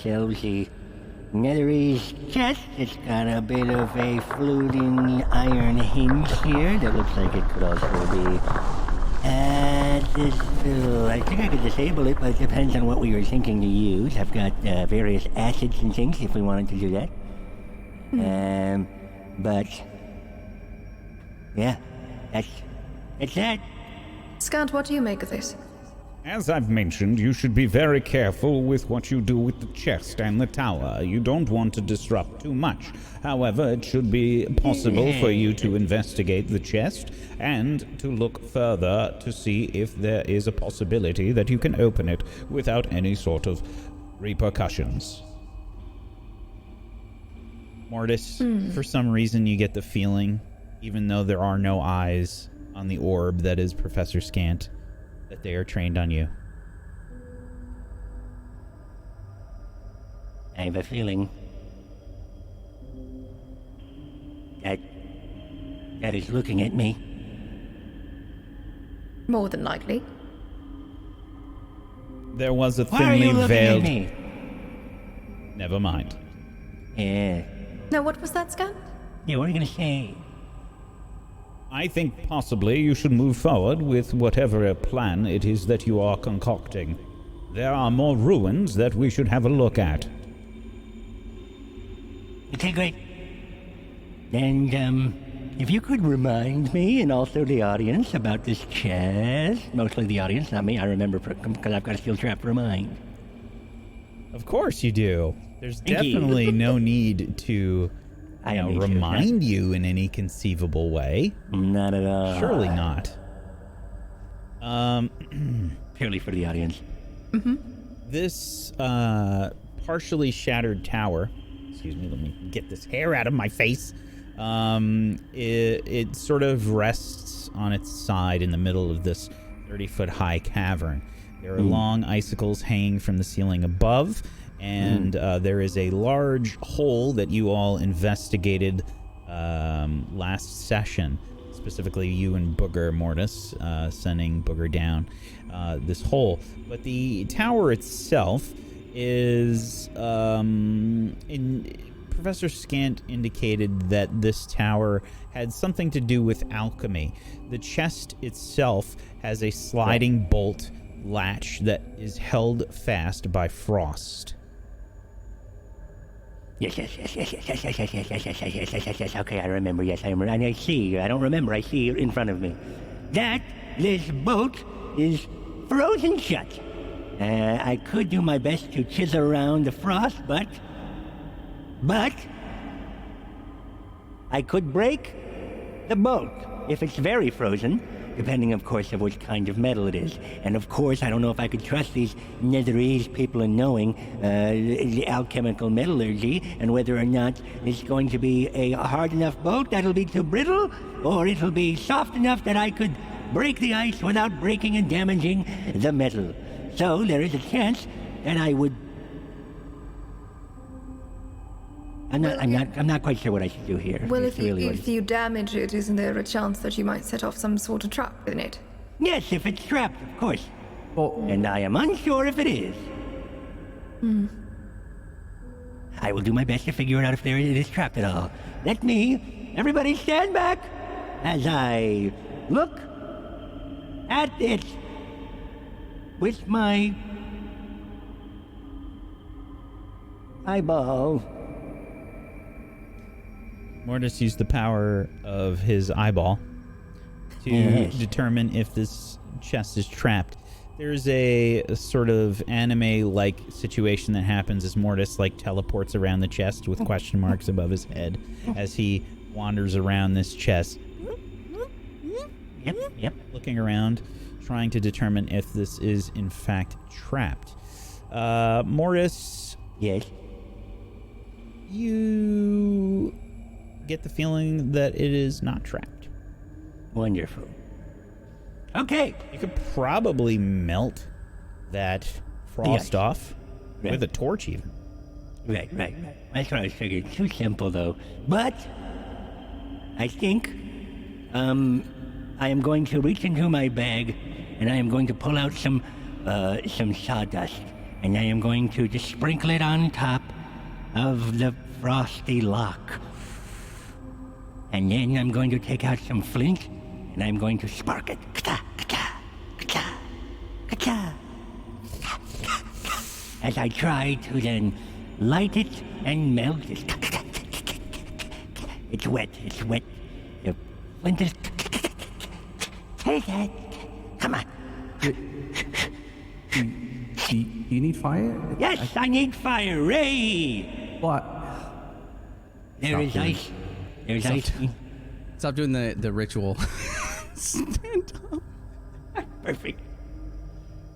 ourselves a Netherese chest. It's got a bit of a floating iron hinge here that looks like it could also be... I think I could disable it, but it depends on what we were thinking to use. I've got various acids and things if we wanted to do that. But... yeah, that's that. Scant, what do you make of this? As I've mentioned, you should be very careful with what you do with the chest and the tower. You don't want to disrupt too much. However, it should be possible for you to investigate the chest and to look further to see if there is a possibility that you can open it without any sort of repercussions. Mortis, for some reason you get the feeling, even though there are no eyes on the orb that is Professor Scant, that they are trained on you. I have a feeling that is looking at me. More than likely. There was a Why are thinly you looking veiled... at me? Never mind. Yeah. No, what was that, Scant? Yeah, what are you gonna say? I think possibly you should move forward with whatever plan it is that you are concocting. There are more ruins that we should have a look at. Okay, great. And, if you could remind me, and also the audience, about this chest. Mostly the audience, not me. I remember because I've got a steel trap for mine. Of course you do. There's Thank you. definitely no need to I don't need to, remind you in any conceivable way. Not at all. Surely not. Purely for the audience. This partially shattered tower, excuse me, let me get this hair out of my face. It sort of rests on its side in the middle of this 30-foot high cavern. There are long icicles hanging from the ceiling above, and there is a large hole that you all investigated last session. Specifically, you and Booger Mortis, sending Booger down this hole. But the tower itself is... Professor Scant indicated that this tower had something to do with alchemy. The chest itself has a sliding bolt latch that is held fast by frost. Yes. Okay, I remember. Yes, I remember. And I see. I don't remember. I see it in front of me. This bolt is frozen shut. I could do my best to chisel around the frost, but I could break the bolt if it's very frozen, depending, of course, of which kind of metal it is. And, of course, I don't know if I could trust these Netherese people in knowing the alchemical metallurgy and whether or not it's going to be a hard enough bolt that'll be too brittle, or it'll be soft enough that I could break the ice without breaking and damaging the metal. So there is a chance that I would... I'm not quite sure what I should do here. Well, It's if you damage it, isn't there a chance that you might set off some sort of trap within it? Yes, if it's trapped, of course. And I am unsure if it is. I will do my best to figure it out if it is trapped at all. Everybody stand back as I look at it with my eyeball. Mortis used the power of his eyeball to determine if this chest is trapped. There's a sort of anime-like situation that happens as Mortis teleports around the chest with question marks above his head as he wanders around this chest. Yep. Looking around, trying to determine if this is in fact trapped. Mortis. Yes. You get the feeling that it is not trapped. Wonderful. Okay. You could probably melt that frost off with a torch even. Right. That's what I was figuring. Too simple, though. But I think I am going to reach into my bag and I am going to pull out some sawdust. and I am going to just sprinkle it on top of the frosty lock. And then I'm going to take out some flint, and I'm going to spark it. Ka-cha, ka-cha, ka-cha, ka-cha. As I try to then light it and melt it. It's wet, it's wet. The flint is... Take it. Come on. You need fire? Yes, I need fire, Ray! What? There is ice. There's ice. Stop doing the ritual. Stand up. Perfect.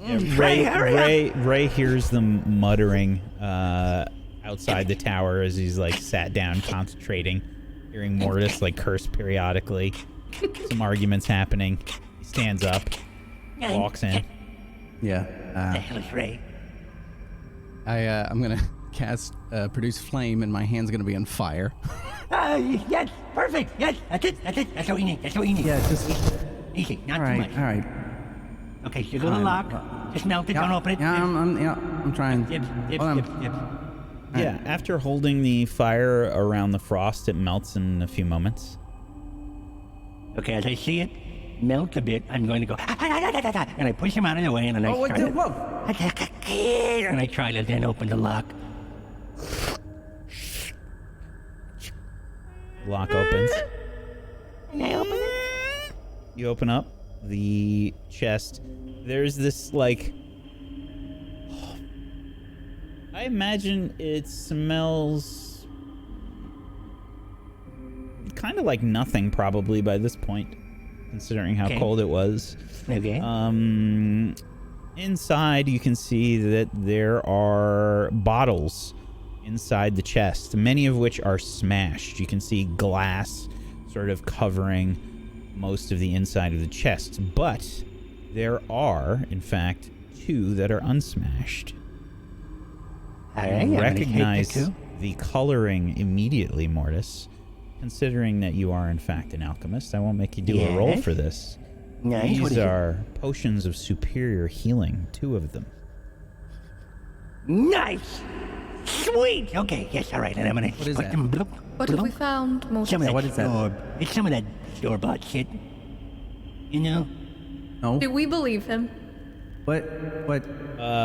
Ray hears them muttering outside the tower as he's like sat down concentrating, hearing Mortis like curse periodically. Some arguments happening. He stands up, walks in. Yeah. The hell is Ray? I'm gonna cast produce flame, and my hand's gonna be on fire. Yes, perfect. Yes, that's it. That's what we need. Yeah, just Easy, not all too right. much. All right. Okay, so go to the lock. Just melt it. Yeah, Don't open it. Yeah, I'm trying. Dip. Yeah, after holding the fire around the frost, it melts in a few moments. Okay, as I see it melt a bit, I'm going to go, and I push him out of the way, and then I and I try to then open the lock. Lock opens. And I open it. You open up the chest. There's this, like... I imagine it smells... kind of like nothing, probably, by this point, considering how cold it was. Okay. Inside, you can see that there are bottles inside the chest, many of which are smashed. You can see glass sort of covering most of the inside of the chest, but there are, in fact, 2 that are unsmashed. All right, You recognize the coloring immediately, Mortis. Considering that you are, in fact, an alchemist, I won't make you do a roll for this. Nice. These are potions of superior healing, 2 of them. Nice. Sweet. Okay. Yes. All right. And I'm gonna What is put that? them. Bloop, What have we bloop. found, Mortis? Some of that What is that? It's some of that store-bought shit. You know. No. Do we believe him? What?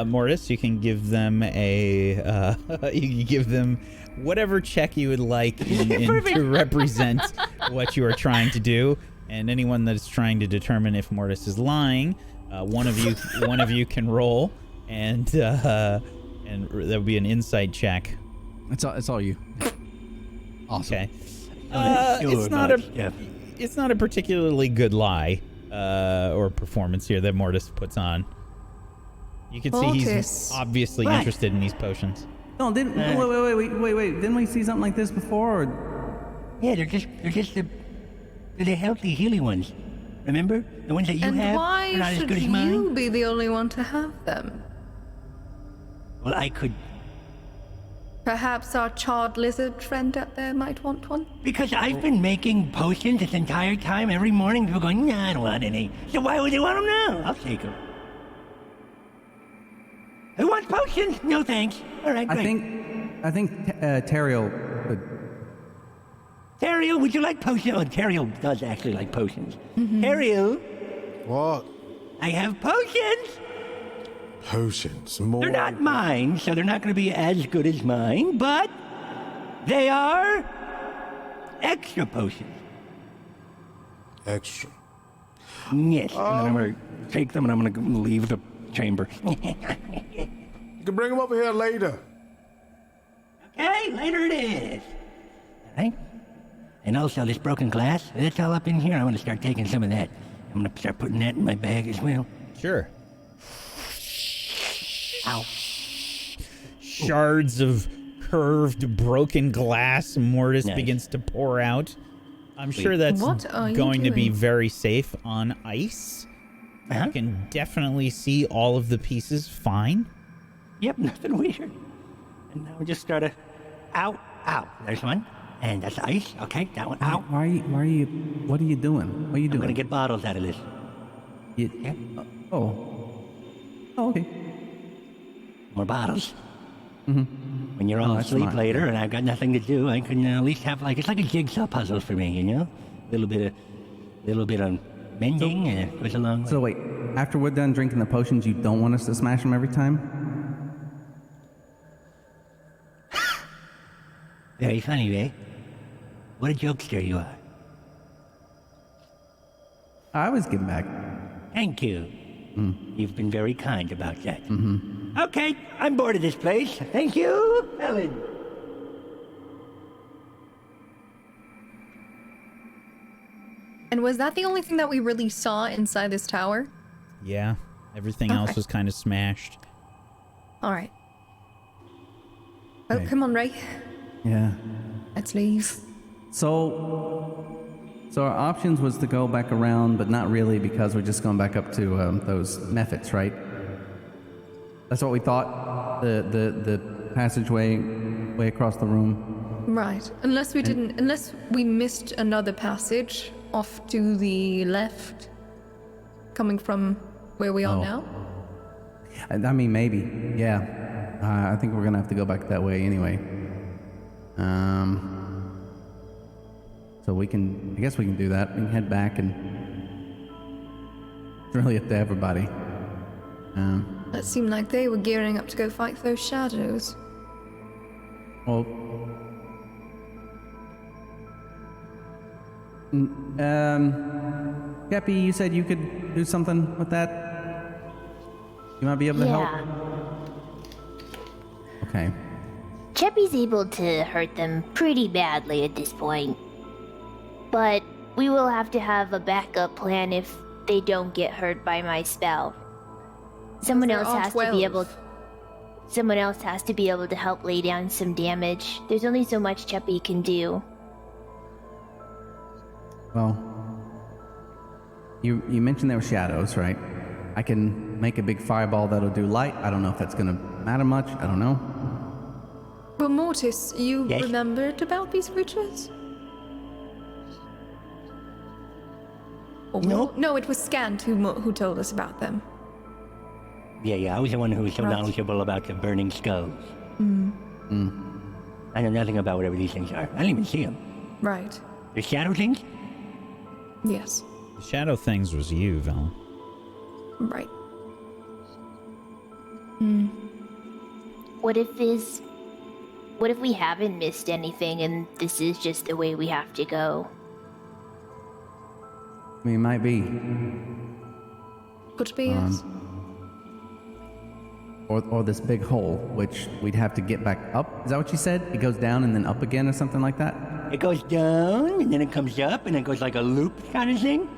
Mortis, you can give them a you can give them whatever check you would like to represent what you are trying to do, and anyone that is trying to determine if Mortis is lying, one of you can roll, and that would be an insight check. It's all you. Awesome. Okay. It's not a particularly good lie or performance here that Mortis puts on. You can see he's Mortis. obviously What? interested in these potions. No, wait. Didn't we see something like this before? Or... Yeah, they're just the healthy, healy ones. Remember the ones that you And have? why They're not as should good as you mine. be the only one to have them? Well, I could Perhaps our charred lizard friend out there might want one? because I've been making potions this entire time. Every morning, people going, "Nah, I don't want any." So why would they want them now? I'll take them. Who wants potions? No thanks. All right, great. I think Teriel could. Teriel, would you like potions? Oh, Teriel does actually like potions. Teriel, What? I have potions. Potions. More. They're not mine, so they're not going to be as good as mine, but they are extra potions. Extra. Yes, and then I'm going to take them and I'm going to leave the chamber. You can bring them over here later. Okay, later it is. All right. And also this broken glass, that's all up in here. I'm going to start taking some of that. I'm going to start putting that in my bag as well. Sure. Ow. Shards of curved, broken glass. Mortis Nice. begins to pour out. I'm sure that's What are you going to be doing? very safe on ice. Uh-huh. You can definitely see all of the pieces fine. Yep, nothing weird. And now we just start ow. There's one. And that's ice. Okay, that one. Ow. Why are you? What are you doing? What are you I'm doing? going to get bottles out of this. You, Yeah. oh, okay. More bottles. When you're all that's asleep smart, later yeah. and I've got nothing to do, I can at least have it's like a jigsaw puzzle for me, you know? A little bit of mending and it goes a long way. So wait, after we're done drinking the potions, you don't want us to smash them every time? Very funny, Ray. What a jokester you are. I was giving back. Thank you. You've been very kind about that. Okay, I'm bored of this place. Thank you, Ellen. And was that the only thing that we really saw inside this tower? Yeah, everything else Okay. was kind of smashed. All right. Oh, Okay. come on, Ray. Yeah. Let's leave. So our options was to go back around, but not really because we're just going back up to those methods, right? That's what we thought. The passageway way across the room. Right. Unless we missed another passage off to the left, coming from where we are Oh. now. I mean, maybe. Yeah. I think we're gonna have to go back that way anyway. So I guess we can do that. We can head back and it's really up to everybody. It seemed like they were gearing up to go fight those shadows. Well, Kepi, you said you could do something with that? You might be able to help? Okay. Cheppy's able to hurt them pretty badly at this point. But we will have to have a backup plan if they don't get hurt by my spell. Someone There else are has to be 12. able to help lay down some damage. There's only so much Cheppy can do. Well, you mentioned there were shadows, right? I can make a big fireball that'll do light. I don't know if that's gonna matter much. I don't know. But Mortis, you Yes? remembered about these creatures? Or Nope. No, it was Scant who told us about them. Yeah, I was the one who was so Right. knowledgeable about the burning skulls. I know nothing about whatever these things are. I didn't even see them. Right. The shadow things? Yes. The shadow things was you, Val. Right. What if we haven't missed anything and this is just the way we have to go? I mean, it might be. Could be, yes. Or this big hole, which we'd have to get back up. Is that what you said? It goes down and then up again or something like that? It goes down, and then it comes up, and it goes like a loop kind of thing.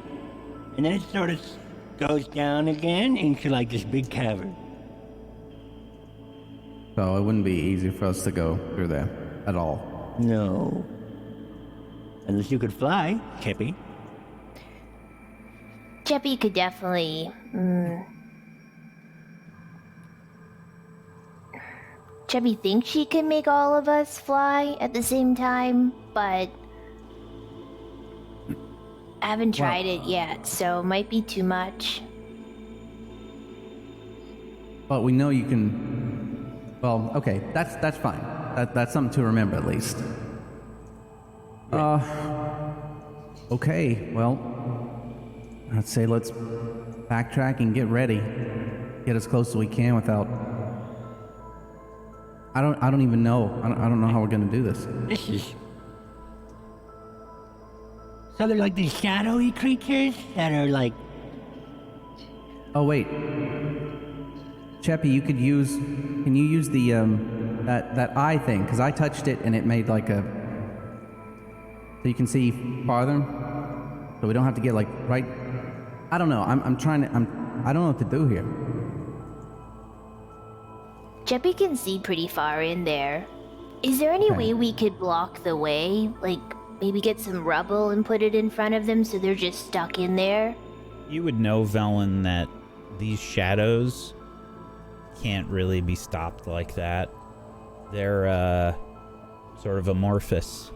And then it sort of goes down again into like this big cavern. So it wouldn't be easy for us to go through there at all. No. Unless you could fly, Chippy. Cheppy could definitely... Cheppy thinks she can make all of us fly at the same time, but... I haven't tried it yet, so it might be too much. But we know you can. Well, okay, that's fine. That's something to remember at least. Okay, well, I'd say let's backtrack and get ready. Get as close as we can without. I don't even know. I don't know how we're gonna do this. This is... So they're like these shadowy creatures that are like... Oh wait, Cheppy, you could use. Can you use the that eye thing? Because I touched it and it made like a. So you can see farther. So we don't have to get like right. I don't know. I'm trying to. I don't know what to do here. Cheppy can see pretty far in there. Is there any Okay. way we could block the way? Like, maybe get some rubble and put it in front of them so they're just stuck in there? You would know, Velen, that these shadows can't really be stopped like that. They're, sort of amorphous.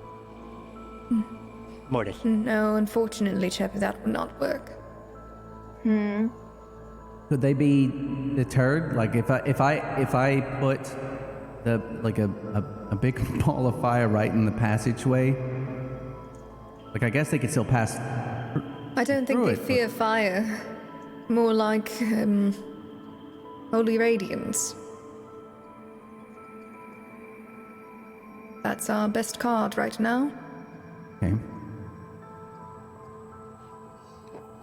Mortis. No, unfortunately, Cheppy, that would not work. Could they be deterred? Like if I put the a big ball of fire right in the passageway, like I guess they could still pass. I don't think they fear fire. More like holy radiance. That's our best card right now. Okay.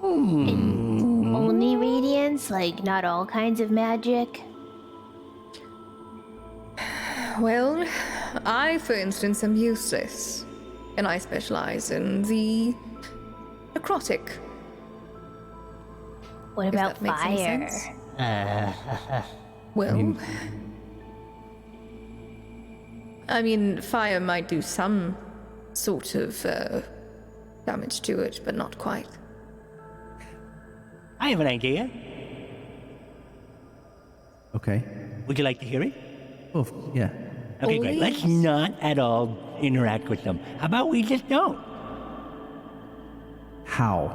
Only radiance, like not all kinds of magic. Well, I, for instance, am useless, and I specialize in the necrotic. What If about that makes any fire? sense. Well, I mean, fire might do some sort of damage to it, but not quite. I have an idea. Okay. Would you like to hear it? Oh, yeah. Okay, great. Let's not at all interact with them. How about we just don't? How?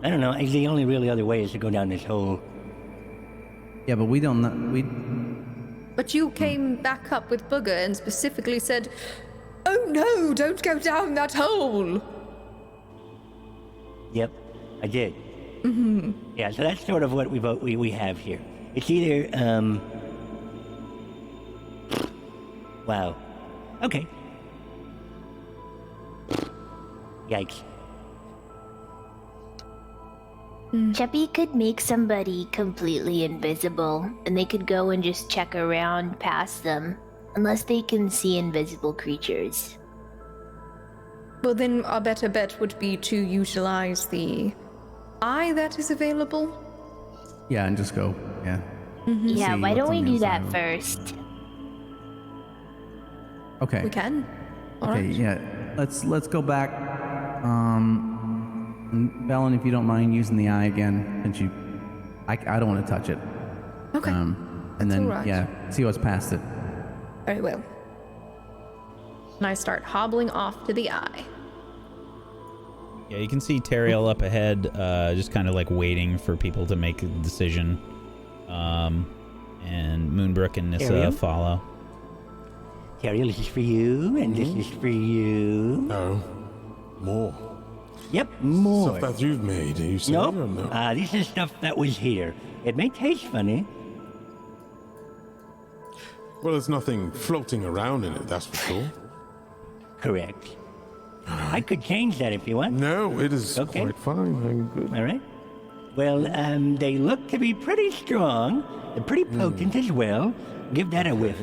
I don't know. The only really other way is to go down this hole. Yeah, but we don't know. But you came back up with Booger and specifically said, "Oh no, don't go down that hole!" Yep, I did. Yeah, so that's sort of what we have here. It's either wow. Okay. Yikes. Cheppy could make somebody completely invisible, and they could go and just check around past them, unless they can see invisible creatures. Well, then our better bet would be to utilize the eye that is available. Yeah, and just go. Yeah. Yeah, See why don't what's we on the do that inside. first? Okay. We can. All Okay. right. Yeah. Let's go back. Valen, if you don't mind using the eye again, since I don't want to touch it. Okay. And then all right. yeah, see what's past it. Very well. And I start hobbling off to the eye. Yeah, you can see Teriel up ahead, just kind of like waiting for people to make a decision. And Moonbrook and Nissa Teriel? follow. Teriel, this is for you, and this is for you. No. More. Yep, more. Stuff that you've made, you say? Nope. Or no? This is stuff that was here. It may taste funny. Well, there's nothing floating around in it, that's for sure. Correct. I could change that if you want. No, it is Okay. quite fine. I'm good. All right. Well, they look to be pretty strong. They're pretty potent as well. Give that a whiff.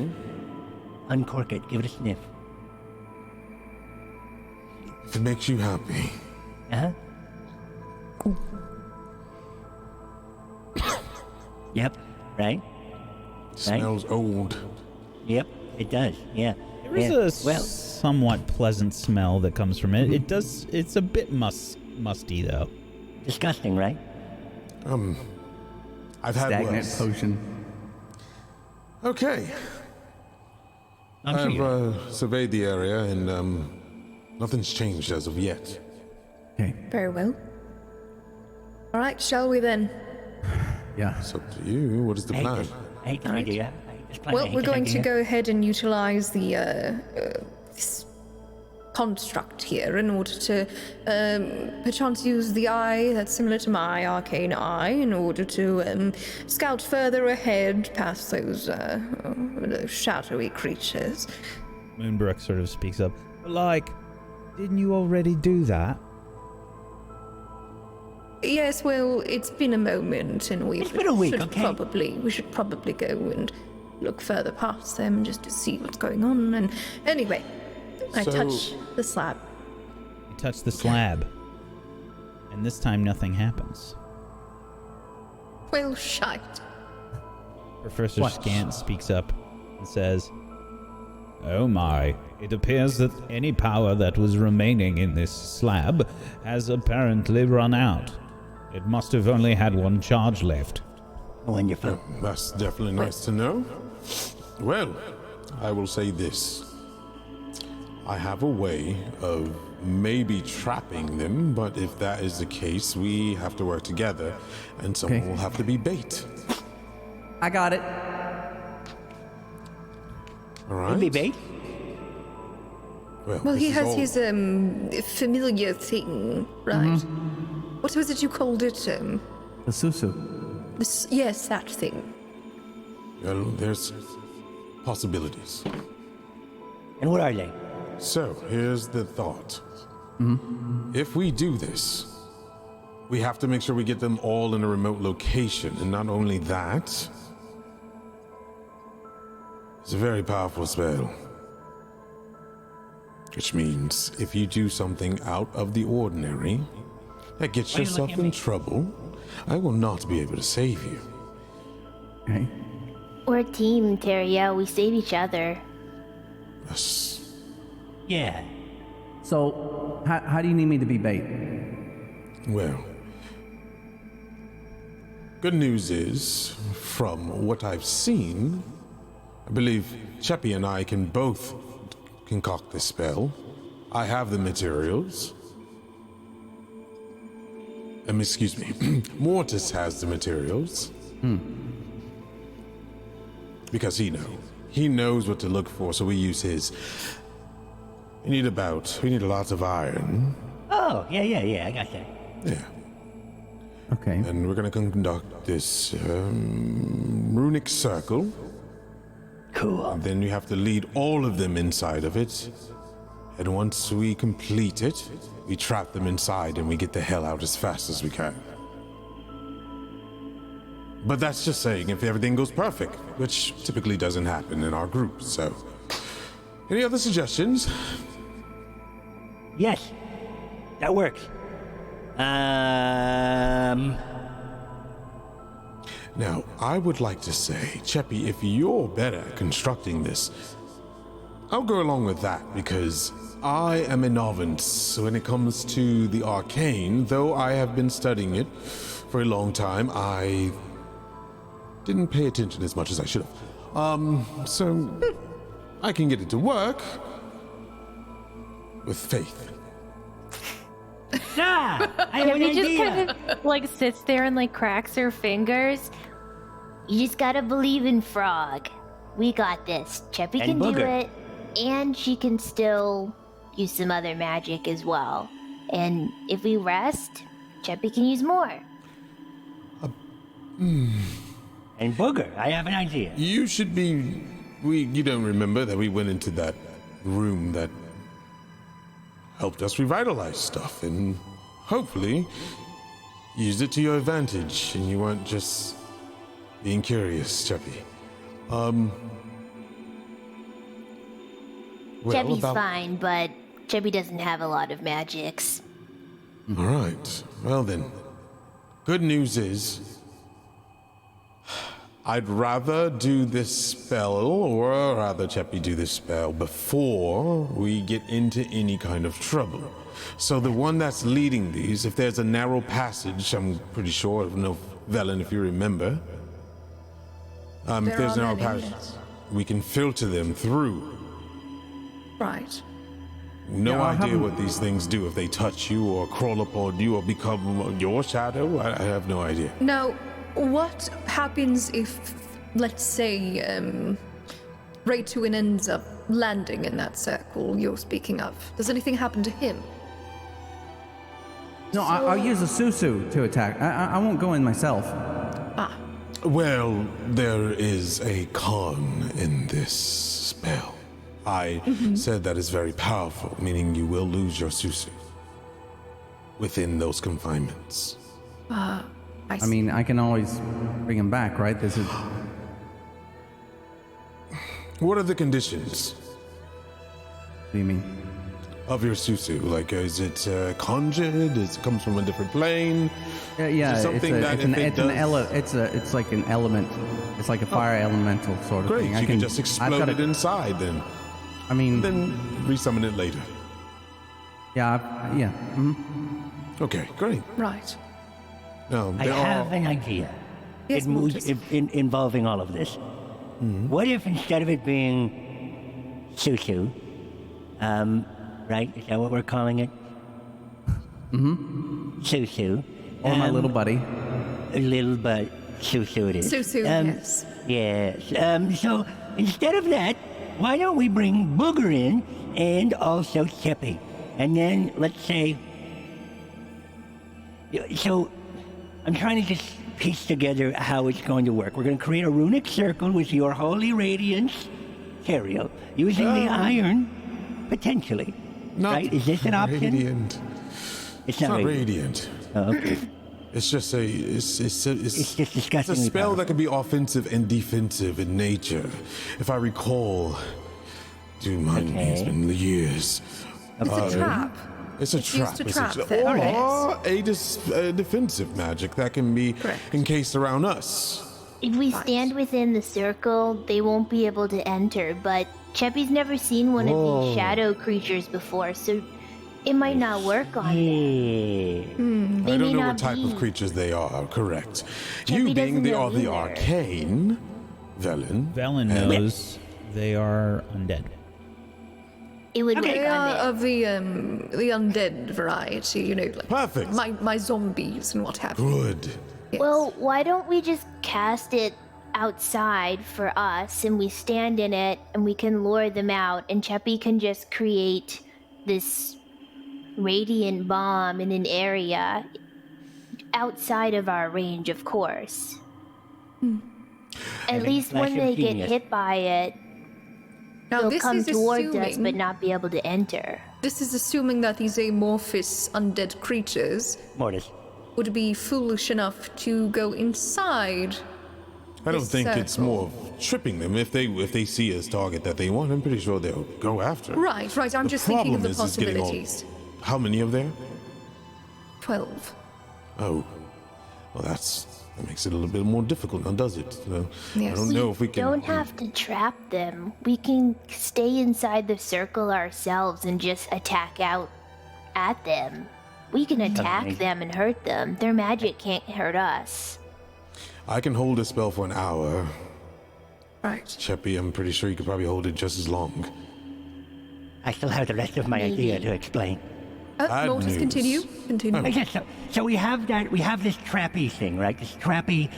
Uncork it. Give it a sniff. If it makes you happy. Uh-huh. Yep. Right? Smells old. Yep. It does. Yeah. There is a somewhat pleasant smell that comes from it. It's a bit musty though. Disgusting, right? I've had Stagnant worse. potion. Okay. I'm sure you- I've surveyed the area and nothing's changed as of yet. Okay. Very well. All right, shall we then? Yeah. It's up to you. What is the I hate plan? this. I hate this All right. idea. I hate this plan. I Well, hate we're this going to idea. go ahead and utilize the this construct here in order to perchance use the eye that's similar to my arcane eye in order to scout further ahead past those shadowy creatures. Moonbrook sort of speaks up. Like, didn't you already do that? Yes, well, it's been a moment, and we It's been a week, should okay? we should probably go and look further past them just to see what's going on. And anyway, I So- touch the slab. You touch the slab, and this time nothing happens. Well, shite. Professor Scant speaks up and says, "Oh my, it appears that any power that was remaining in this slab has apparently run out. It must have only had one charge left." Wonderful. That's definitely nice to know. Well, I will say this. I have a way of maybe trapping them, but if that is the case, we have to work together, and someone Okay. will have to be bait. I got it. All right? Could be bait. Well, this he is has all- his familiar thing, right? What was it you called it? The susu. Yes, that thing. Well, there's possibilities. And what are they? So, here's the thought. If we do this, we have to make sure we get them all in a remote location. And not only that, it's a very powerful spell. Which means if you do something out of the ordinary that gets Why are you yourself looking at in me? trouble, I will not be able to save you. Okay. We're a team, Teria. We save each other. Yes. Yeah. So, how do you need me to be bait? Well, good news is, from what I've seen, I believe Cheppy and I can both concoct this spell. I have the materials. Excuse me. Mortis has the materials. Because he knows what to look for, so we use his. We need a lot of iron. Oh, yeah. I got that. Yeah. Okay. And we're going to conduct this runic circle. Cool. Then you have to lead all of them inside of it. And once we complete it, we trap them inside and we get the hell out as fast as we can. But that's just saying if everything goes perfect, which typically doesn't happen in our group, so. Any other suggestions? Yes. That works. Now, I would like to say, Cheppy, if you're better at constructing this, I'll go along with that because I am a novice when it comes to the arcane. Though I have been studying it for a long time, I didn't pay attention as much as I should have. So I can get it to work with faith. Ah, I have an He just idea. kind of like sits there and like cracks her fingers. You just gotta believe in Frog. We got this. Cheppy And can do Booger. it, and she can still use some other magic as well. And if we rest, Cheppy can use more. And Booger, I have an idea. You should be. You don't remember that we went into that room that helped us revitalize stuff and hopefully used it to your advantage and you weren't just being curious, Cheppy. Cheppy's fine, but Cheppy doesn't have a lot of magics. All right. Well then, good news is I'd rather do this spell, or rather Cheppy do this spell before we get into any kind of trouble. So the one that's leading these, if there's a narrow passage, I'm pretty sure, no, Velen, if you remember. If There there's are a narrow many, passage, yes. we can filter them through. Right. No Yeah, I idea haven't- what these things do, if they touch you or crawl upon you or become your shadow. I have no idea. Now, what happens if, let's say, Raytuin ends up landing in that circle you're speaking of? Does anything happen to him? No, I'll use a susu to attack. I won't go in myself. Ah, Well, there is a con in this spell. I said that is very powerful, meaning you will lose your susu within those confinements. I I mean, I can always bring him back, right? This is. What are the conditions What do you mean? of your susu? Like, is it conjured? Is it comes from a different plane? Yeah, something that if it does- it's like an element. It's like a fire elemental sort of Great, thing. you can just I've explode got it inside then. I mean, Then resummon it later. yeah, yeah. Okay, great. right. Now, I there have are... an idea. Yes, It moves Mortis. involving all of this. What if instead of it being Susu, Right? Is that what we're calling it? Susu. Or my little buddy. Little but Susu it is. Susu, yes. Yes. So instead of that, why don't we bring Booger in and also Chippy? And then let's say. So I'm trying to just piece together how it's going to work. We're going to create a runic circle with your holy radiance, Teriel, using the iron, potentially. Not right? Is this an option? Radiant. It's Not not radiant. Oh, okay. It's just it's It's just a disgustingly spell powerful. that can be offensive and defensive in nature. If I recall, dude, mine it's Okay. been years. It's a trap. It's a It's trap. used to It's trap a, them, or yes. a defensive magic that can be Correct. encased around us. If we Right. stand within the circle, they won't be able to enter, but Cheppy's never seen one of these shadow creatures before, so it might not work on them. Yeah. They I may don't know not what type be. of creatures they are, correct. Cheppy You being doesn't the know of the either. arcane, Velen. Velen knows they are undead. It would Okay. work They on are them. of the undead variety, you know, like Perfect. my zombies and what have you. Good. Yes. Well, why don't we just cast it outside for us and we stand in it and we can lure them out and Cheppy can just create this radiant bomb in an area outside of our range, of course. At Having least flash when of they get genius. hit by it, now they'll this come is towards us assuming but not be able to enter. this is assuming that these amorphous undead creatures Mortis. would be foolish enough to go inside. I don't This think it's circle. more of tripping them. If they see a target that they want, I'm pretty sure they'll go after it. Right. I'm The just thinking of the problem is getting all- possibilities. How many of there? 12. Oh, well, that makes it a little bit more difficult now, does it? I Yes. don't know if we can. Don't have to trap them. We can stay inside the circle ourselves and just attack out at them. We can attack Okay. them and hurt them. Their magic can't hurt us. I can hold a spell for an hour. Right. Cheppy, I'm pretty sure you could probably hold it just as long. I still have the rest of my idea to explain. Bad Mortis, news. continue. Continue. Okay, so we have this trappy thing, right? This trappy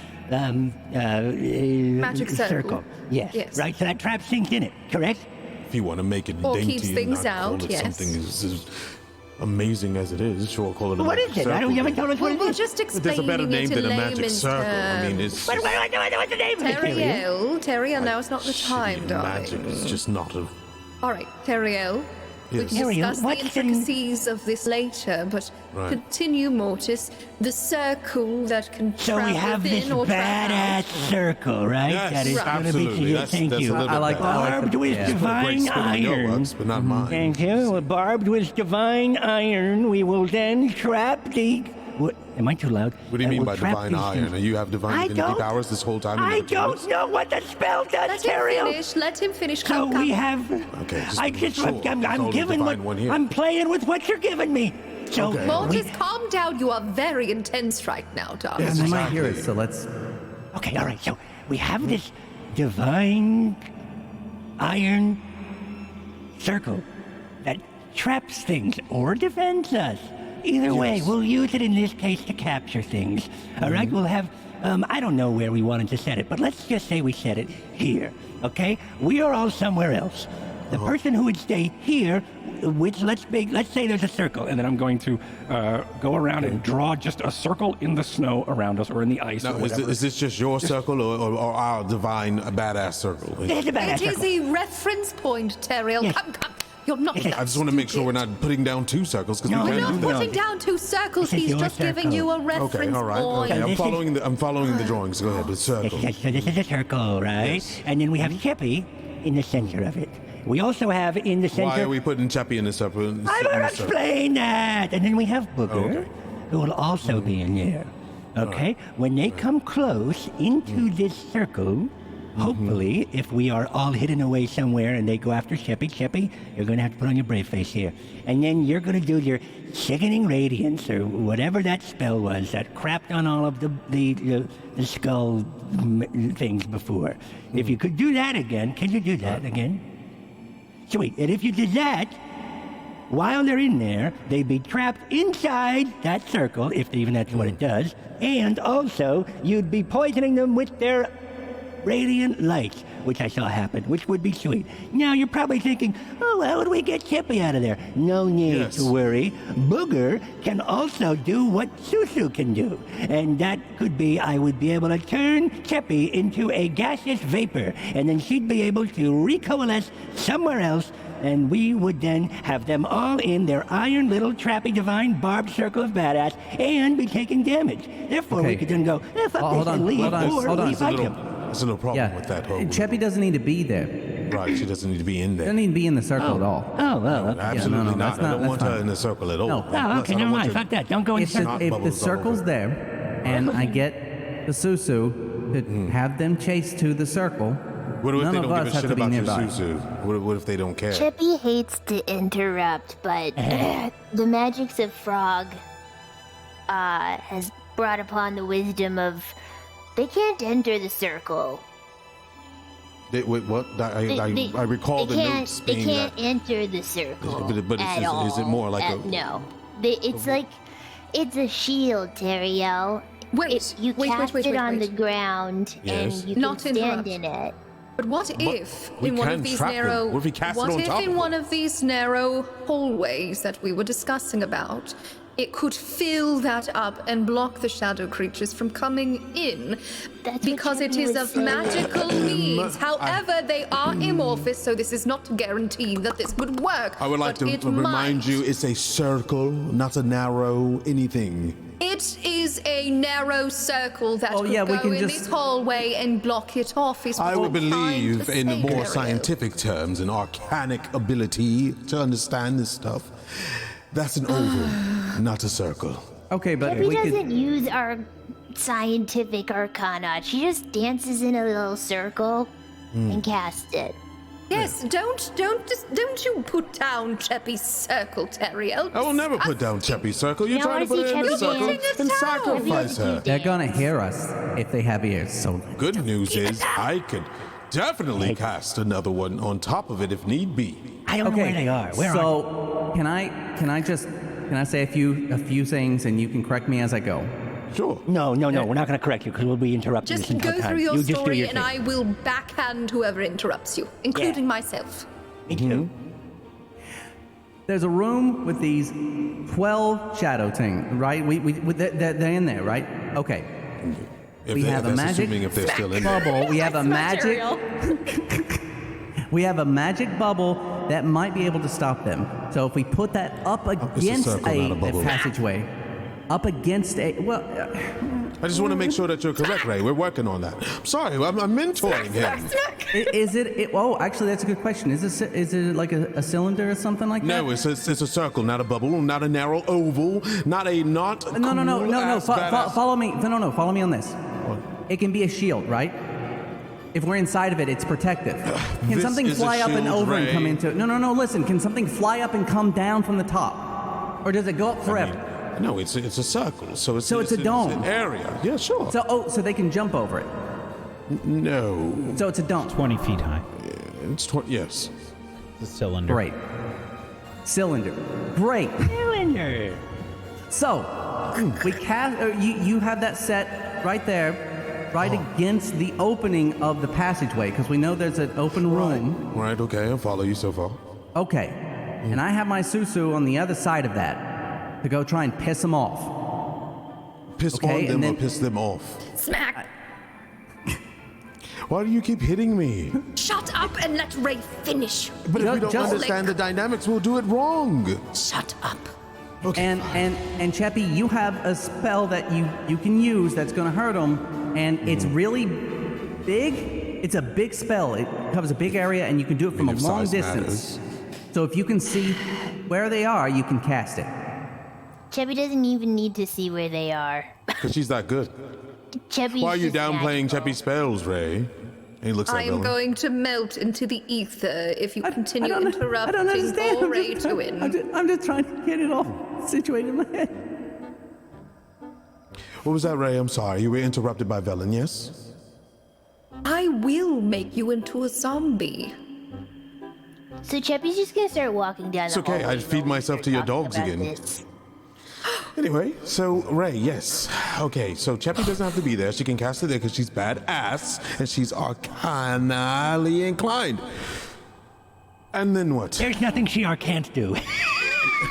Magic circle. Yes. Yes. Right. So that trap thing's in it, correct? If you want to make it Or dainty keeps and things not out, call it yes. something as amazing as it is, sure, call it a What magic is it? I don't. You haven't circle. told us what it We'll is. just But explain there's a better name it than in a magic layman's circle. I mean, terms. it's What's the name of it? Tyriel? Teriel, now's not the time, shitty darling. magic. It's just not a. All right, Teriel. We Yes. can Teriel, discuss the what's the- intricacies of this later, but Right. continue, Mortis. The circle that can So trap we have within this or trap badass out. circle, right? Yes, that is gonna absolutely. be That's thank a you. little I like bit that. better. Barbed with Yeah. Put a great divine spin on your iron. works, but not mine. Thank you. Barbed with divine iron, we will then trap the. What? Am I too loud? What do you mean We'll by trap divine these iron? things. You have divine I divinity don't- powers this whole time? and I never told us? don't know what the spell does, Let him Teriel. finish. Let him finish. So Come, we come. have. Okay, just I to just. make sure. I'm It's only giving divine what. one here. I'm playing with what you're giving me. So Okay. Mortis, calm down. You are very intense right now, darling. Yes. I might hear it, Exactly. so let's. Okay, all right. So we have this divine iron circle that traps things or defends us. Either way, we'll use it in this case to capture things. All right, we'll have. I don't know where we wanted to set it, but let's just say we set it here. Okay, we are all somewhere else. The person who would stay here, which let's say there's a circle, And then I'm going to go around and draw just a circle in the snow around us or in the ice Now, or is, whatever. is this just your circle or our divine badass circle? there's a badass It is circle. a reference point, Teriel. Yes. Come, come. You're not. Yes. I just want to make sure we're not putting down two circles because No, we We're can't not do that. putting down two circles. This is He's your just giving you a circle. reference Okay, all right. point. Okay, This is- I'm following the drawings. Go ahead. The circle. Yes, so this is a circle, right? Yes. And then we have Chippy in the center of it. We also have in the center. Why are we putting Chappie in the circle? I will explain that. And then we have Booger, Okay. who will also be in there. Okay? When they come close into this circle, hopefully, if we are all hidden away somewhere and they go after Chippy, you're going to have to put on your brave face here. And then you're going to do your sickening radiance or whatever that spell was that crapped on all of the skull things before. If you could do that again, can you do that again? Sweet. And if you did that, while they're in there, they'd be trapped inside that circle, if even that's what it does. And also, you'd be poisoning them with their radiant lights, which I saw happen, which would be sweet. Now, you're probably thinking, oh, how would we get Chippy out of there? No need to worry. Booger can also do what Susu can do. And that could be I would be able to turn Chippy into a gaseous vapor, and then she'd be able to recoalesce somewhere else, and we would then have them all in their iron little trappy divine barbed circle of badass and be taking damage. Therefore, we could then go, fuck this and leave, or we fight them. There's no problem with that. Cheppy doesn't need to be there. Right, she doesn't need to be in there. Doesn't need to be in the circle at all. Oh, well, okay. Absolutely not. I don't want her fine. in the circle at all. No. Oh, okay, never mind. Fuck that. Don't go in the circle. If the circle's there, and I get the Susu to have them chase to the circle, What if none they of don't us give a have shit to be about your nearby. Susu? What if they don't care? Chippy hates to interrupt, but the magics of Frog has brought upon the wisdom of they can't enter the circle. Wait, what? I recall the notes They being can't that. enter the circle. But at is all. it more like a? No. It's like it's a shield, Teriel. You cast it on the ground Yes. and you can Not stand interrupt. in it. But what if we in one can of these trap them. narrow What if we cast it what on if top in of one them? of these narrow hallways that we were discussing about, it could fill that up and block the shadow creatures from coming in because it is of magical means. However, they are amorphous, so this is not guaranteed that this would work. I would like but to it remind might. you, it's a circle, not a narrow anything. It is a narrow circle that could we go can in just- this hallway and block it off. Is I what would I'm trying believe to in say, more Ariel. scientific terms and arcanic ability to understand this stuff. That's an oval, not a circle. Okay, but Chippy we doesn't could. use our scientific arcana. She just dances in a little circle and casts it. Yes, don't you put down Cheppy's circle, Teriel. I will never put down Cheppy's circle. You're Now trying to I put see her in the Cheppy circle dance. and Putting it down. sacrifice her. They're gonna hear us if they have ears. So Good news is I could definitely cast another one on top of it if need be. I don't know where they are. Where are so can I say a few things and you can correct me as I go? Sure. No, we're not going to correct you because we'll be interrupting Just this entire go time. through your You just do story your and thing. I will backhand whoever interrupts you, including myself. Me too. There's a room with these 12 shadow things, right? They're in there, right? Okay. If We they- have a that's magic assuming if they're still in there. bubble. We have a magic. We have a magic bubble that might be able to stop them. So if we put that up against circle, not a a bubble. passageway, up against a I just want to make sure that you're correct, Ray. We're working on that. I'm sorry, I'm mentoring him. is it? Oh, actually, that's a good question. Is it like a cylinder or something like that? No, it's a circle, not a bubble, not a narrow oval, not a not. No. cool-ass badass- Follow me. No. Follow me on this. It can be a shield, right? If we're inside of it, it's protective. Can This something is a fly up and shield, over and come Ray. into it? No. Listen, can something fly up and come down from the top, or does it go up forever? No, it's a circle, so it's a dome. It's an area. Yeah, sure. So they can jump over it. No, So it's a dome. 20 feet high. it's yes. The cylinder. Great. Cylinder. Great. Cylinder. So we cast. You have that set right there, right against the opening of the passageway, because we know there's an open room. Right. Okay, I'll follow you so far. Okay. And I have my Susu on the other side of that to go try and piss them off. Piss Okay, on and them then- or piss them off. Smack! Why do you keep hitting me? Shut up and let Ray finish. But if we don't Just- understand the dynamics, we'll do it wrong. Shut up. Okay. And Cheppy, you have a spell that you can use that's going to hurt them, and it's really big. It's a big spell. It covers a big area, and you can do it from a If long size distance. matters. So if you can see where they are, you can cast it. Cheppy doesn't even need to see where they are. Because she's that good. Cheppy's Why are you just downplaying magical. Cheppy's spells, Ray? And he looks I like am Ellen. going to melt into the ether if you continue I don't interrupting understand. or Ray to win. I'm just trying to get it all situated in my head. What was that, Ray? I'm sorry. You were interrupted by Velen, yes? I will make you into a zombie. So Cheppy's just gonna start walking down It's the okay, hallway I'd feed while myself we to your start talking dogs about again. this. Anyway, so Ray, yes. Okay, so Cheppy doesn't have to be there. She can cast it there because she's badass and she's arcanally inclined. And then what? There's nothing she can't do.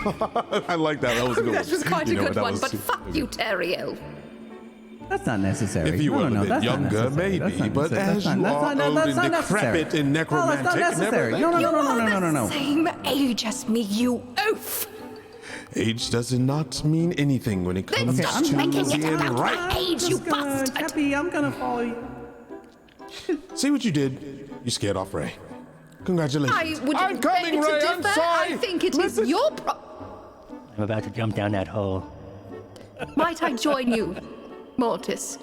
I like that. That was a good one. That was quite a good that one, was but super fuck good. you, Terrio. That's not necessary. If you no, were no, a bit that's not younger, necessary. That's maybe, not but necessary. as you are old and decrepit and No, that's necromantic, not necessary. never No, You are no. the same age as me, you oaf. age does not mean anything when it comes Then stop to making it being about right. my age, you bastard. Chappie, I'm gonna follow you. See what you did? You scared off Ray. Congratulations. I would I'm coming, beg to Ray. I'm differ. sorry. I think it is Listen. your I'm about to jump down that hole. Might I join you, Mortis?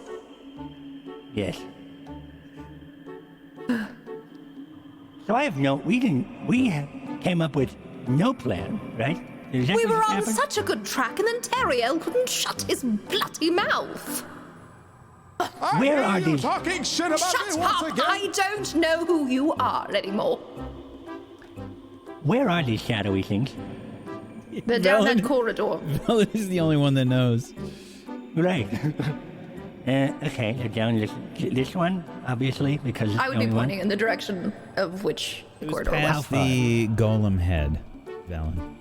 Yes. So I have came up with no plan, right? Is that We what were just on happened? such a good track, and then Teriel couldn't shut his bloody mouth. I Where hear are you these- talking shit about Shut me once up! again. I don't know who you are anymore. Where are these shadowy things? They're down that corridor. Velen is the only one that knows. Right. Okay, they're down this one, obviously, because it's I would the be only one. pointing in the direction of which It was corridor was. past the golem head, Velen.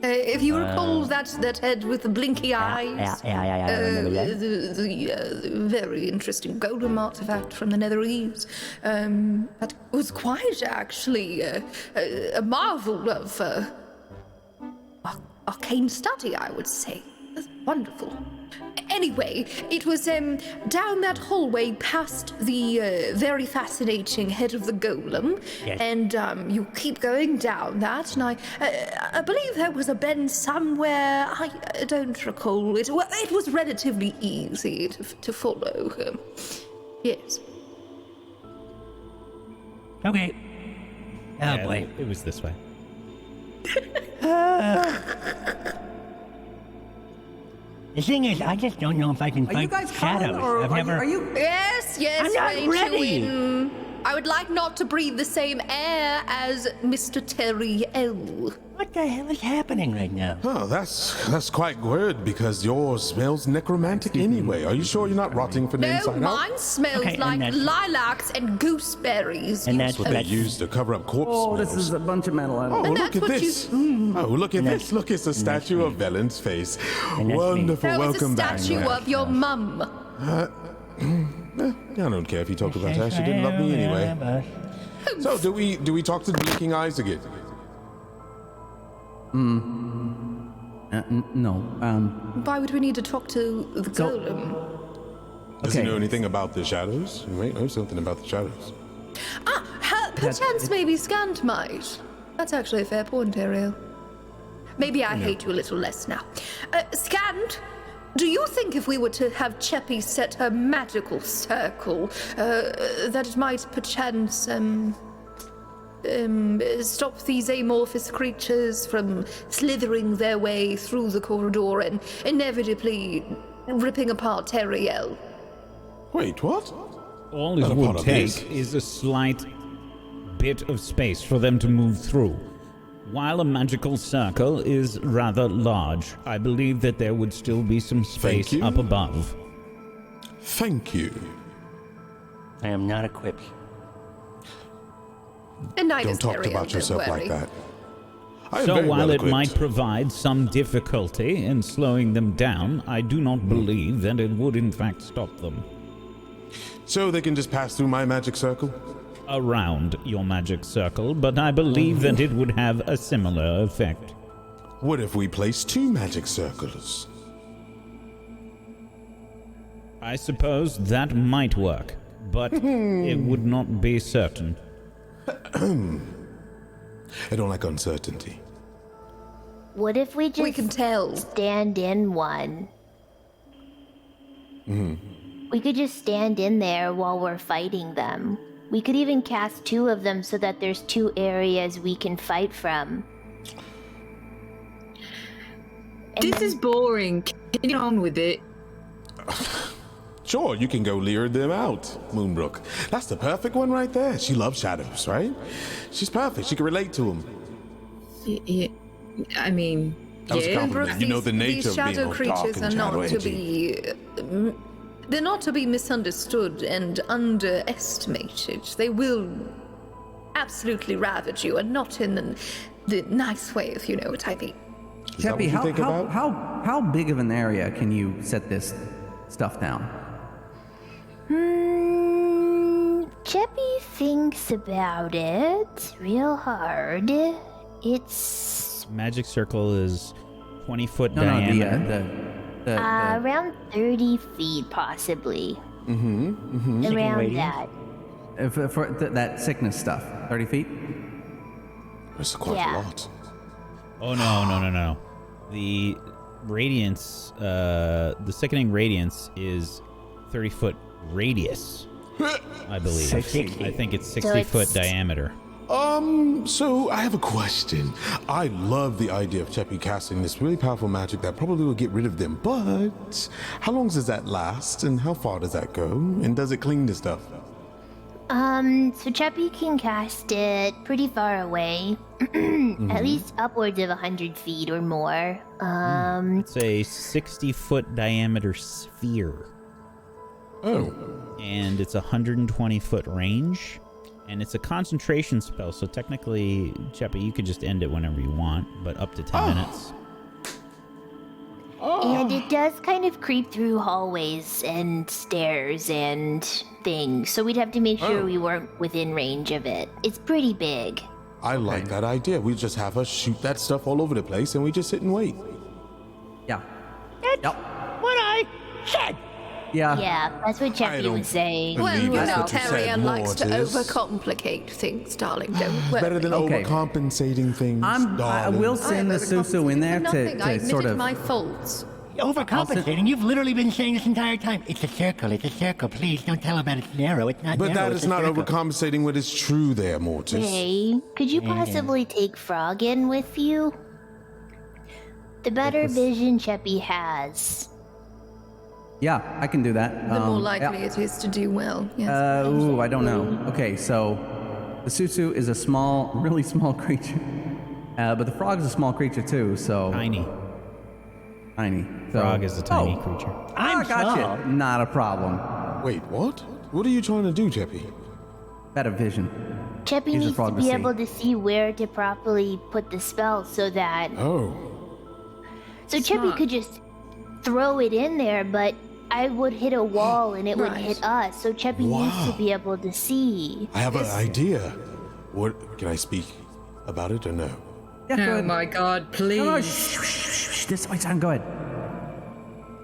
If you recall that head with the blinky eyes, I remember that. the very interesting golem artifact from the Nether Eaves, that was quite actually a marvel of arcane study, I would say. That's wonderful. Anyway, it was down that hallway past the very fascinating head of the golem, Yes. and you keep going down that, and I believe there was a bend somewhere. I don't recall it. Well, it was relatively easy to follow. Yes. Okay. Oh Yeah, boy. it was this way. The thing is, I just don't know if I can Are you fight guys coming, shadows. or I've are never. you? Yes, I'm not Ray ready. Chewin. I would like not to breathe the same air as Mr. Terry L. What the hell is happening right now? Oh, that's quite weird because yours smells necromantic anyway. Are you sure you're not rotting from the No, inside mine out? smells Okay, and like that's- lilacs and gooseberries. And you that's what They That's- used to cover up corpse Oh, smells. this is a bunch of metal. Oh, And look that's at what this. you- Oh, look at And this. Look, it's a statue of Velen's face. that's me. Wonderful. That was a Welcome back. statue of your mum. I don't care if you talk about her. She didn't love me anyway. So, do we talk to the blinking eyes again? No. Why would we need to talk to the So- golem? Does he Okay. know anything about the shadows? You might know something about the shadows. Perchance maybe Scant might. That's actually a fair point, Ariel. Maybe I hate you a little less now. Scant, do you think if we were to have Cheppy set her magical circle, that it might perchance stop these amorphous creatures from slithering their way through the corridor and inevitably ripping apart Teriel? Wait, what? All it Not a would part of take this. is a slight bit of space for them to move through. While a magical circle is rather large, I believe that there would still be some space you. up above. Thank you. I am not equipped. And neither Don't is talk Teriel, about don't yourself worry. like that. I am So very while well it equipped. might provide some difficulty in slowing them down, I do not believe that it would in fact stop them. So they can just pass through my magic circle? Around your magic circle, but I believe that it would have a similar effect. What if we place 2 magic circles? I suppose that might work, but it would not be certain. I don't like uncertainty. What if we just We can tell. stand in one? We could just stand in there while we're fighting them. We could even cast 2 of them so that there's 2 areas we can fight from. And This is boring. Get on with it. Sure, you can go lure them out, Moonbrook. That's the perfect one right there. She loves shadows, right? She's perfect. She can relate to them. I mean, That was a yeah. compliment. You know the nature These of being shadow all dark creatures and are not to shadow-edgy. be. They're not to be misunderstood and underestimated. They will absolutely ravage you, and not in the nice way, if you know what I mean. Is that what Cheppy, you think about? how big of an area can you set this stuff down? Cheppy thinks about it real hard. It's Magic circle is 20-foot No, diameter. the around 30 feet, possibly. Around radius? that. for that sickness stuff. 30 feet. That's quite Yeah. a lot. Oh no. The radiance, the sickening radiance is 30-foot radius, I believe. 60. I think it's So 60-foot it's- diameter. So I have a question. I love the idea of Cheppy casting this really powerful magic that probably will get rid of them, but how long does that last, and how far does that go, and does it cling to stuff? So Cheppy can cast it pretty far away, at least upwards of 100 feet or more. It's a 60-foot diameter sphere, Oh, and it's a 120-foot range, and it's a concentration spell. So technically, Cheppy, you could just end it whenever you want, but up to 10 minutes. And it does kind of creep through hallways and stairs and things, so we'd have to make sure we weren't within range of it. It's pretty big. I like that idea. We just have us shoot that stuff all over the place, and we just sit and wait. Yeah. That's Yep. what I said. Yeah. Yeah, that's what I Cheppy don't was saying. Well, believe you that's know, what you said, Terrian likes to Mortis. overcomplicate things, darling. Don't worry. Better than Okay. overcompensating things, I darling. will send the Susu in there Nothing. I to admitted sort of. my faults. Overcompensating. You've literally been saying this entire time. It's a circle. It's a circle. Please don't tell about it's narrow. It's not But narrow. that it's is a not circle. overcompensating what is true there, Mortis. Hey, could you possibly take Frog in with you? The better vision Cheppy has. Yeah, I can do that. The more yeah. likely it is to do well. Yes. I don't know. Okay, so the Susu is a small, really small creature. But the frog is a small creature too, so. Tiny. Tiny. So, Frog is a tiny oh, creature. I'm I got small. you. Not a problem. Wait, what? What are you trying to do, Cheppy? Better vision. Cheppy Use a needs frog to to be see. able to see where to properly put the spell so that. Oh. So Cheppy Smart. could just throw it in there, but I would hit a wall and it would Right. hit us. So Cheppy needs to be able to see. I have an idea. What can I speak about it or no? Yeah, go Oh ahead. my god, please. No, shh. This way, son. Go ahead.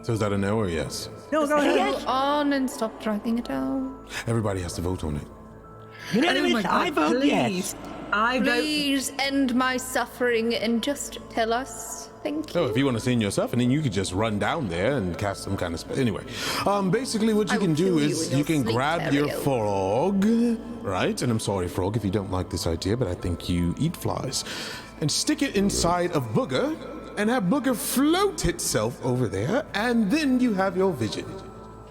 So is that a no or a yes? No, go ahead. Go on and stop dragging it out. Everybody has to vote on it. Oh my Unanimous. god, I vote please. yes. I vote. Please end my suffering and just tell us. Thank you. So if you want to sing yourself, and then you could just run down there and cast some kind of spell. Anyway, basically what I you can will do kill you is in you your can sleep, grab your Ariel. frog, right? And I'm sorry, frog, if you don't like this idea, but I think you eat flies. And stick it inside of Booger, and have Booger float itself over there, and then you have your vision.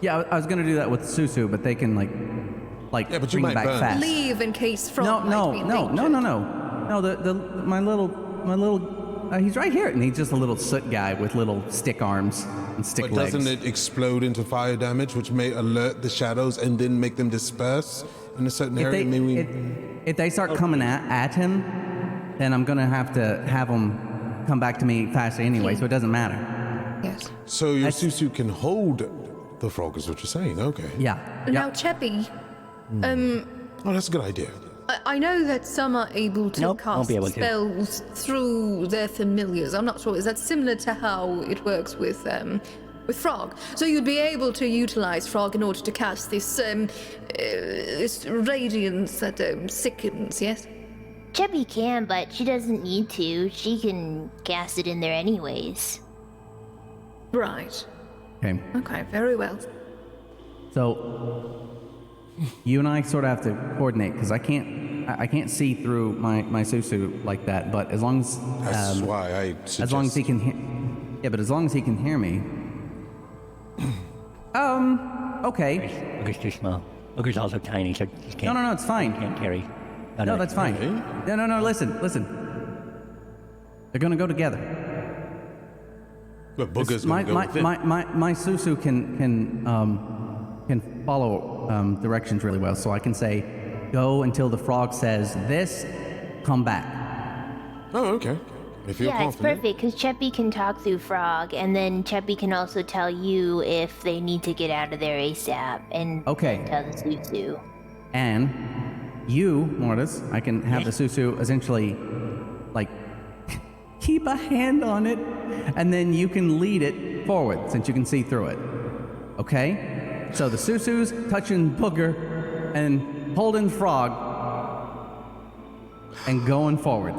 Yeah, I was gonna do that with Susu, but they can Yeah, but you bring might it back burn. fast. Leave in case Frog No, might no, be no, no, injured. no. No, my little. He's right here, and he's just a little soot guy with little stick arms and stick But legs. doesn't it explode into fire damage, which may alert the shadows and then make them disperse in a certain If area? if they start coming at him, then I'm gonna have to have him come back to me faster anyway, so it doesn't matter. Yes. So your That's- Susu can hold the frog, is what you're saying? Okay. Yeah. Now, Yeah. Cheppy, Oh, that's a good idea. I know that some are able to Nope, won't cast be able to. spells through their familiars. I'm not sure. Is that similar to how it works with Frog? So you'd be able to utilize Frog in order to cast this this radiance that sickens. Yes. Cheppy can, but she doesn't need to. She can cast it in there anyways. Right. Okay. Okay. Very well. So you and I sort of have to coordinate because I can't see through my Susu like that. But as long as That's why I suggest. as long as he can but as long as he can hear me. Okay. Booger's too small. Booger's also tiny, so he can't. No, it's fine. Can't carry. No, that's fine. Okay. No, listen. They're gonna go together. But Booger's my gonna go with it. my Susu can follow directions really well, so I can say, go until the frog says this, come back. Oh, okay. If you're Yeah, it's confident. perfect because Cheppy can talk through Frog, and then Cheppy can also tell you if they need to get out of there ASAP, and Okay. tell the Susu. And you, Mortis, I can have the Susu essentially, like, keep a hand on it, and then you can lead it forward since you can see through it. Okay? So the Susu's touching Booger and holding Frog and going forward.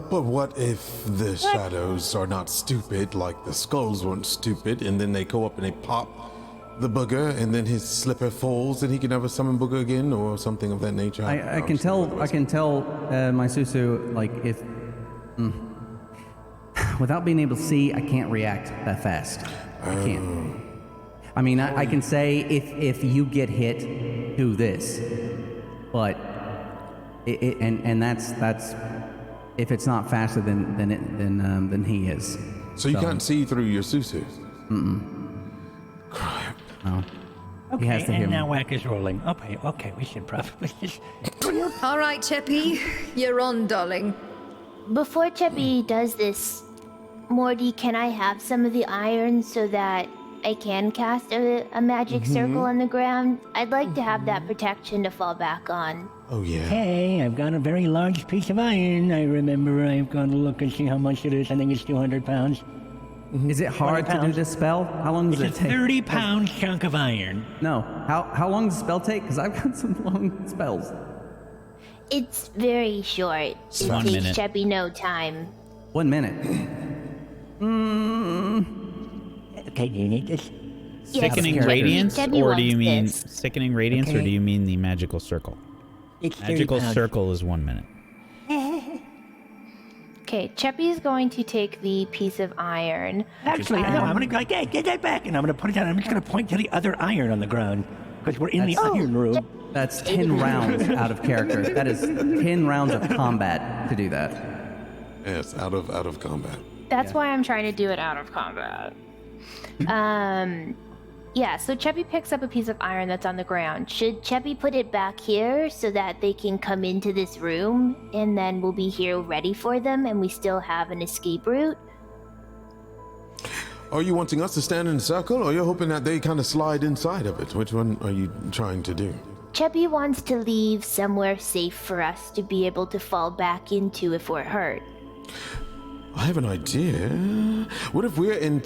But what if the shadows are not stupid, like the skulls weren't stupid, and then they go up and they pop the Booger, and then his slipper falls, and he can never summon Booger again, or something of that nature? I can tell my Susu, like, if without being able to see, I can't react that fast. I can't. I mean, I can say if you get hit, do this, but and that's if it's not faster than he is. So you can't see through your Susu? Crap. No. Okay, He has to hear and me. now Whack is rolling. Okay, we should probably just... All right, Cheppy, you're on, darling. Before Cheppy does this, Morty, can I have some of the iron so that I can cast a magic circle on the ground? I'd like to have that protection to fall back on. Oh, yeah. Hey, I've got a very large piece of iron. I remember I've got to look and see how much it is. I think it's 200 pounds. Is it hard to do pounds. this spell? How long does It's it a take? 30-pound chunk of iron. No. How long does the spell take? Because I've got some long spells. It's very short. It 1 takes minute. Cheppy no time. 1 minute. Okay, do you need this? Yes, Sickening Cheppy- radiance, Cheppy or do you wants mean this. sickening radiance, or Okay. do you mean the magical circle? It's 30 Magical pounds. circle is 1 minute. Okay, Cheppy's going to take the piece of iron. Actually, no, I'm going to go, hey, get that back, and I'm going to put it down. I'm just going to point to the other iron on the ground, because we're in the iron room. That's 10 rounds out of character. That is 10 rounds of combat to do that. Yes, out of combat. That's why I'm trying to do it out of combat. Yeah, so Cheppy picks up a piece of iron that's on the ground. Should Cheppy put it back here so that they can come into this room, and then we'll be here ready for them, and we still have an escape route? Are you wanting us to stand in a circle, or you're hoping that they kind of slide inside of it? Which one are you trying to do? Cheppy wants to leave somewhere safe for us to be able to fall back into if we're hurt. I have an idea. What if we're in...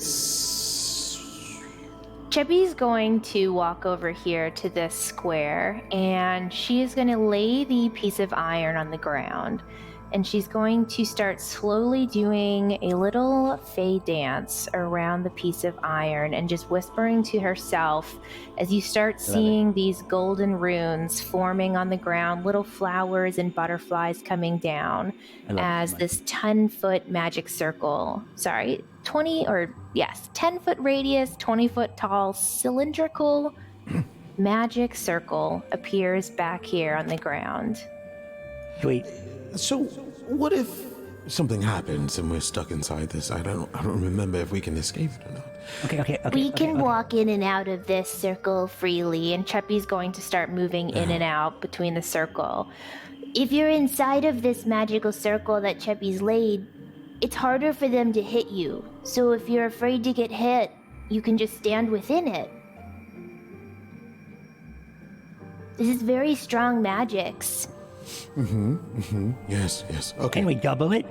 Cheppy's going to walk over here to this square, and she is going to lay the piece of iron on the ground. And she's going to start slowly doing a little fey dance around the piece of iron and just whispering to herself as you start seeing these golden runes forming on the ground, little flowers and butterflies coming down as this 10-foot magic circle. 10-foot radius, 20-foot tall, cylindrical magic circle appears back here on the ground. Sweet. So, what if something happens and we're stuck inside this? I don't remember if we can escape it or not. Okay. We can walk in and out of this circle freely, and Cheppy's going to start moving in and out between the circle. If you're inside of this magical circle that Cheppy's laid, it's harder for them to hit you. So if you're afraid to get hit, you can just stand within it. This is very strong magics. Yes. Okay. Can we double it?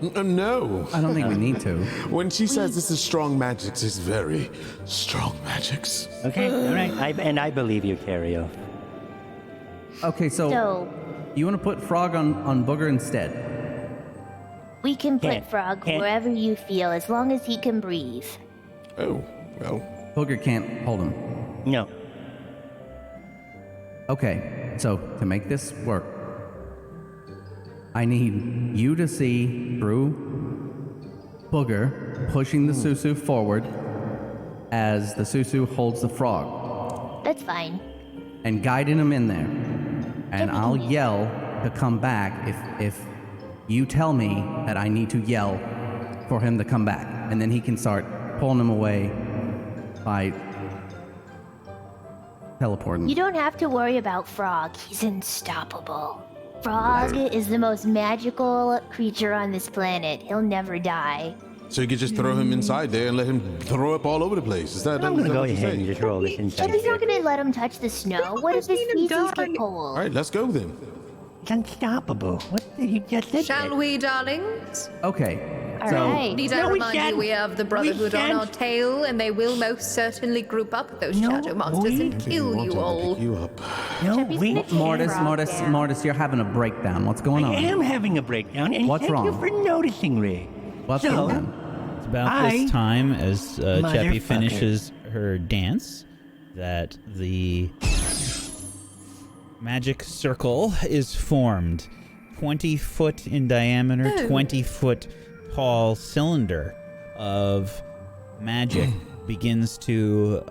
No. I don't think we need to. When she says this is strong magics, it's very strong magics. Okay, all right. I believe you, Cario. Okay, so you want to put Frog on Booger instead? We can put Can't- Frog can't- wherever you feel, as long as he can breathe. Oh, well. Booger can't hold him. No. Okay, so to make this work, I need you to see through Booger pushing the Susu forward as the Susu holds the frog That's fine. and guiding him in there. And I'll yell to come back if you tell me that I need to yell for him to come back, and then he can start pulling him away by teleporting. You don't have to worry about Frog. He's unstoppable. Frog is the most magical creature on this planet. He'll never die. So you could just throw him inside there and let him throw up all over the place. Is that? I'm is gonna that go what you're ahead and saying? just roll this inside. But he's not going to let him touch the snow. What if his feces get cold? All right, let's go then. It's unstoppable. What did you just said? Shall we, darlings? Okay. All so right. Need I No, we remind you shan't. we have the We Brotherhood on our shan't. tail, and they will most certainly group up with those No, shadow monsters we- and kill Want you him to all. pick you up. No, Chubby's we. gonna take Mortis, Frog Mortis, down. Mortis, you're having a breakdown. What's going I on? am having a breakdown, and What's thank you wrong? for noticing, Ray. What's So- going on? It's about I- this time as Cheppy Motherfucker. finishes her dance that the magic circle is formed. 20 foot in diameter, 20 foot tall cylinder of magic begins to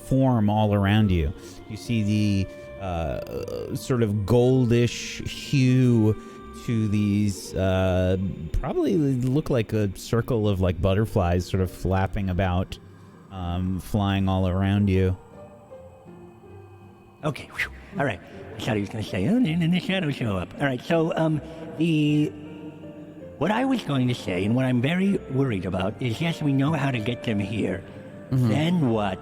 form all around you. You see the sort of goldish hue to these probably look like a circle of like butterflies sort of flapping about, flying all around you. Okay. Whew. All right. I thought he was going to say, oh, and then the shadows show up. All right. So, what I was going to say, and what I'm very worried about, is yes, we know how to get them here. Then what?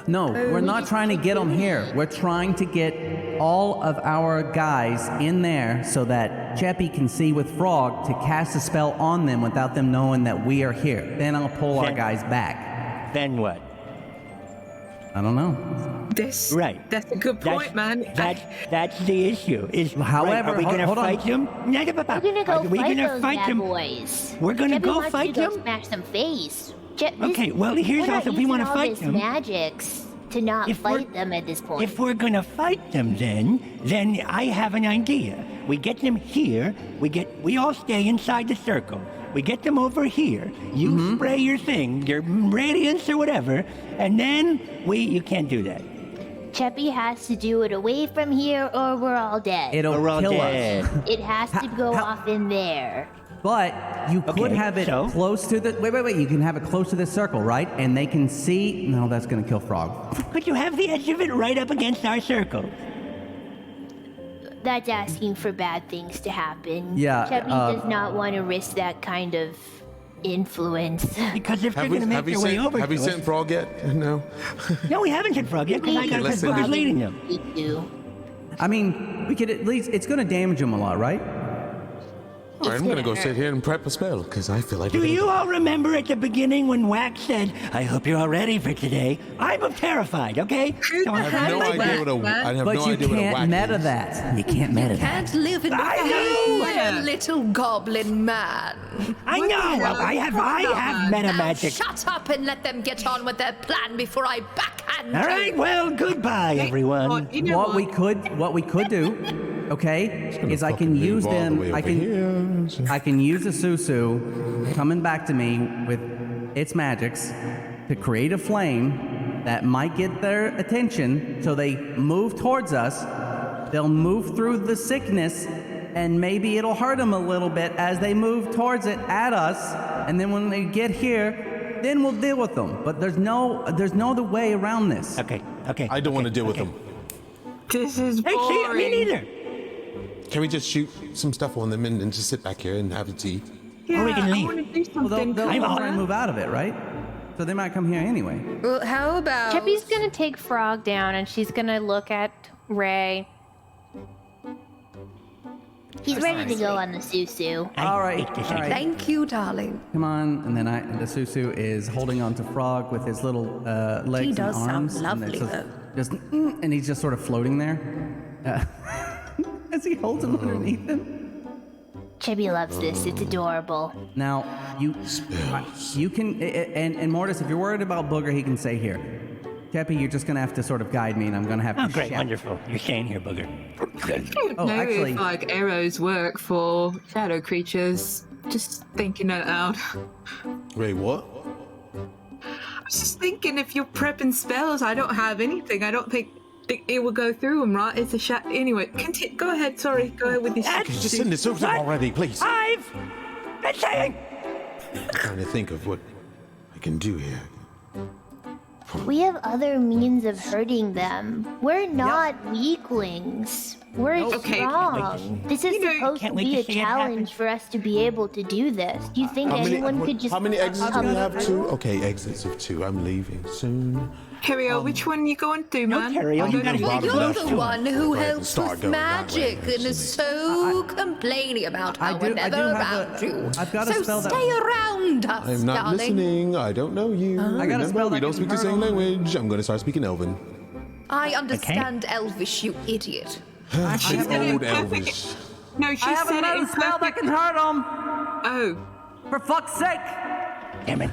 No, we're not trying to get them here. We're trying to get all of our guys in there so that Cheppy can see with Frog to cast a spell on them without them knowing that we are here. Then I'll pull our Then- guys back. Then what? I don't know. This, Right. That's a good point, man. That's the issue. Is However, are we hold- going to hold on. fight them? We're gonna go Are we fight gonna those fight bad them? boys. We're gonna Cheppy go wants fight to go them? smash some face. Okay, well, here's we're not also, if we using wanna all fight this them- magics to not If we're- fight them at this point. If we're going to fight them, then I have an idea. We get them here. We all stay inside the circle. We get them over here. You spray your thing, your radiance or whatever, and then you can't do that. Cheppy has to do it away from here, or we're all dead. It'll We're all kill dead. us. It has to go how- off in there. But you could Okay, have it so? close to the... Wait. You can have it close to this circle, right? And they can see... No, that's going to kill Frog. Could you have the edge of it right up against our circle? That's asking for bad things to happen. Yeah, Cheppy does not want to risk that kind of influence. Because if they're Have going to make you their way sent, over have you to sent us... Frog yet? No. No, we haven't sent Frog yet, because I got Let's because send Booger's him. leading them. We do. I mean, we could at least... It's going to damage them a lot, right? All right, I'm gonna go sit here and prep a spell because I feel like. Do you all remember at the beginning when Wax said, I hope you're all ready for today? I'm terrified, okay? So I have no idea what I have But no you idea what a can't whack meta is. that. You can't meta that. Can't live in I fear, know! little goblin man. I know! I have meta Now magic. shut up and let them get on with their plan before I backhand All you. right, well, goodbye, everyone. You know What we could do, okay, is I can Fucking use move all the them. way I over can here. I can use a Susu coming back to me with its magics to create a flame that might get their attention, so they move towards us. They'll move through the sickness, and maybe it'll hurt them a little bit as they move towards it at us. And then when they get here, then we'll deal with them. But there's no other way around this. Okay. I don't want to deal with them. This is Hey, boring. see, me neither. Can we just shoot some stuff on them and just sit back here and have a tea? Yeah, Or we can I leave. want to do Well, something. they'll I'm try all- and move out of it, right? So they might come here anyway. Well, how about... Cheppy's gonna take Frog down, and she's gonna look at Ray. He's ready to go on the Susu. All right, hate this all right. Thank you, darling. Come on, and then the Susu is holding on to Frog with his little legs He and does sound arms. lovely, and it's and he's just sort of floating there as he holds him underneath him. Cheppy loves this. It's adorable. Now you can and Mortis, if you're worried about Booger, he can stay here. Cheppy, you're just gonna have to sort of guide me, and I'm gonna have to. Oh, great, shout. wonderful. You're staying here, Booger. Oh, know actually, if like arrows work for shadow creatures. Just thinking it out. Wait, what? I was just thinking if you're prepping spells, I don't have anything. I don't think it will go through them, right? It's a shadow. Anyway, go ahead. Sorry, go ahead with this. Just send this over already, please. I've been saying. I'm trying to think of what I can do here. We have other means of hurting them. We're not weaklings. We're Okay. strong. This is supposed to can't wait be to a see it happen. challenge for us to be able to do this. Do you think anyone could just How many exits do come we have? through? 2? Okay, exits of 2. I'm leaving soon. Carrier, which one you going to, man? Carrier, you gotta Well, bottom you're left the one who Go ahead and helps start with going that way, magic and is so complaining about how we're never around you. I've got a so spell that- stay around us, I'm not darling. listening. I don't know you. I got a Remember, spell we that don't can speak the hurt same them. language. I'm going to start speaking Elven. I understand Elvish, you idiot. She's It's gonna old perfect- Elvish. No, she I have said it another in spell that perfect. can hurt them. Oh, For fuck's sake! Damn it.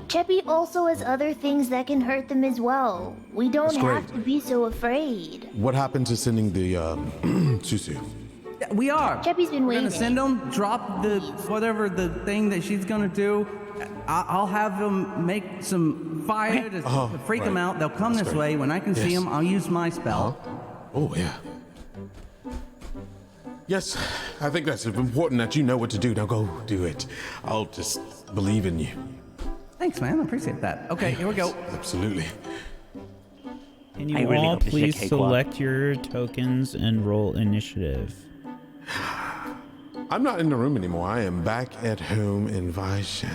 Cheppy also has other things that can hurt them as well. We don't That's have great. to be so afraid. What happened to sending the Susu? We are. Cheppy's been We're waiting. gonna send them. Drop the whatever the thing that she's gonna do. I'll have them make some fire to freak them right. out. They'll come That's this great. way. When I can see Yes. them, I'll use my spell. Oh, yeah. Yes, I think that's important that you know what to do. Now go do it. I'll just believe in you. Thanks, man. I appreciate that. Okay, here we go. Absolutely. Can you I really all hope this is a please cakewalk. select your tokens and roll initiative? I'm not in the room anymore. I am back at home in Vaishan.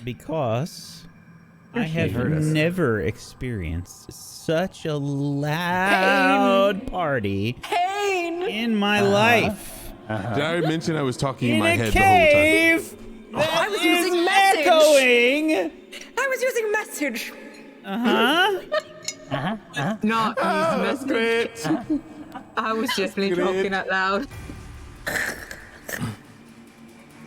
Because I Appreciate have it. never experienced such a loud party in my life. Did I mention I was talking in In my a head the whole time? cave that I was is using message. echoing. I was using message. not use message. I was definitely Great. talking out loud.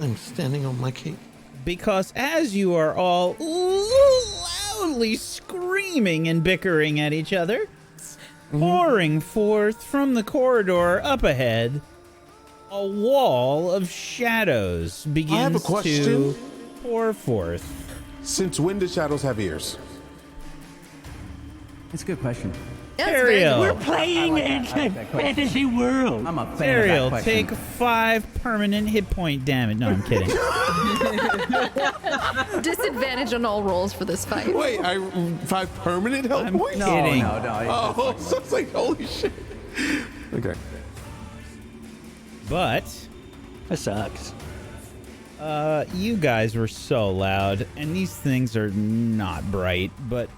I'm standing on my cape. Because as you are all loudly screaming and bickering at each other, pouring forth from the corridor up ahead, a wall of shadows begins to question. pour forth. Since when do shadows have ears? It's a good question. That's very Ariel. We're playing in a fantasy world. I'm a fan Ariel, of that question. take 5 permanent hit point damage. No, I'm kidding. disadvantage on all rolls for this fight. Wait, 5 permanent health I'm points? kidding. No. Oh, so it's like, holy shit. Okay. But That sucks. you guys were so loud, and these things are not bright, but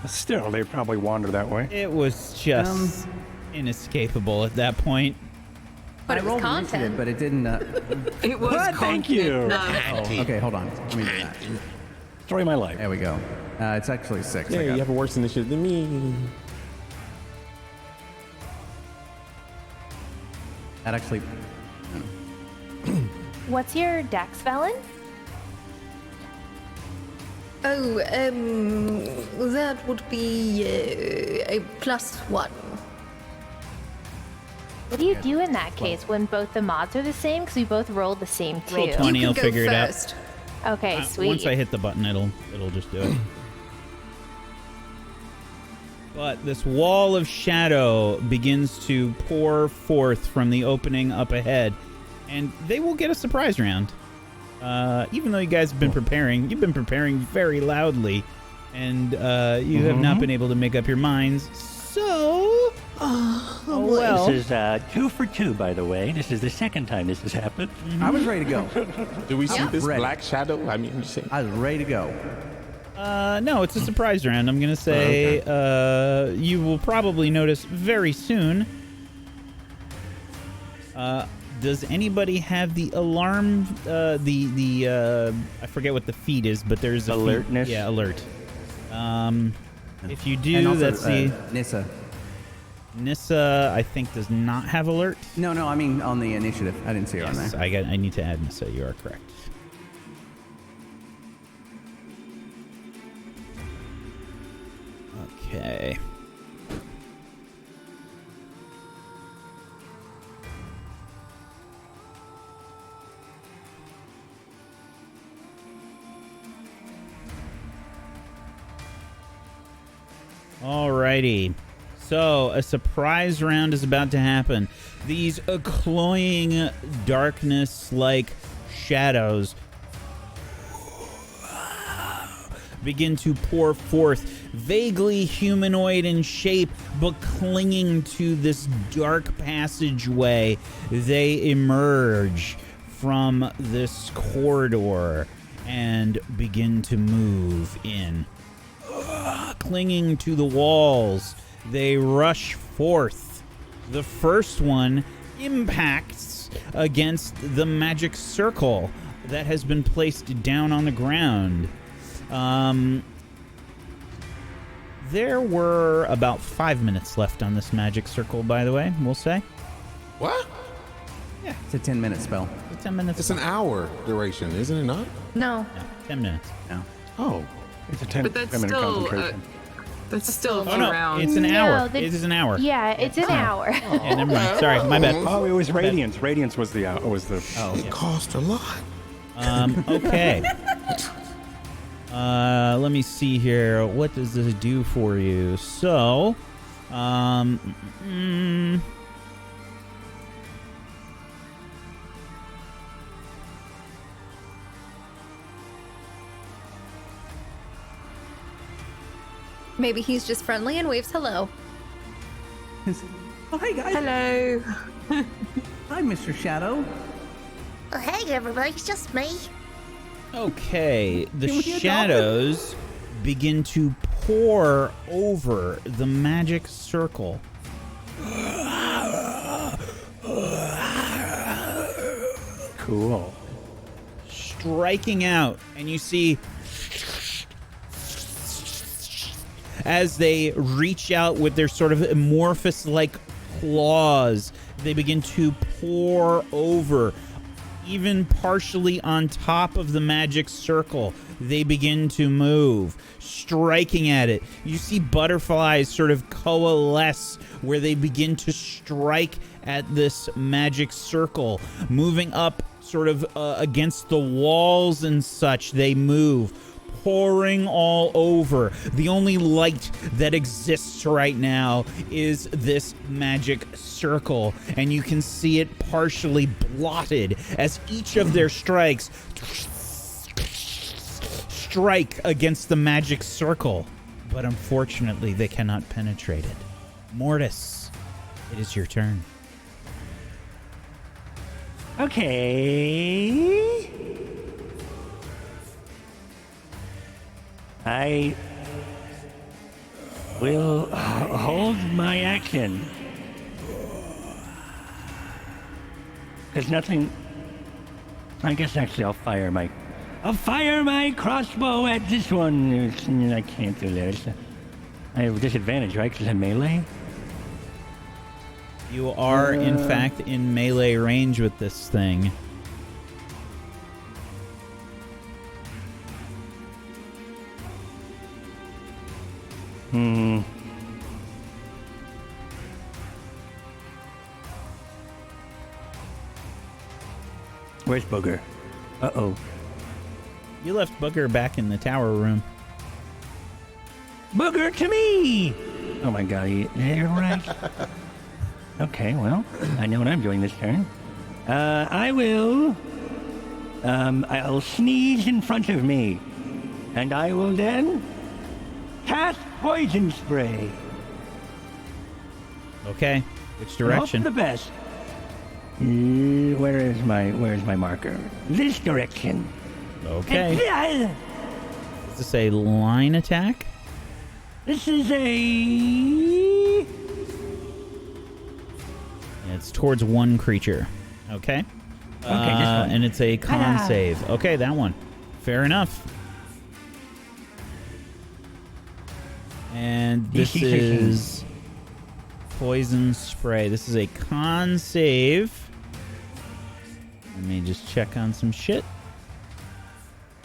Still, they probably wander that way. it was just inescapable at that point. But I it was rolled content. initiative, but it didn't. It was What? Thank you. content, no. Okay, hold on. Let me do that. Story of my life. There we go. It's actually 6. Yeah, I got you have a worse initiative than me. that actually. What's your dex, Velen? Oh, that would be a +1. What do you do in that case when both the mods are the same? Because we both rolled the same too. Roll 20, You I'll can go figure it out. first. Okay, sweet. Once I hit the button, it'll just do it. But this wall of shadow begins to pour forth from the opening up ahead, and they will get a surprise round. Even though you guys have been preparing, you've been preparing very loudly, and you have not been able to make up your minds. So, well, This is 2 for 2, by the way. This is the second time this has happened. I was ready to go. Do we see this Ready. black shadow? I mean, I'm just saying. I was ready to go. no, it's a surprise round. I'm gonna say you will probably notice very soon. Does anybody have the alarm? I forget what the feat is, but there's a feat- Alertness? Yeah, alert. If you And do, also, that's the Nissa. Nissa. I think does not have alert. No, I mean on the initiative. I didn't see her on Yes, there. I need to add Nissa. You are correct. Okay. Alrighty. So, a surprise round is about to happen. These cloying darkness-like shadows begin to pour forth, vaguely humanoid in shape, but clinging to this dark passageway. They emerge from this corridor and begin to move in. Clinging to the walls, they rush forth. The first one impacts against the magic circle that has been placed down on the ground. There were about 5 minutes left on this magic circle, by the way, we'll say. What? Yeah. It's a 10-minute spell. It's 10 minutes. It's an hour duration, isn't it not? No. No, 10 minutes. No. Oh. It's a But that's 10-minute still concentration. that's still a Oh, few no, rounds. it's an No, hour. that- It is an hour. Yeah, it's an hour. Yeah, never mind. Sorry, my bad. Oh, it was Radiance. Radiance was the It cost a lot. Okay. Let me see here. What does this do for you? So, Maybe he's just friendly and waves hello. Oh, hey, guys. Hello. Hi, Mr. Shadow. Oh, hey, everybody, it's just me. okay. The Can we adopt shadows begin to pour over the magic circle. cool. Striking out, and you see as they reach out with their sort of amorphous-like claws, they begin to pour over, even partially on top of the magic circle. They begin to move, striking at it. You see butterflies sort of coalesce where they begin to strike at this magic circle, moving up sort of against the walls and such. They move, pouring all over. The only light that exists right now is this magic circle, and you can see it partially blotted as each of their strikes strike against the magic circle. But unfortunately, they cannot penetrate it. Mortis, it is your turn. Okay. I will hold my action. There's nothing. I guess actually I'll fire my crossbow at this one. I can't do this. I have disadvantage, right? Because I'm melee. You are, in fact, in melee range with this thing. Where's Booger? Uh-oh. You left Booger back in the tower room. Booger to me! Oh my god, you're right. Okay, well, I know what I'm doing this turn. I'll sneeze in front of me. And I will then cast poison spray. Okay. Which Hope direction? for the best. Where's my marker? This direction. Okay. Is this a line attack? This is a... It's towards one creature. Okay. this one. And it's a con Ah. save. Okay, that one. Fair enough. And this DC 16. is poison spray. This is a con save. Let me just check on some shit.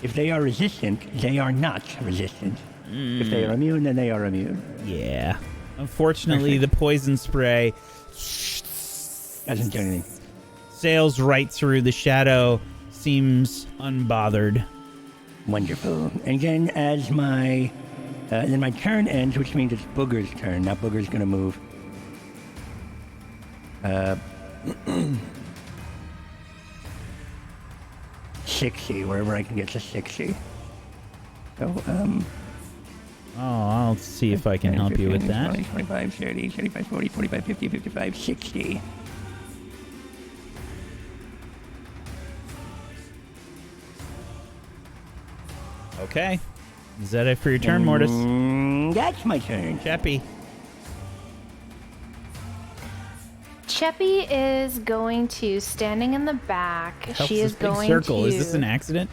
If they are resistant, they are not resistant. If they are immune, then they are immune. Yeah. Unfortunately, the poison spray Doesn't do anything. sails right through the shadow. Seems unbothered. Wonderful. And then as my Then my turn ends, which means it's Booger's turn. Now Booger's gonna move. 60, wherever I can get to 60. So, Oh, I'll see if I can 10, help you with 15, that. 20, 25, 30, 35, 40, 45, 50, 55, 60. Okay. Is that it for your turn, Mortis? That's my turn. Cheppy. Cheppy is going to, standing in the back, Helps she this is big going circle. to... Is this an accident?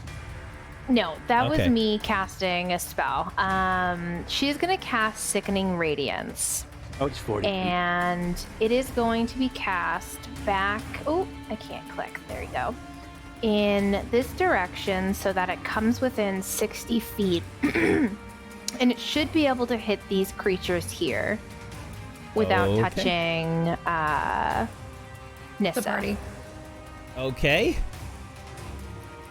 No, that was Okay. me casting a spell. She is going to cast Sickening Radiance. Oh, it's 40. And it is going to be cast back... Oh, I can't click. There you go. In this direction so that it comes within 60 feet. And it should be able to hit these creatures here without touching Nissa. The party. Okay.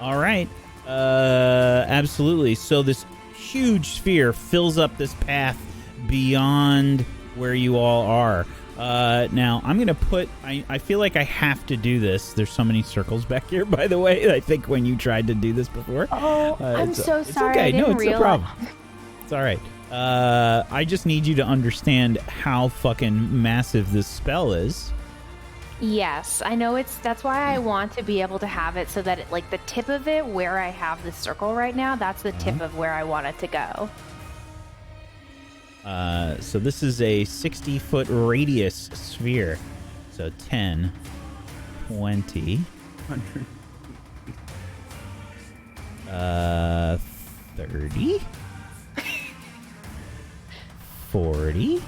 All right. Absolutely. So this huge sphere fills up this path beyond where you all are. Now, I'm going to put... I feel like I have to do this. There's so many circles back here, by the way. I think when you tried to do this before. Oh, I'm so sorry. Okay. I didn't it's realize. no problem. It's all right. I just need you to understand how fucking massive this spell is. Yes, I know that's why I want to be able to have it so that like the tip of it where I have the circle right now, that's the tip of where I want it to go. So this is a 60-foot radius sphere. So 10, 20, 30, 40,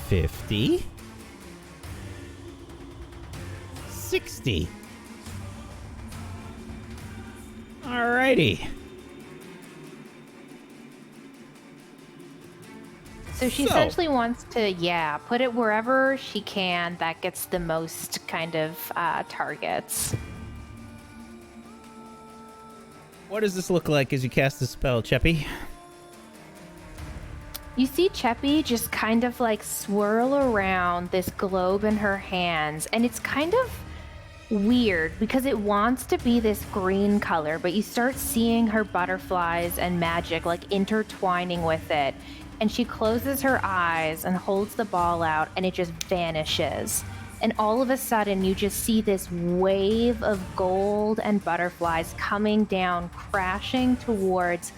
50, 60. Alrighty. So she essentially wants to, put it wherever she can that gets the most kind of targets. What does this look like as you cast the spell, Cheppy? You see Cheppy just kind of like swirl around this globe in her hands, and it's kind of weird because it wants to be this green color, but you start seeing her butterflies and magic like intertwining with it. And she closes her eyes and holds the ball out, and it just vanishes. And all of a sudden, you just see this wave of gold and butterflies coming down, crashing towards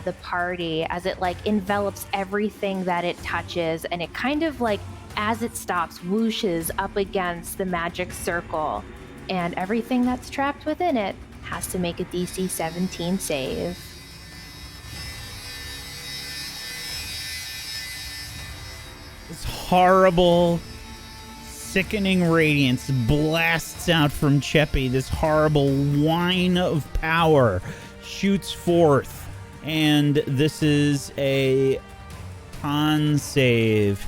the party as it like envelops everything that it touches. And it kind of like, as it stops, whooshes up against the magic circle. And everything that's trapped within it has to make a DC 17 save. This horrible, sickening radiance blasts out from Cheppy. This horrible whine of power shoots forth. And this is a con save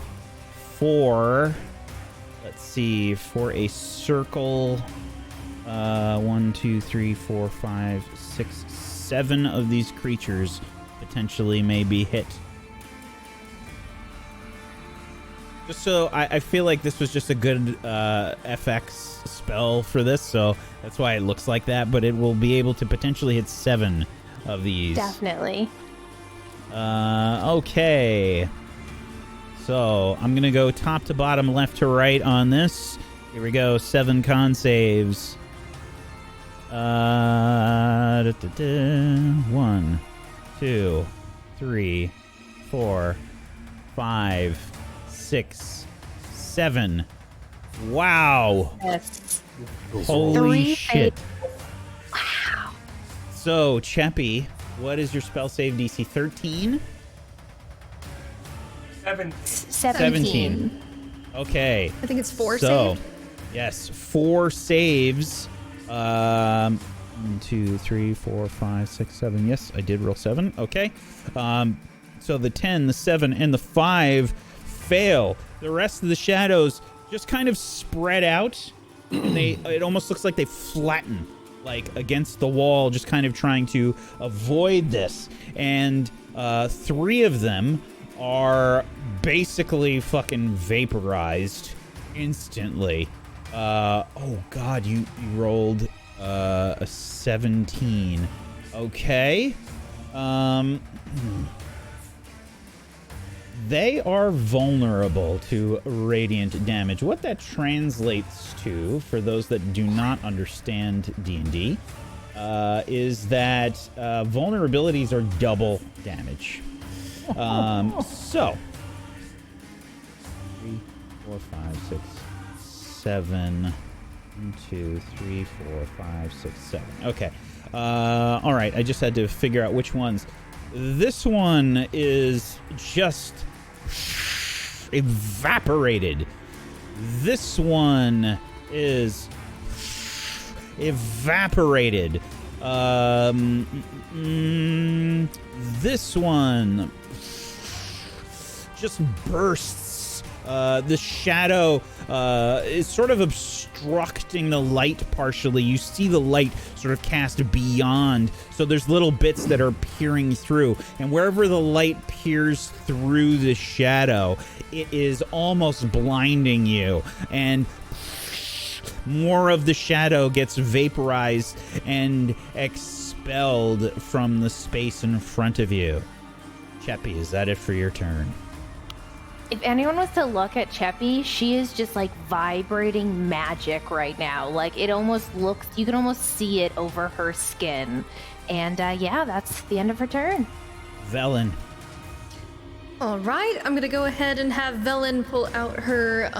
for, let's see, for a circle. 1, 2, 3, 4, 5, 6, 7 of these creatures potentially may be hit. Just so I feel like this was just a good FX spell for this, so that's why it looks like that, but it will be able to potentially hit 7 of these. Definitely. Okay. So I'm going to go top to bottom, left to right on this. Here we go. 7 con saves. 1, 2, 3, 4, 5, 6, 7. Wow. Yes. Holy 3 shit. Wow. So, Cheppy, what is your spell save DC? 13? 17. Okay. I think it's 4 So, saved. yes, 4 saves. 1, 2, 3, 4, 5, 6, 7. Yes, I did roll 7. Okay. So the 10, the 7, and the 5 fail. The rest of the shadows just kind of spread out, and it almost looks like they flatten like against the wall, just kind of trying to avoid this. And 3 of them are basically fucking vaporized instantly. Oh god, you rolled a 17. Okay. They are vulnerable to radiant damage. What that translates to, for those that do not understand D&D, is that vulnerabilities are double damage. So 3, 4, 5, 6, 7. 1, 2, 3, 4, 5, 6, 7. Okay. All right. I just had to figure out which ones. This one is just evaporated. This one is evaporated. This one just bursts. The shadow is sort of obstructing the light partially. You see the light sort of cast beyond, so there's little bits that are peering through, and wherever the light peers through the shadow, it is almost blinding you, and more of the shadow gets vaporized and expelled from the space in front of you. Cheppy, is that it for your turn? If anyone was to look at Cheppy, she is just like vibrating magic right now. Like it almost looks, you can almost see it over her skin. And yeah, that's the end of her turn. Velen. All right, I'm gonna go ahead and have Velen pull out her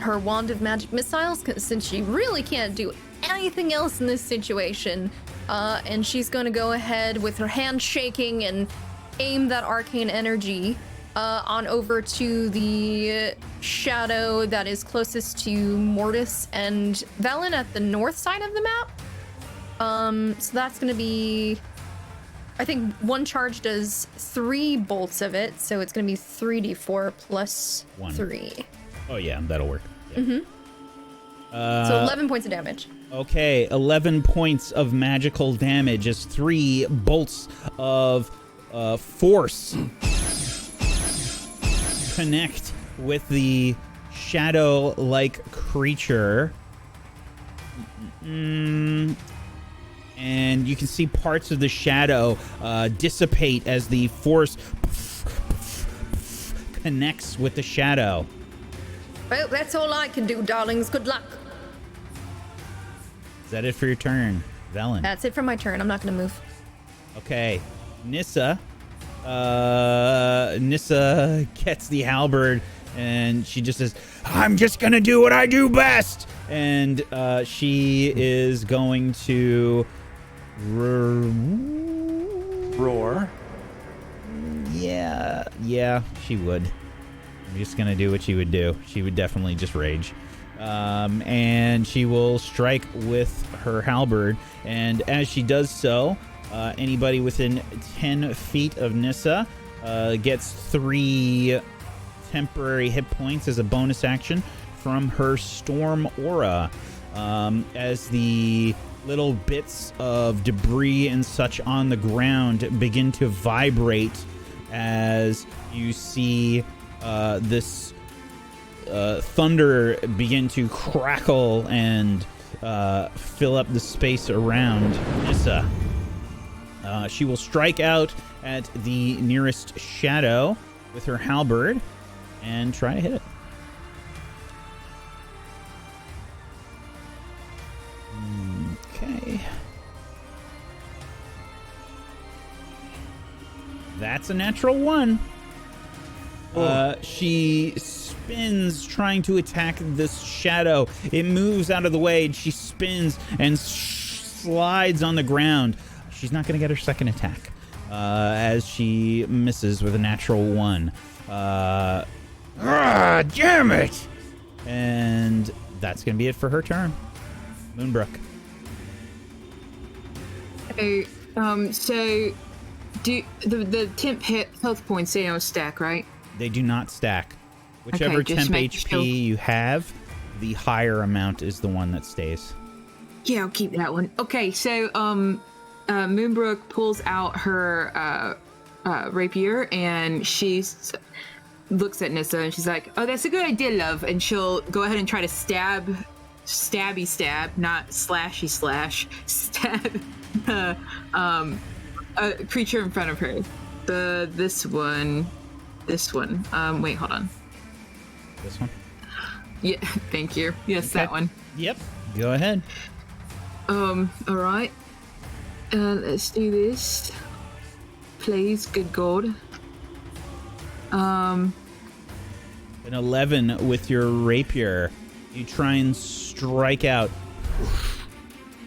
her wand of magic missiles, since she really can't do anything else in this situation. And she's gonna go ahead with her hand shaking and aim that arcane energy on over to the shadow that is closest to Mortis and Velen at the north side of the map. So that's gonna be, I think one charge does 3 bolts of it, so it's gonna be 3d4 plus 1. 3. Oh yeah, that'll work. Yeah. Mm-hmm. So 11 points of damage. Okay, 11 points of magical damage as 3 bolts of force connect with the shadow-like creature. And you can see parts of the shadow dissipate as the force connects with the shadow. Well, that's all I can do, darlings. Good luck. Is that it for your turn, Velen? That's it for my turn. I'm not gonna move. Okay, Nissa. Nissa gets the halberd and she just says, "I'm just gonna do what I do best," and she is going to roar. Yeah, she would. I'm just gonna do what she would do. She would definitely just rage. And she will strike with her halberd, and as she does so, anybody within 10 feet of Nissa gets 3 temporary hit points as a bonus action from her storm aura. As the little bits of debris and such on the ground begin to vibrate, as you see this thunder begin to crackle and fill up the space around Nissa. She will strike out at the nearest shadow with her halberd and try to hit it. Okay. That's a natural 1. She spins trying to attack this shadow. It moves out of the way and she spins and slides on the ground. She's not going to get her second attack as she misses with a natural 1. Damn it! And that's going to be it for her turn. Moonbrook. Okay, so do the temp health points stay on a stack, right? They do not stack. Whichever Okay, just temp make HP sure. you have, the higher amount is the one that stays. Yeah, I'll keep that one. Okay, so Moonbrook pulls out her rapier and she looks at Nissa and she's like, "Oh, that's a good idea, love." And she'll go ahead and try to stab, not slashy slash, stab a creature in front of her. This one. Wait, hold on. This one? Yeah, thank you. Yes, that one. Yep. Go ahead. All right. Let's do this. Please, good God. An 11 with your rapier. You try and strike out.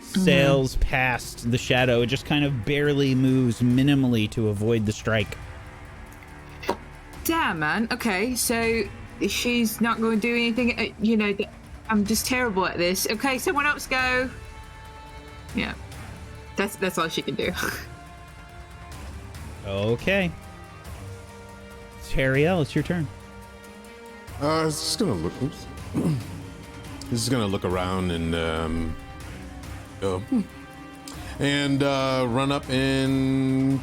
Sails past the shadow. It just kind of barely moves minimally to avoid the strike. Damn, man. Okay, so she's not going to do anything. I'm just terrible at this. Okay, someone else go. Yeah, that's all she can do. Okay. Teriel, it's your turn. It's just gonna look. Oops. He's just gonna look around and go and run up and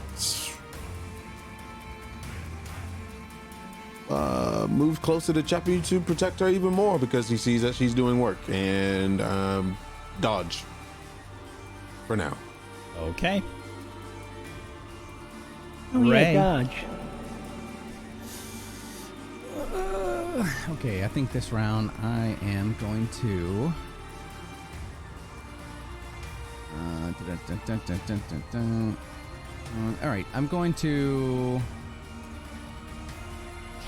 move closer to Chappie to protect her even more because he sees that she's doing work and dodge for now. Okay. Oh, Ray. yeah, dodge. Okay, I think this round I am going to. All right, I'm going to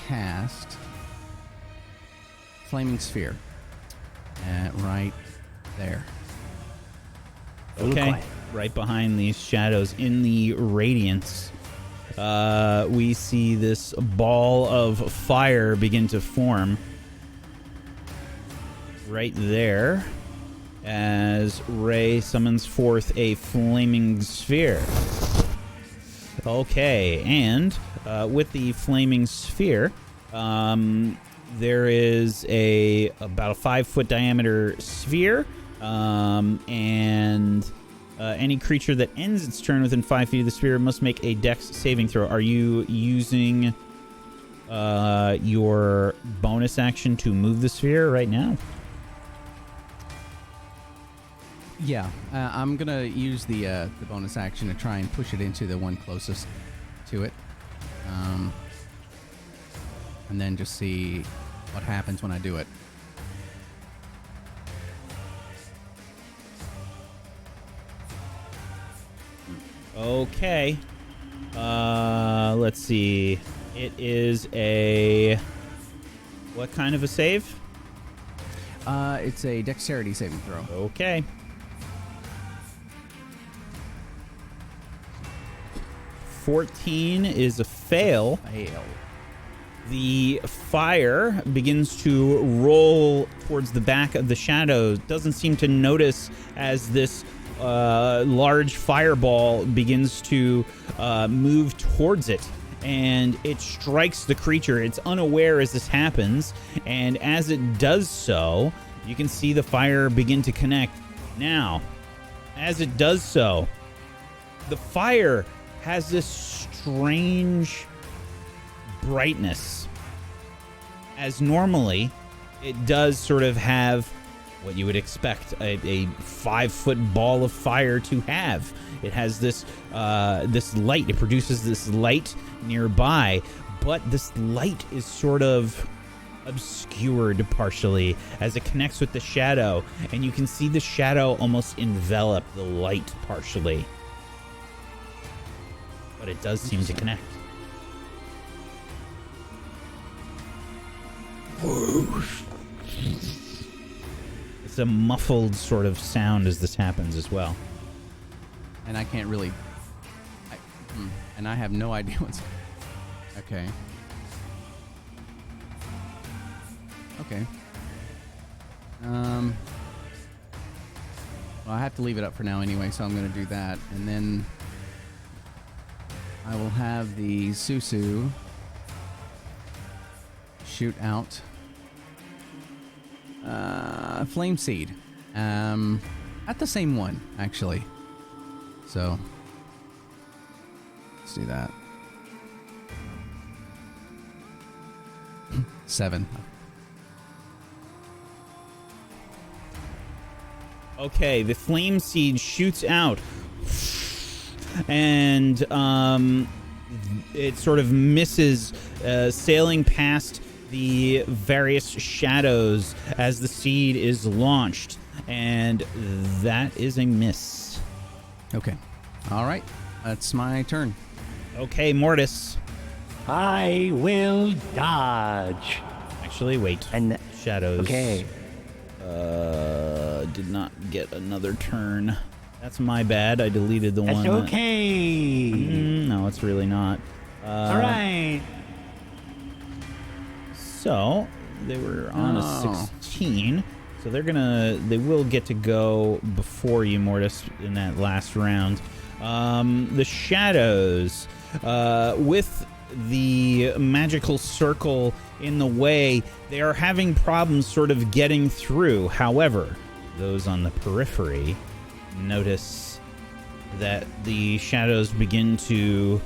cast Flaming Sphere right there. Okay. Right behind these shadows in the radiance, we see this ball of fire begin to form right there as Ray summons forth a flaming sphere. Okay, and with the flaming sphere, there is about a 5-foot diameter sphere, and any creature that ends its turn within 5 feet of the sphere must make a Dex saving throw. Are you using your bonus action to move the sphere right now? Yeah, I'm gonna use the bonus action to try and push it into the one closest to it, and then just see what happens when I do it. Okay. Let's see. It is a... What kind of a save? It's a dexterity saving throw. Okay. 14 is a fail. Fail. The fire begins to roll towards the back of the shadow. Doesn't seem to notice as this large fireball begins to move towards it, and it strikes the creature. It's unaware as this happens, and as it does so, you can see the fire begin to connect. Now, as it does so, the fire has this strange brightness, as normally it does sort of have what you would expect a 5-foot ball of fire to have. It has this this light. It produces this light nearby, but this light is sort of obscured partially as it connects with the shadow, and you can see the shadow almost envelop the light partially. But it does seem to connect. It's a muffled sort of sound as this happens as well. And I can't really... and I have no idea what's... Okay. Okay. Well, I have to leave it up for now anyway, so I'm going to do that. And then I will have the Susu shoot out Flame Seed. At the same one, actually. So, let's do that. 7. Okay, the flame seed shoots out, and it sort of misses, sailing past the various shadows as the seed is launched, and that is a miss. Okay. All right. That's my turn. Okay, Mortis. I will dodge. Actually, wait. And Shadows. okay. Did not get another turn. That's my bad. I deleted the That's one. okay. No, it's really not. All right. So they were on a 16. So they will get to go before you, Mortis, in that last round. The shadows, with the magical circle in the way, they are having problems sort of getting through. However, those on the periphery notice that the shadows begin to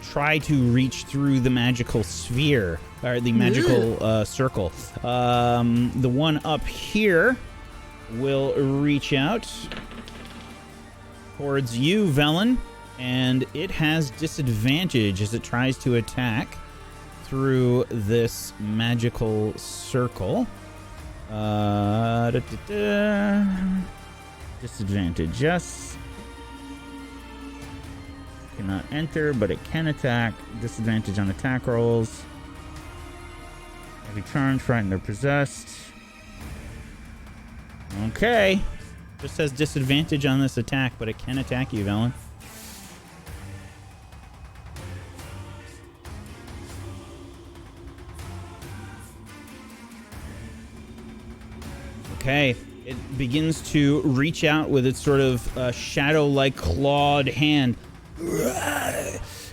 try to reach through the magical sphere, or the magical circle. The one up here will reach out towards you, Velen, and it has disadvantage as it tries to attack through this magical circle. Disadvantage, yes. Cannot enter, but it can attack. Disadvantage on attack rolls. Every turn, frightened or possessed. Okay. Just has disadvantage on this attack, but it can attack you, Velen. Okay, it begins to reach out with its sort of shadow-like clawed hand.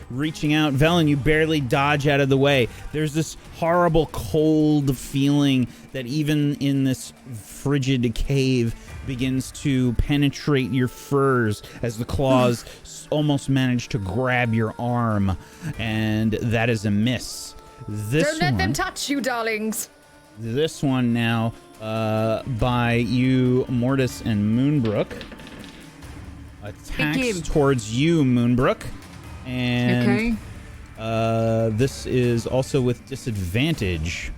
Reaching out. Velen, you barely dodge out of the way. There's this horrible cold feeling that even in this frigid cave begins to penetrate your furs as the claws almost manage to grab your arm. And that is a miss. Don't let them touch you, darlings. This one now, by you, Mortis and Moonbrook, attacks towards you, Moonbrook, and this is also with disadvantage.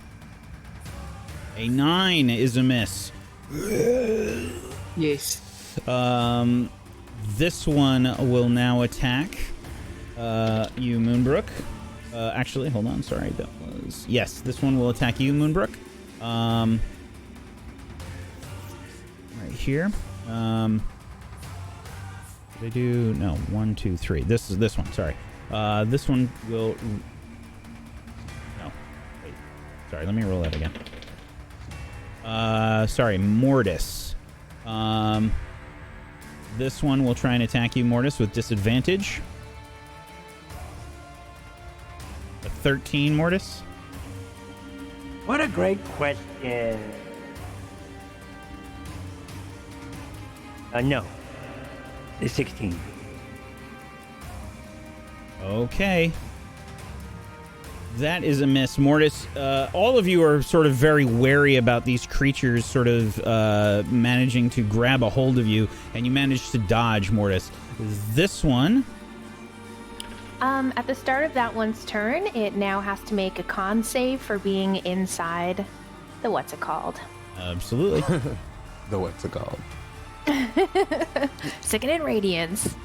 A 9 is a miss. Yes. This one will now attack you, Moonbrook. Actually, hold on. Sorry, that was... Yes, this one will attack you, Moonbrook. Right here. Did I do... No, 1, 2, 3. This is this one. Sorry. This one will... No. Wait. Sorry, let me roll that again. Sorry, Mortis. This one will try and attack you, Mortis, with disadvantage. A 13, Mortis. What a great question. No. It's 16. Okay. That is a miss. Mortis, all of you are sort of very wary about these creatures sort of managing to grab a hold of you, and you manage to dodge, Mortis. This one... At the start of that one's turn, it now has to make a con save for being inside the what's it called? Absolutely. The what's it called? Sickening Radiance.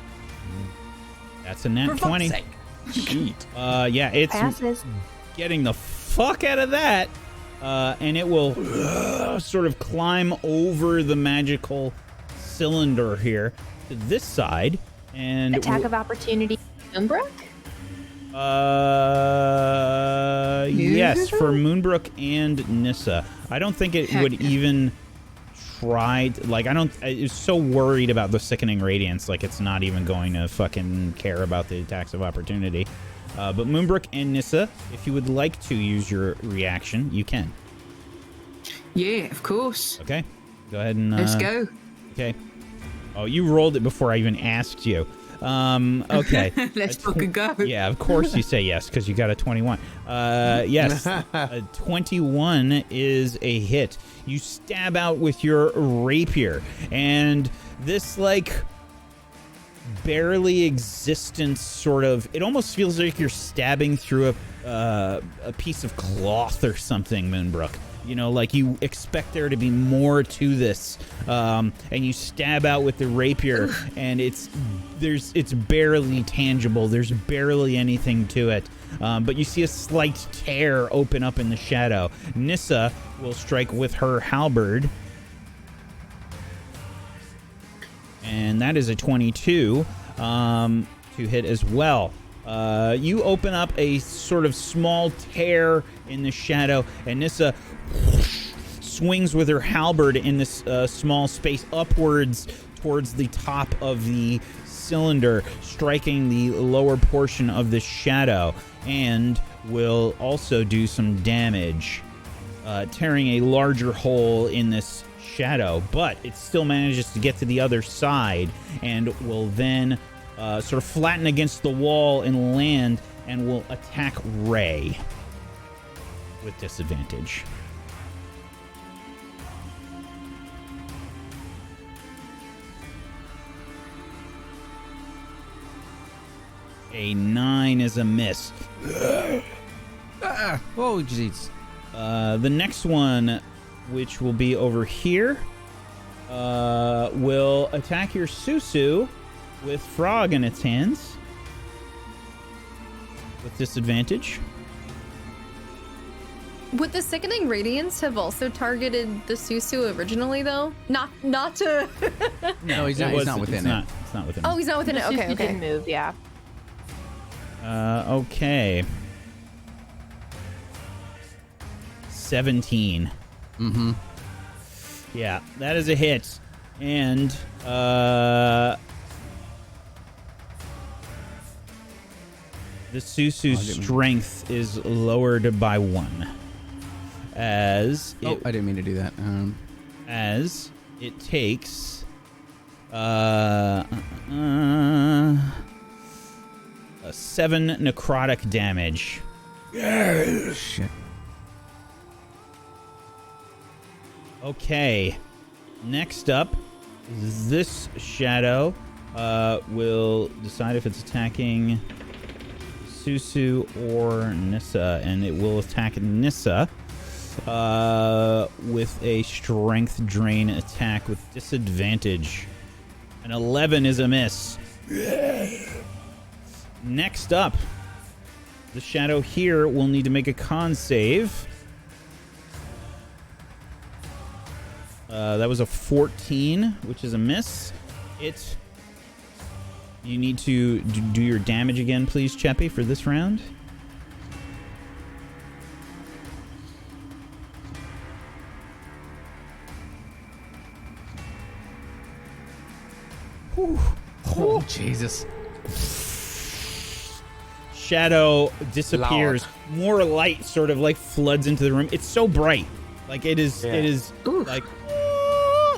That's a nat 20. Cheat. Yeah, it's Passes. getting the fuck out of that. And it will sort of climb over the magical cylinder here to this side. And Attack of opportunity, Moonbrook? Yes, for Moonbrook and Nissa. I don't think it would even try to, like, it's so worried about the Sickening Radiance, like it's not even going to fucking care about the attacks of opportunity. But Moonbrook and Nissa, if you would like to use your reaction, you can. Yeah, of course. Okay. Go ahead and... Let's go. Okay. Oh, you rolled it before I even asked you. Okay. Let's fucking go. Yeah, of course you say yes, because you got a 21. Yes, a 21 is a hit. You stab out with your rapier, and this, like, barely existent sort of... It almost feels like you're stabbing through a piece of cloth or something, Moonbrook. You know, like you expect there to be more to this, and you stab out with the rapier, and it's barely tangible. There's barely anything to it, but you see a slight tear open up in the shadow. Nissa will strike with her halberd, and that is a 22 to hit as well. You open up a sort of small tear in the shadow, and Nissa swings with her halberd in this small space upwards towards the top of the cylinder, striking the lower portion of the shadow, and will also do some damage, tearing a larger hole in this shadow, but it still manages to get to the other side and will then sort of flatten against the wall and land, and will attack Ray with disadvantage. A 9 is a miss. Oh, jeez. The next one, which will be over here, will attack your Susu with frog in its hands with disadvantage. Would the Sickening Radiance have also targeted the Susu originally, though? Not to... No, he's not within it. It's not within Oh, he's not within it. Okay, Susu okay. didn't move, yeah. Okay. 17. Mm-hmm. Yeah, that is a hit. And, the Susu's strength is lowered by 1. As it, I didn't mean to do that. as it takes 7 necrotic damage. Shit. Okay. Next up, this shadow will decide if it's attacking Susu or Nissa, and it will attack Nissa with a strength drain attack with disadvantage. An 11 is a miss. Next up, the shadow here will need to make a con save. That was a 14, which is a miss. You need to do your damage again, please, Cheppy, for this round. Whew. Oh, Jesus. Shadow disappears. More light sort of like floods into the room. It's so bright. Like it is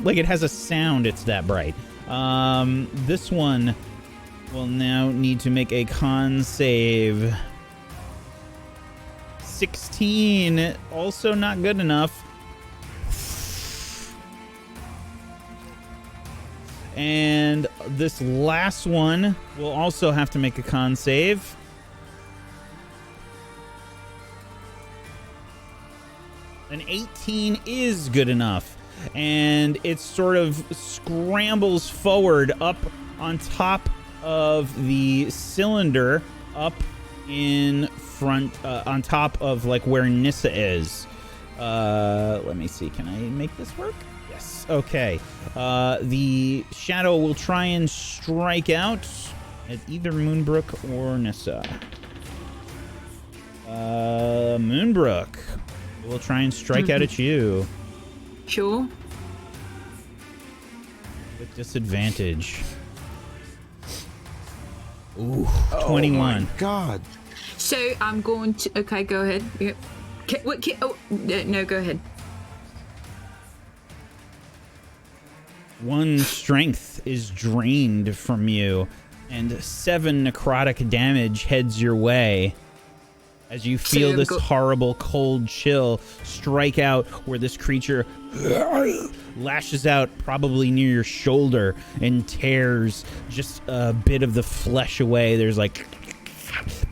like it has a sound. It's that bright. This one will now need to make a con save. 16, also not good enough. And this last one will also have to make a con save. An 18 is good enough. And it sort of scrambles forward up on top of the cylinder, up in front, on top of like where Nissa is. Let me see. Can I make this work? Yes. Okay. The shadow will try and strike out at either Moonbrook or Nissa. Moonbrook will try and strike out at you. Sure. With disadvantage. Ooh, 21. Oh my God. So I'm going to. Okay, go ahead. Yep. No, go ahead. 1 strength is drained from you, and 7 necrotic damage heads your way as you feel this horrible cold chill strike out where this creature lashes out probably near your shoulder and tears just a bit of the flesh away. There's like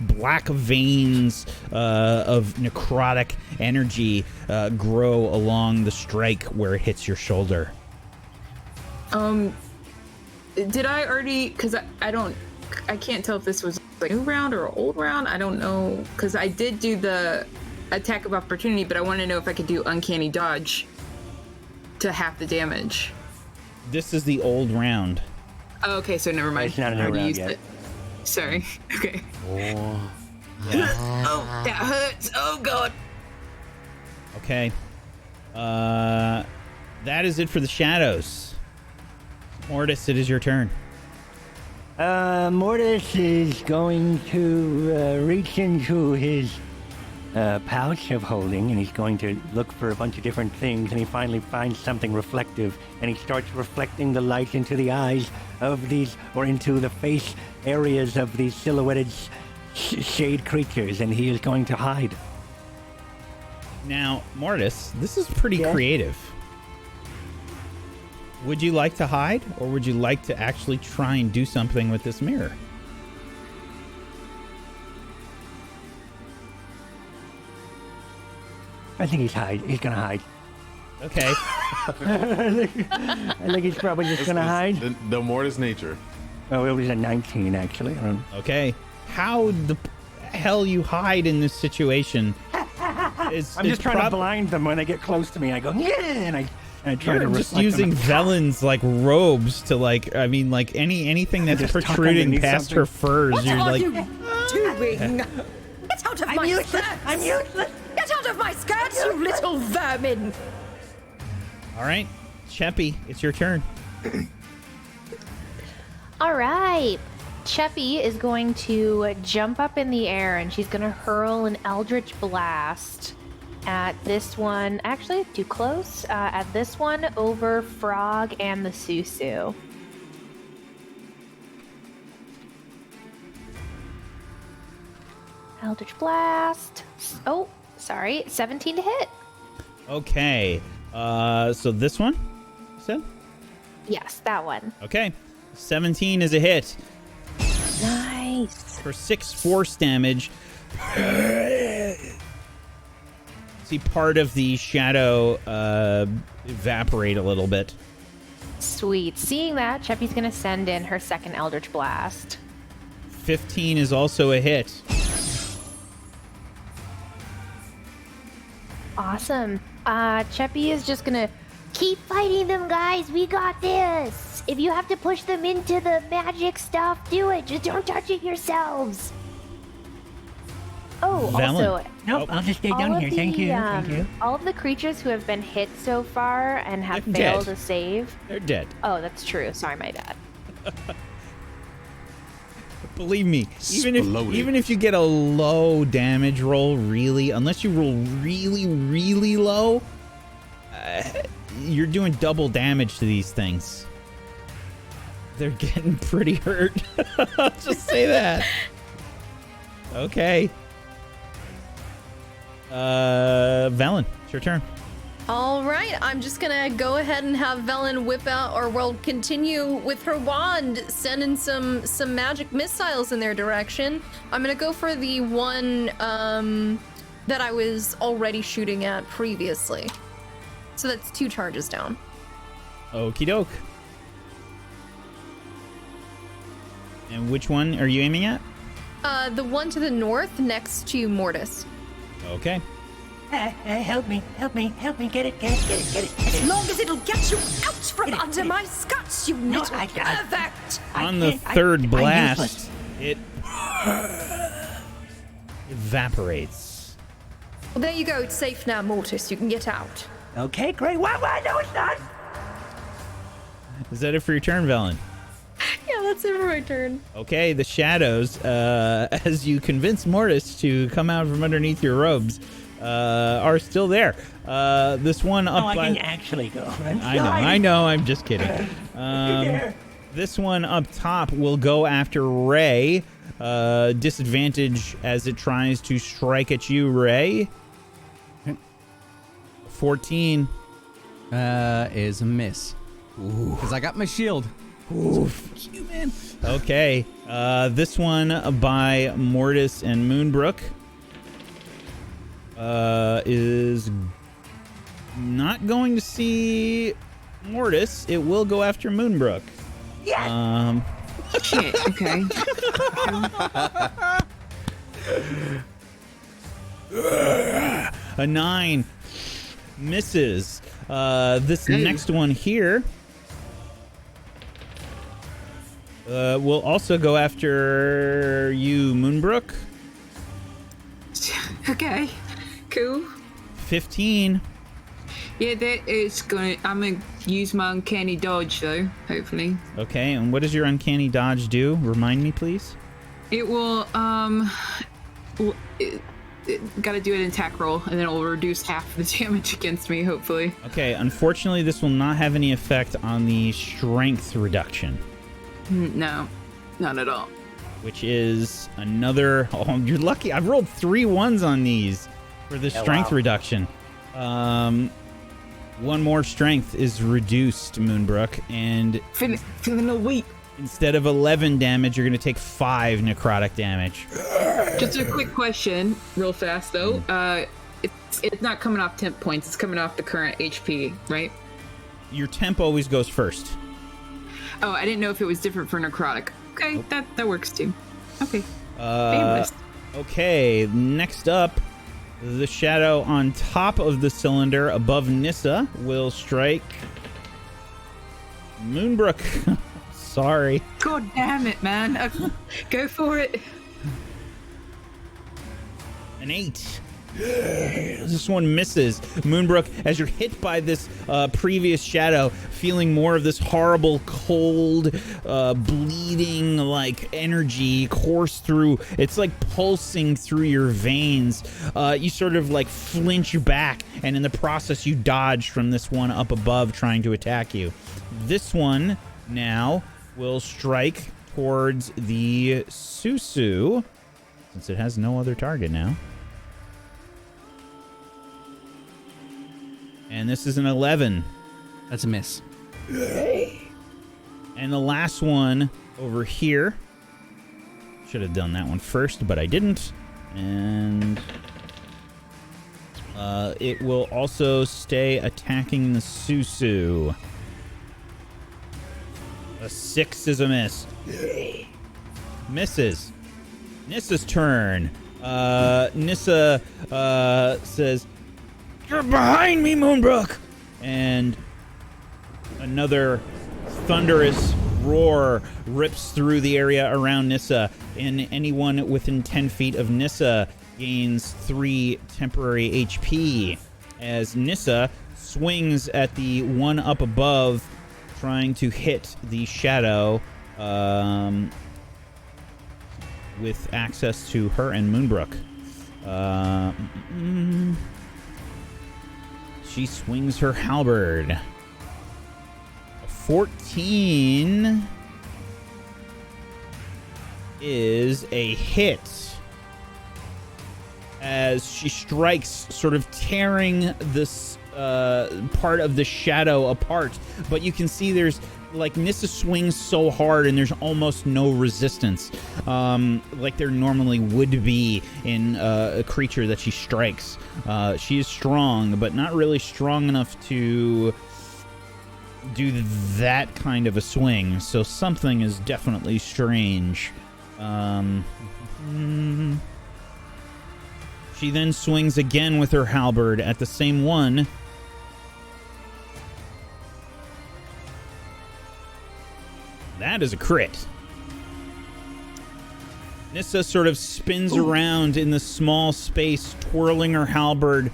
black veins of necrotic energy grow along the strike where it hits your shoulder. Did I already? Because I can't tell if this was like a new round or an old round. I don't know, because I did do the attack of opportunity, but I want to know if I could do uncanny dodge to half the damage. This is the old round. Oh, okay, so never mind. It's not a new I already round used yet. it. Sorry. Okay. Oh. Oh, that hurts. Oh god. Okay. That is it for the shadows. Mortis, it is your turn. Mortis is going to reach into his pouch of holding, and he's going to look for a bunch of different things, and he finally finds something reflective, and he starts reflecting the light into the eyes of these, or into the face areas of these silhouetted shade creatures, and he is going to hide. Now, Mortis, this is pretty Yeah? creative. Would you like to hide, or would you like to actually try and do something with this mirror? I think he's gonna hide. Okay. I think he's probably just gonna hide. The Mortis nature. Oh, it was a 19, actually. Okay. How the hell you hide in this situation? I'm just trying to blind them when they get close to me. I go, yeah, and I try You're to just reflect using them. Velen's like robes to like, I mean, like anything that's Just tuck protruding underneath past something. her furs. What You're are like, you doing? Get out of my skirts! I'm useless. Get out of my skirts, you little vermin! all right, Cheppy, it's your turn. All right. Cheppy is going to jump up in the air and she's going to hurl an Eldritch Blast at this one. Actually, too close. At this one over Frog and the Susu. Eldritch Blast. Oh, sorry. 17 to hit. Okay. So this one, you said? Yes, that one. Okay. 17 is a hit. Nice. For 6 force damage. See part of the shadow evaporate a little bit. Sweet. Seeing that, Cheppy's going to send in her second Eldritch Blast. 15 is also a hit. Awesome. Cheppy is just going to... Keep fighting them, guys. We got this. If you have to push them into the magic stuff, do it. Just don't touch it yourselves. Oh, Valen. also... Nope, I'll just stay all down of here. the, Thank you. Thank you. All of the creatures who have been hit so far and have They're failed dead. to save... They're dead. Oh, that's true. Sorry, my bad. Believe me, Exploded. even if you get a low damage roll, really, unless you roll really, really low, you're doing double damage to these things. They're getting pretty hurt. Just say that. Okay. Valen, it's your turn. All right, I'm just gonna go ahead and have Velen whip out, or well, continue with her wand, sending some magic missiles in their direction. I'm gonna go for the one that I was already shooting at previously. So that's 2 charges down. Okie doke. And which one are you aiming at? The one to the north, next to Mortis. Okay. Help me, get it. As long as it'll get you out from under my skirts, you No, little pervert! On the third blast, it evaporates. Well, there you go. It's safe now, Mortis. You can get out. Okay, great. Why? No, it's not. Is that it for your turn, Velen? Yeah, that's it for my turn. Okay, the shadows, as you convince Mortis to come out from underneath your robes, are still there. This one up I by... can actually go. I know, I'm just kidding. This one up top will go after Ray. Disadvantage as it tries to strike at you, Ray. 14. Is a miss. Because I got my shield. Fuck you, man. Okay. This one by Mortis and Moonbrook is not going to see Mortis. It will go after Moonbrook. Yes! Shit, okay. A 9 misses. This next one here will also go after you, Moonbrook. Okay, cool. 15. Yeah, that is I'm gonna use my uncanny dodge though, hopefully. Okay, and what does your uncanny dodge do? Remind me, please. It will, gotta do an attack roll, and then it will reduce half the damage against me, hopefully. Okay, unfortunately, this will not have any effect on the strength reduction. No, none at all. Which is another... Oh, you're lucky. I've rolled 3 1s on these for the strength reduction. One more strength is reduced, Moonbrook, and... Feeling a weak. Instead of 11 damage, you're going to take 5 necrotic damage. Just a quick question, real fast, though. It's not coming off temp points. It's coming off the current HP, right? Your temp always goes first. Oh, I didn't know if it was different for necrotic. Okay, nope. that works, too. Okay. Okay, next up, the shadow on top of the cylinder above Nissa will strike Moonbrook. Sorry. God damn it, man. Go for it. An 8. This one misses. Moonbrook, as you're hit by this previous shadow, feeling more of this horrible, cold, bleeding, like, energy course through. It's like pulsing through your veins. You sort of, like, flinch back, and in the process, you dodge from this one up above trying to attack you. This one now will strike towards the Susu, since it has no other target now. And this is an 11. That's a miss. And the last one over here. Should have done that one first, but I didn't. And it will also stay attacking the Susu. A 6 is a miss. Misses. Nissa's turn. Nissa says, "You're behind me, Moonbrook!" And another thunderous roar rips through the area around Nissa, and anyone within 10 feet of Nissa gains 3 temporary HP as Nissa swings at the one up above, trying to hit the shadow with access to her and Moonbrook. She swings her halberd. A 14 is a hit as she strikes, sort of tearing this part of the shadow apart. But you can see there's, like, Nissa swings so hard and there's almost no resistance, like there normally would be in a creature that she strikes. She is strong, but not really strong enough to do that kind of a swing, so something is definitely strange. She then swings again with her halberd at the same one. That is a crit. Nissa sort of spins around in the small space, twirling her halberd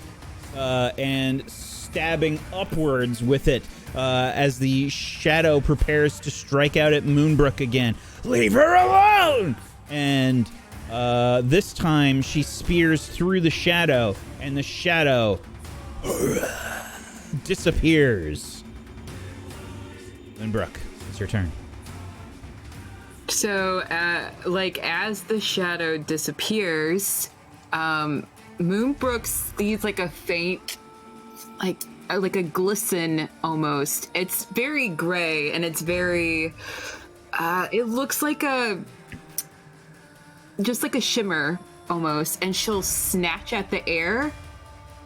and stabbing upwards with it as the shadow prepares to strike out at Moonbrook again. "Leave her alone!" And This time she spears through the shadow, and the shadow disappears. Moonbrook, it's your turn. So, as the shadow disappears, Moonbrook sees like a faint, like a glisten almost. It's very gray and it's very, it looks like just like a shimmer almost. And she'll snatch at the air.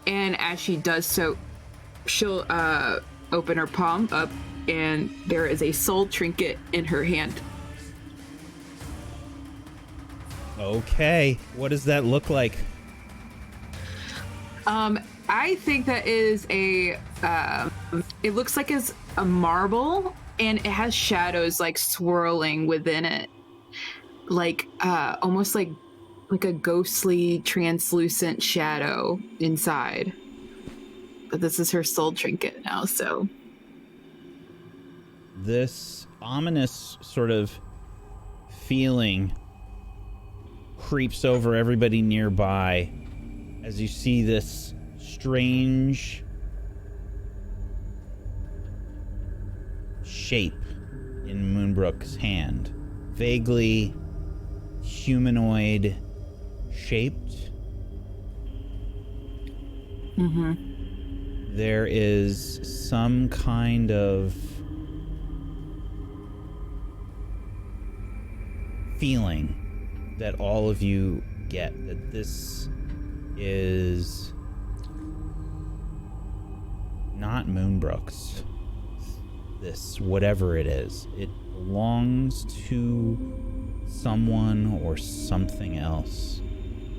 And as she does so, she'll open her palm up and there is a soul trinket in her hand. Okay, what does that look like? I think that is it looks like it's a marble and it has shadows like swirling within it. Like, almost like a ghostly translucent shadow inside. But this is her soul trinket now, so. This ominous sort of feeling creeps over everybody nearby as you see this strange shape in Moonbrook's hand. Vaguely humanoid shaped. There is some kind of feeling that all of you get, that this is not Moonbrook's. This, whatever it is, it belongs to someone or something else.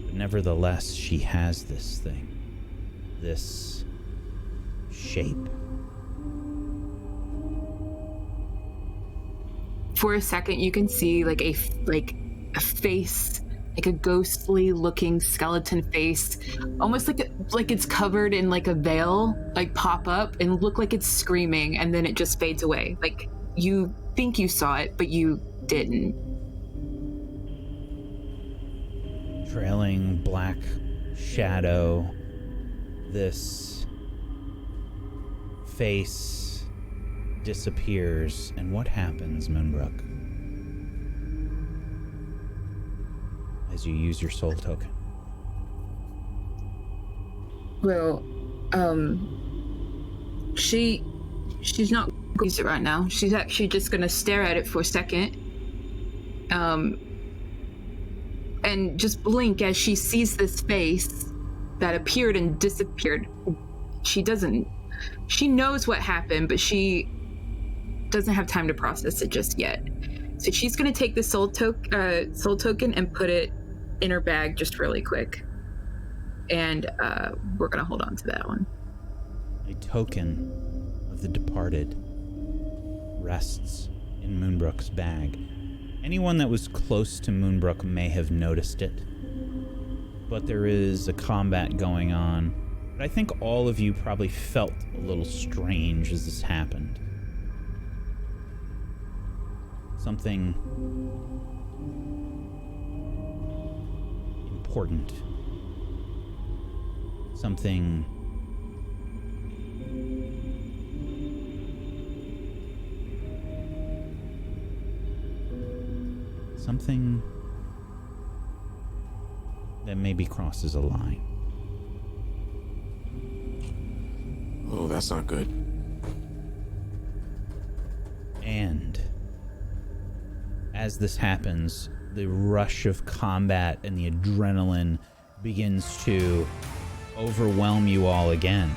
But nevertheless, she has this thing, this shape. For a second, you can see like a face, like a ghostly looking skeleton face, almost like it's covered in like a veil, like pop up and look like it's screaming, and then it just fades away. Like you think you saw it, but you didn't. Trailing black shadow, this face disappears, and what happens, Moonbrook, as you use your soul token? Well, she's not going to use it right now. She's actually just going to stare at it for a second, and just blink as she sees this face that appeared and disappeared. She knows what happened, but she doesn't have time to process it just yet. So she's going to take the soul token and put it in her bag just really quick. And we're going to hold on to that one. A token of the departed rests in Moonbrook's bag. Anyone that was close to Moonbrook may have noticed it, but there is a combat going on. But I think all of you probably felt a little strange as this happened. Something important. Something that maybe crosses a line. Oh, that's not good. And as this happens, the rush of combat and the adrenaline begins to overwhelm you all again.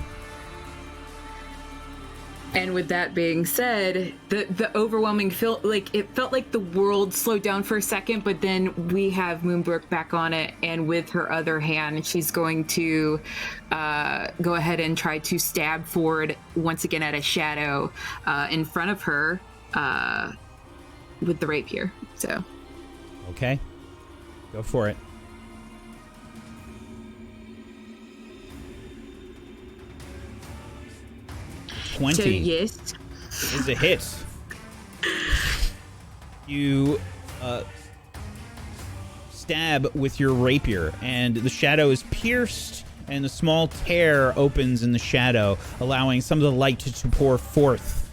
And with that being said, the overwhelming felt like the world slowed down for a second, but then we have Moonbrook back on it, and with her other hand, she's going to go ahead and try to stab forward once again at a shadow in front of her with the rapier. So, okay, go for it. So, yes. Is a hit. stab with your rapier, and the shadow is pierced, and a small tear opens in the shadow, allowing some of the light to pour forth.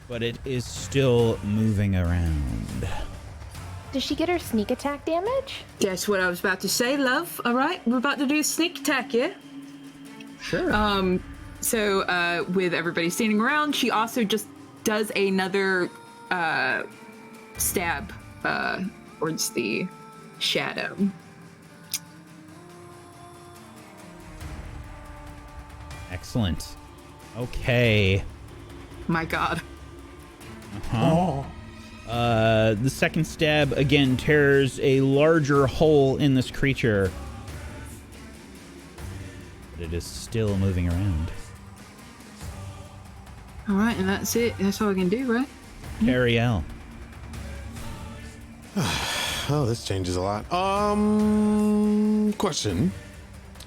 But it is still moving around. Does she get her sneak attack damage? That's what I was about to say, love. All right, we're about to do a sneak attack, yeah? Sure. So with everybody standing around, she also just does another stab towards the shadow. Excellent. Okay. My God. The second stab again tears a larger hole in this creature. But it is still moving around. All right, and that's it. That's all I can do, right? Ariel. Oh, this changes a lot. Question.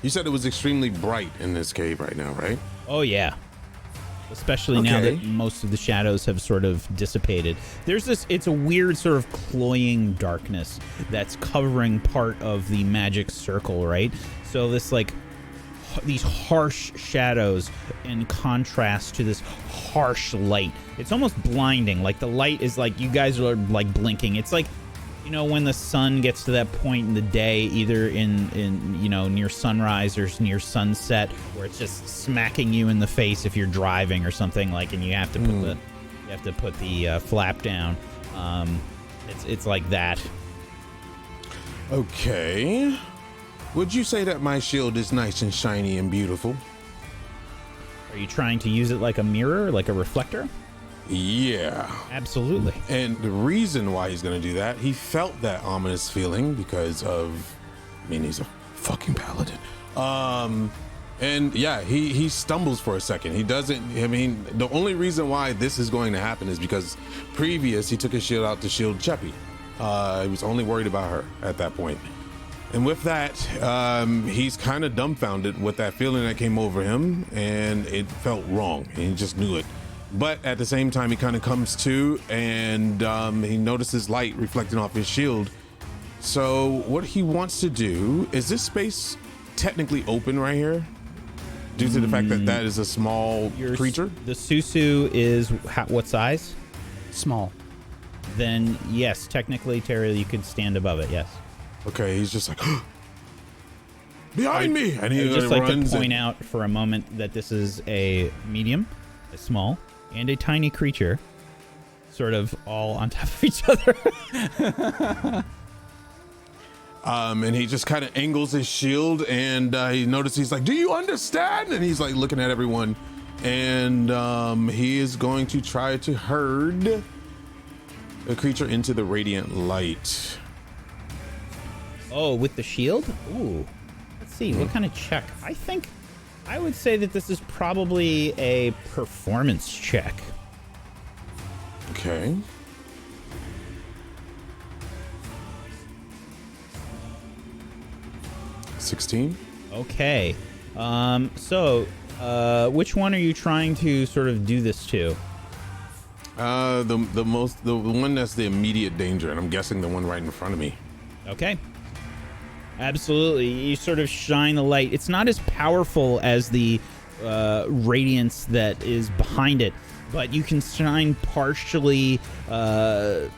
You said it was extremely bright in this cave right now, right? Oh, yeah. Especially now Okay. that most of the shadows have sort of dissipated. There's this, it's a weird sort of cloying darkness that's covering part of the magic circle, right? So this like, these harsh shadows in contrast to this harsh light. It's almost blinding. Like the light is like, you guys are like blinking. It's like, you know, when the sun gets to that point in the day, either in you know, near sunrise or near sunset, where it's just smacking you in the face if you're driving or something, like, and you have to put the flap down. It's like that. Okay. Would you say that my shield is nice and shiny and beautiful? Are you trying to use it like a mirror, like a reflector? Yeah. Absolutely. And the reason why he's going to do that, he felt that ominous feeling because of, I mean, he's a fucking paladin. And yeah, he stumbles for a second. He doesn't, I mean, the only reason why this is going to happen is because previous he took his shield out to shield Cheppy. He was only worried about her at that point. And with that, he's kind of dumbfounded with that feeling that came over him, and it felt wrong, and he just knew it. But at the same time, he kind of comes to, and he notices light reflecting off his shield. So what he wants to do, is this space technically open right here? Due to the fact that that is a small creature? The Susu is what size? Small. Then yes, technically, Terry, you could stand above it, yes. Okay, he's just like, behind me! And he I'd just like to runs point out for a moment that this is a medium, a small, and a tiny creature, sort of all on top of each other. And he just kind of angles his shield, and he notices, he's like, do you understand? And he's like looking at everyone, and he is going to try to herd the creature into the radiant light. Oh, with the shield? Ooh. Let's see, what kind of check? I would say that this is probably a performance check. Okay. $16. Okay. So, which one are you trying to sort of do this to? The one that's the immediate danger, and I'm guessing the one right in front of me. Okay. Absolutely. You sort of shine the light. It's not as powerful as the radiance that is behind it, but you can shine partially shine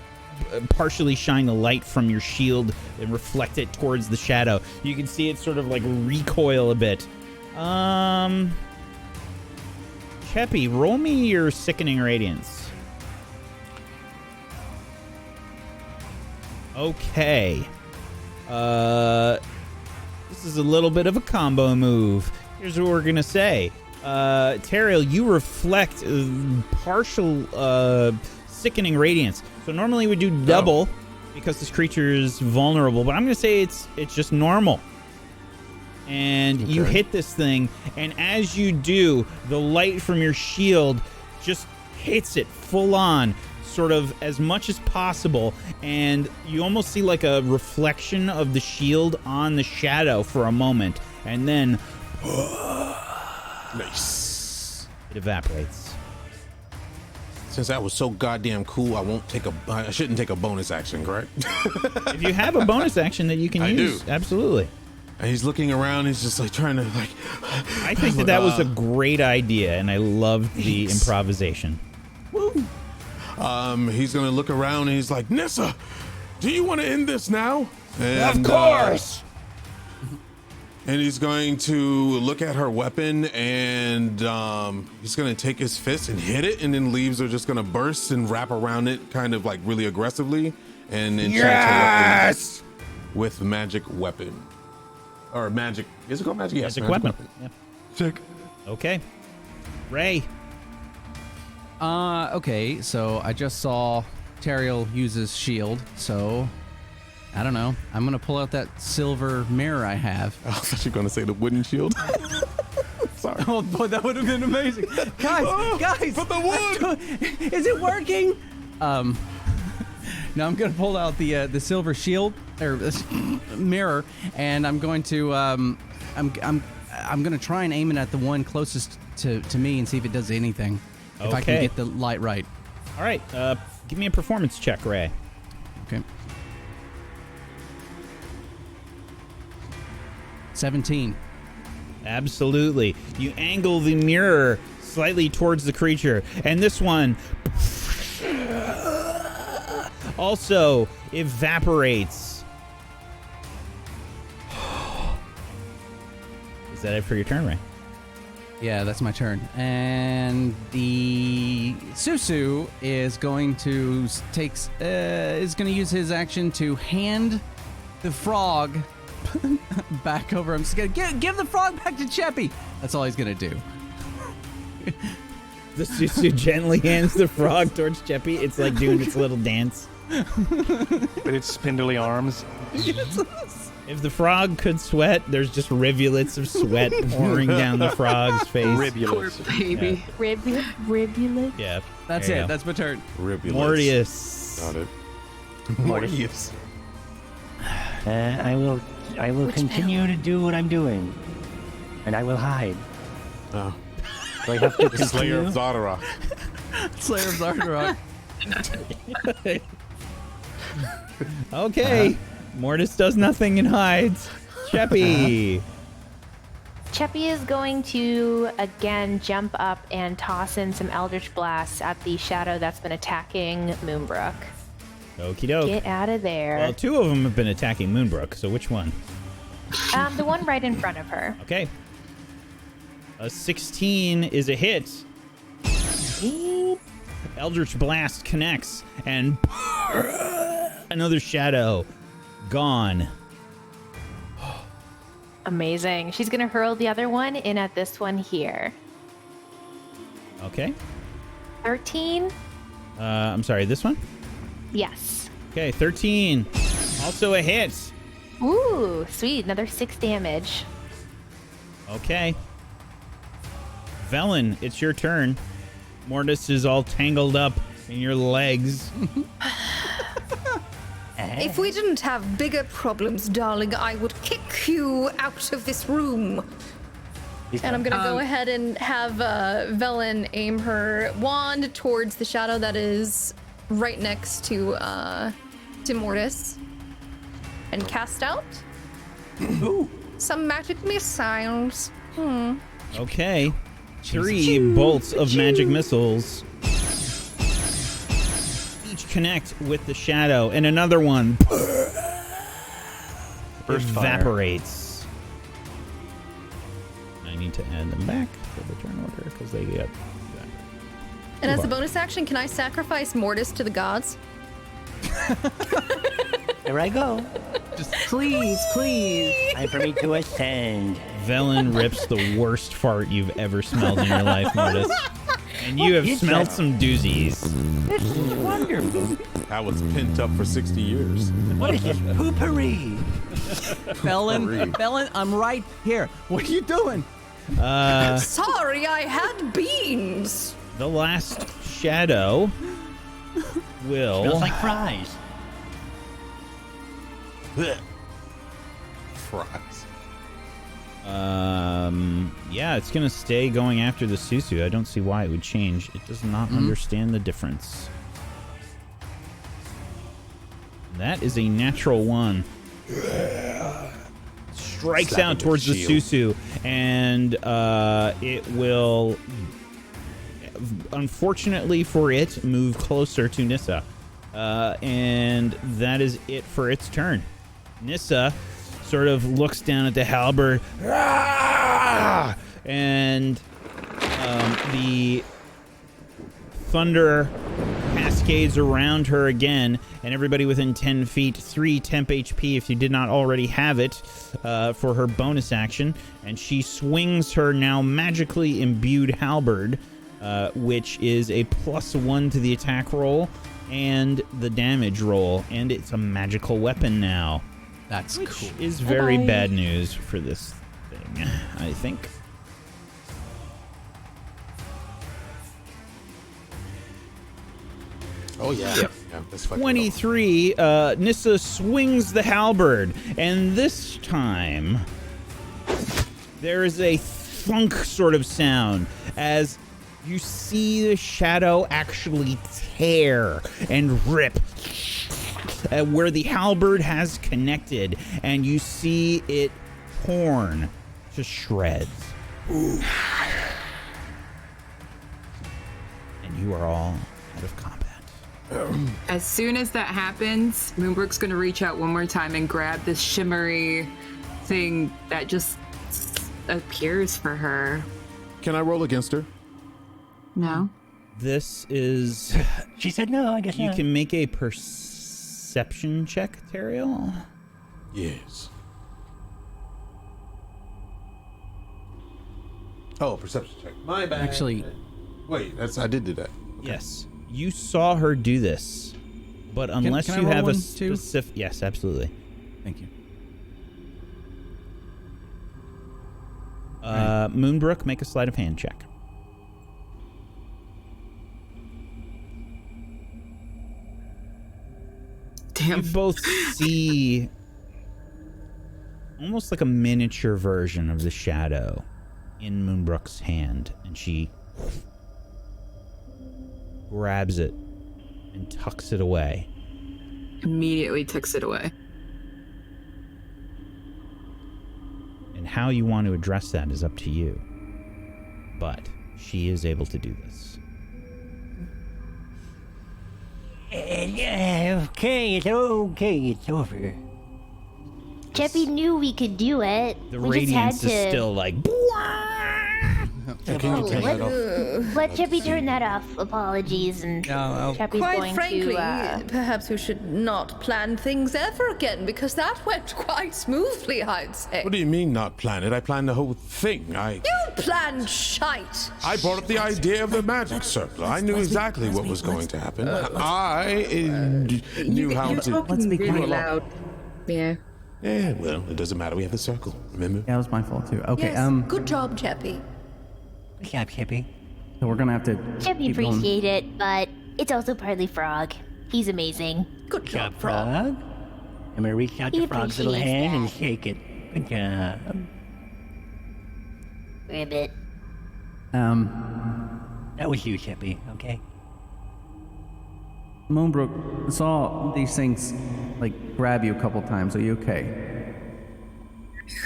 the light from your shield and reflect it towards the shadow. You can see it sort of like recoil a bit. Cheppy, roll me your sickening radiance. Okay. This is a little bit of a combo move. Here's what we're gonna say. Teriel, you reflect partial sickening radiance. So normally we do double because this creature is vulnerable, but I'm gonna say it's just normal. And you hit this thing, and as you do, the light from your shield just hits it full on, sort of as much as possible, and you almost see like a reflection of the shield on the shadow for a moment, and then Nice. it evaporates. Since that was so goddamn cool, I shouldn't take a bonus action, correct? If you have a bonus action that you can use, do. Absolutely. And he's looking around. He's just like trying to like. I think that was a great idea, and I loved the improvisation. Woo. He's gonna look around and he's like, Nissa, do you want to end this now? And, of course. And he's going to look at her weapon and he's going to take his fist and hit it, and then leaves are just going to burst and wrap around it kind of like really aggressively and enchant her weapon with magic weapon. Or magic. Is it called magic? Yes, magic weapon. Yeah. Sick. Okay. Ray. Okay, so I just saw Teriel use his shield, so I don't know. I'm gonna pull out that silver mirror I have. I thought you were gonna say the wooden shield. Sorry. Oh boy, that would have been amazing. Guys, but the wood! Is it working? Now I'm gonna pull out the silver shield or mirror, and I'm going to I'm gonna try and aim it at the one closest to me and see if it does anything. If I can get the light right. All right. Give me a performance check, Ray. Okay. 17. Absolutely. You angle the mirror slightly towards the creature, and this one also evaporates. Is that it for your turn, Ray? Yeah, that's my turn. And the Susu is going to use his action to hand the frog back over. I'm just gonna give the frog back to Cheppy. That's all he's gonna do. The Susu gently hands the frog towards Cheppy. It's like doing its little dance. With its spindly arms. If the frog could sweat, there's just rivulets of sweat pouring down the frog's face. Rivulets. Poor baby. Yeah. Rivulet. Yeah. That's there it. you go. That's my turn. Rivulets. Mortius. Got it. Mortius. I will continue to do what I'm doing, and I will hide. Oh. Do I have to The Slayer of continue? Zardarok. Slayer of Zardarok. Okay. Mortis does nothing and hides. Cheppy. Cheppy is going to again jump up and toss in some Eldritch Blasts at the shadow that's been attacking Moonbrook. Okie doke. Get out of there. Well, two of them have been attacking Moonbrook, so which one? The one right in front of her. Okay. A 16 is a hit. Eldritch Blast connects, and another shadow gone. Amazing. She's going to hurl the other one in at this one here. Okay. 13? I'm sorry, this one? Yes. Okay, 13. Also a hit. Ooh, sweet. Another 6 damage. Okay. Velen, it's your turn. Mortis is all tangled up in your legs. If we didn't have bigger problems, darling, I would kick you out of this room. And I'm gonna go ahead and have Velen aim her wand towards the shadow that is right next to Mortis, and cast out some magic missiles. Okay. 3 bolts of magic missiles each connect with the shadow, and another one evaporates. I need to add them back for the turn order because they get. And as a bonus action, can I sacrifice Mortis to the gods? There I go. Just please. Time for me to ascend. Velen rips the worst fart you've ever smelled in your life, Mortis. And you have smelled some doozies. This is wonderful. That was pent up for 60 years. What is this poopery? Velen, I'm right here. What are you doing? Sorry, I had beans. The last shadow will. Smells like fries. Fries. Yeah, it's gonna stay going after the Susu. I don't see why it would change. It does not understand the difference. That is a natural 1. Strikes Slap out into towards the shield. Susu, and it will, unfortunately for it, move closer to Nissa. And that is it for its turn. Nissa sort of looks down at the halberd, and the thunder cascades around her again, and everybody within 10 feet, 3 temp HP if you did not already have it, for her bonus action, and she swings her now magically imbued halberd, which is a +1 to the attack roll and the damage roll, and it's a magical weapon now. That's Which cool. is very bad news for this thing, I think. Oh, yeah. Yeah, that's fucking 23, Nissa swings the halberd, and this time there is a thunk sort of sound as you see the shadow actually tear and rip where the halberd has connected, and you see it torn to shreds. And you are all out of combat. As soon as that happens, Moonbrook's gonna reach out one more time and grab this shimmery thing that just appears for her. Can I roll against her? No? This is... She said no, I guess You not. can make a perception check, Teriel. Yes. Oh, perception check. My bad. Actually, Wait, I did do that. Yes. You saw her do this, but unless can I you roll have a one, too? specific... Yes, absolutely. thank you. Moonbrook, make a sleight of hand check. Damn. You both see almost like a miniature version of the shadow in Moonbrook's hand, and she grabs it and tucks it away. Immediately tucks it away. And how you want to address that is up to you. But she is able to do this. Okay, it's okay, it's over. Cheppy knew we could do it. The We just had radiance to is still like... Can you turn that off? let Cheppy turn that off. Apologies, and Cheppy's Quite going frankly, to. perhaps we should not plan things ever again, because that went quite smoothly, I'd say. What do you mean not plan it? I planned the whole thing. You planned shite. I brought up the idea of the magic circle. I knew exactly what was going to happen. I knew how You're to... talking be really quiet. loud. Yeah. Yeah, well, it doesn't matter. We have the circle. Remember? Yeah, it was my fault too. Okay, Yes, good job, Cheppy. Good job, Chippy. so we're gonna have to. Cheppy keep going. appreciate it, but it's also partly Frog. He's amazing. Good Good job, job, Frog. Frog. I'm gonna reach out He to Frog's little appreciates hand and that. shake it. Good job. Ribbit. That was you, Chippy, okay? Moonbrook, I saw these things like grab you a couple times. Are you okay?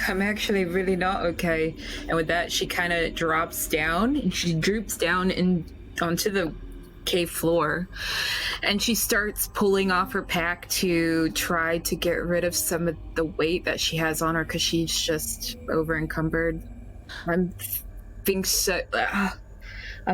I'm actually really not okay. And with that, she kind of drops down and she droops down onto the cave floor. And she starts pulling off her pack to try to get rid of some of the weight that she has on her because she's just over encumbered. I'm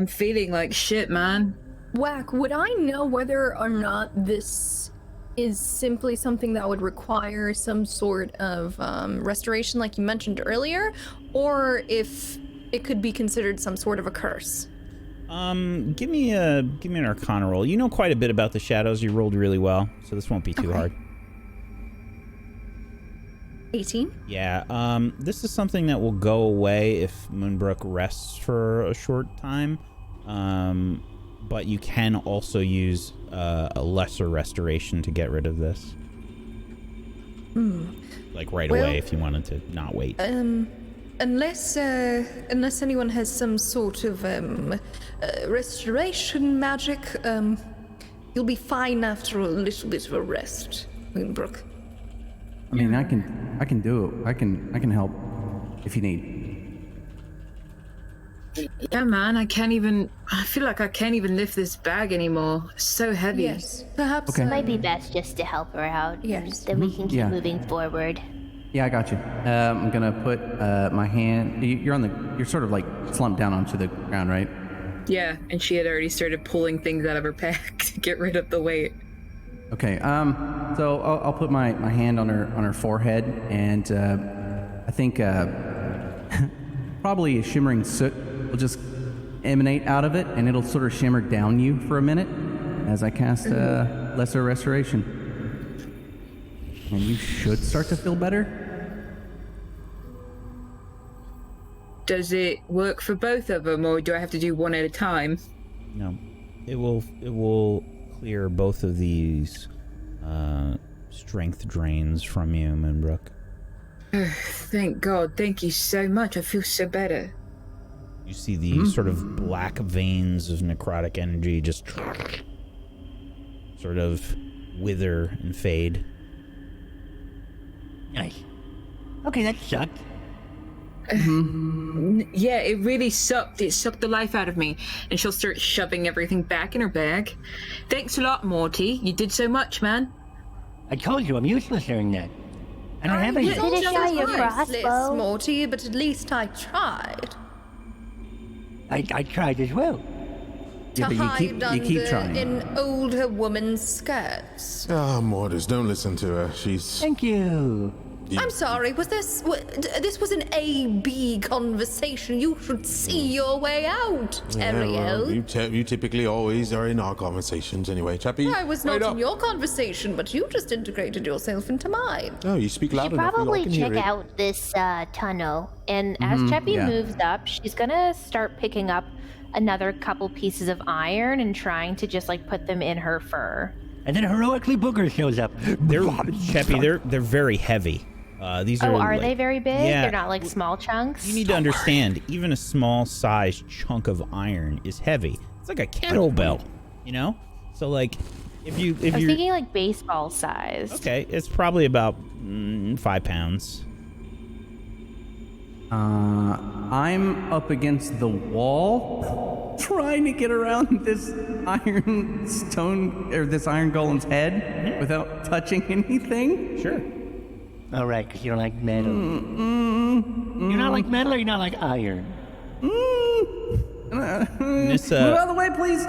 feeling like shit, man. Whack, would I know whether or not this is simply something that would require some sort of restoration like you mentioned earlier, or if it could be considered some sort of a curse? Give me an Arcana roll. You know quite a bit about the shadows. You rolled really well, so this won't be too hard. 18? Yeah, this is something that will go away if Moonbrook rests for a short time. But you can also use a lesser restoration to get rid of this. Like right Well, away if you wanted to not wait. unless anyone has some sort of restoration magic, you'll be fine after a little bit of a rest, Moonbrook. I mean, I can do it. I can help if you need. Yeah, man, I feel like I can't even lift this bag anymore. It's so heavy. Yes, perhaps. Okay. It might be best just to help her out. Yes. Then we can keep Yeah. moving forward. Yeah, I got you. I'm gonna put my hand. You're sort of like slumped down onto the ground, right? Yeah, and she had already started pulling things out of her pack to get rid of the weight. Okay. So I'll put my hand on her forehead, and I think probably a shimmering soot will just emanate out of it, and it'll sort of shimmer down you for a minute as I cast Lesser Restoration. And you should start to feel better. Does it work for both of them, or do I have to do one at a time? No, it will clear both of these strength drains from you, Moonbrook. Thank God. Thank you so much. I feel so better. You see the sort of black veins of necrotic energy just sort of wither and fade. Nice. Okay, that sucked. Yeah, it really sucked. It sucked the life out of me. And she'll start shoving everything back in her bag. Thanks a lot, Morty. You did so much, man. I told you I'm useless during that. I don't have anything. Did it show your crossbow? Morty, but at least I tried. I tried as well. Yeah, but you keep trying. In older woman's skirts. Ah, Mortis, don't listen to her. She's... Thank you. I'm sorry, this was an A-B conversation. You should see your way out, Ariel. well, you typically always are in our conversations anyway. Chappie, I was not in your conversation, but you just integrated yourself into mine. Oh, you speak loud You enough. probably I can hear check it. out this tunnel. And as Cheppy yeah. moves up, she's gonna start picking up another couple pieces of iron and trying to just like put them in her fur. And then heroically Booger shows up. They're very heavy. These are. Oh, are like- they very big? Yeah. They're not like small chunks? You need to understand, even a small-sized chunk of iron is heavy. It's like a kettlebell, you know. So like, if I was you're thinking like baseball size. okay, it's probably about 5 pounds. I'm up against the wall, trying to get around this iron stone or this iron golem's head without touching anything. Sure. All right, because you don't like metal. You're not like metal, or you're not like iron. Nissa, Move out of the way, please.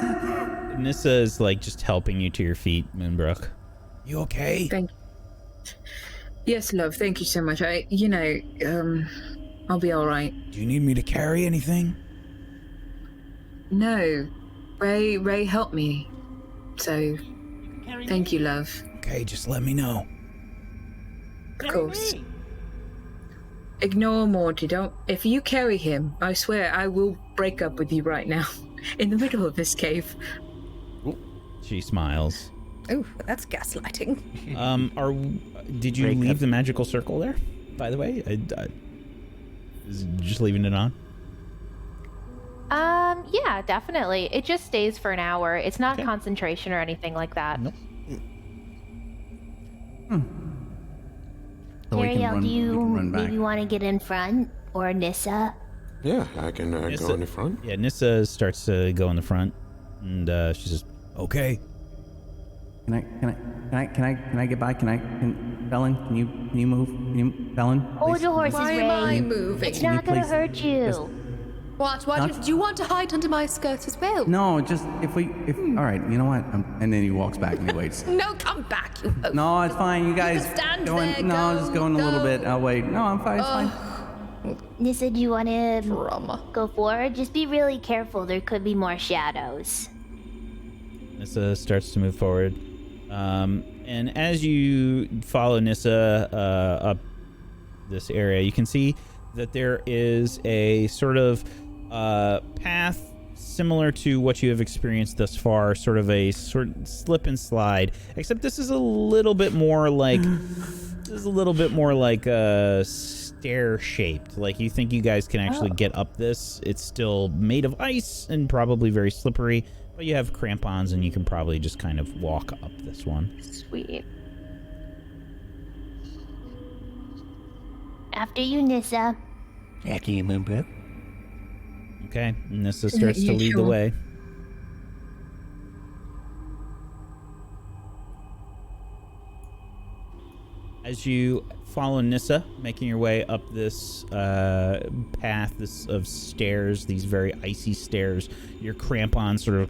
Nissa is like just helping you to your feet, Moonbrook. You okay? Thank you. Yes, love. Thank you so much. I'll be all right. Do you need me to carry anything? No, Ray helped me. So, thank you, love. Okay, just let me know. Of course. Ignore Morty. Don't. If you carry him, I swear I will break up with you right now, in the middle of this cave. She smiles. Oh, that's gaslighting. Did you leave the magical circle there? By the way, is it just leaving it on? Yeah, definitely. It just stays for an hour. It's not concentration or anything like that. Nope. So we can Ariel, run- do we you can run back. maybe want to get in front? Or Nissa? Yeah, I can go in the front. Yeah, Nissa starts to go in the front, and she says, "Okay." Can I get by? Bellin, can you move? Bellin, Hold please? your horses, Why Ray. am I moving? It's not gonna please hurt you. just- What? Do you want to hide under my skirt as well? No, just if all right, you know what? And then he walks back and he waits. No, come back, you host. No, it's fine. You guys can stand going? there, No, go, just going a little go. bit. I'll wait. No, I'm fine. It's fine. Nissa, do you want to Drama. go forward? Just be really careful. There could be more shadows. Nissa starts to move forward, and as you follow Nissa up this area, you can see that there is a sort of path similar to what you have experienced thus far, sort of slip and slide, except this is a little bit more like stair-shaped. Like, you think you guys can actually get up this. It's still made of ice and probably very slippery, but you have crampons and you can probably just kind of walk up this one. Sweet. After you, Nissa. After you, Moonbrook. Okay, Nissa starts to lead the way. As you follow Nissa, making your way up this path of stairs, these very icy stairs, your crampons sort of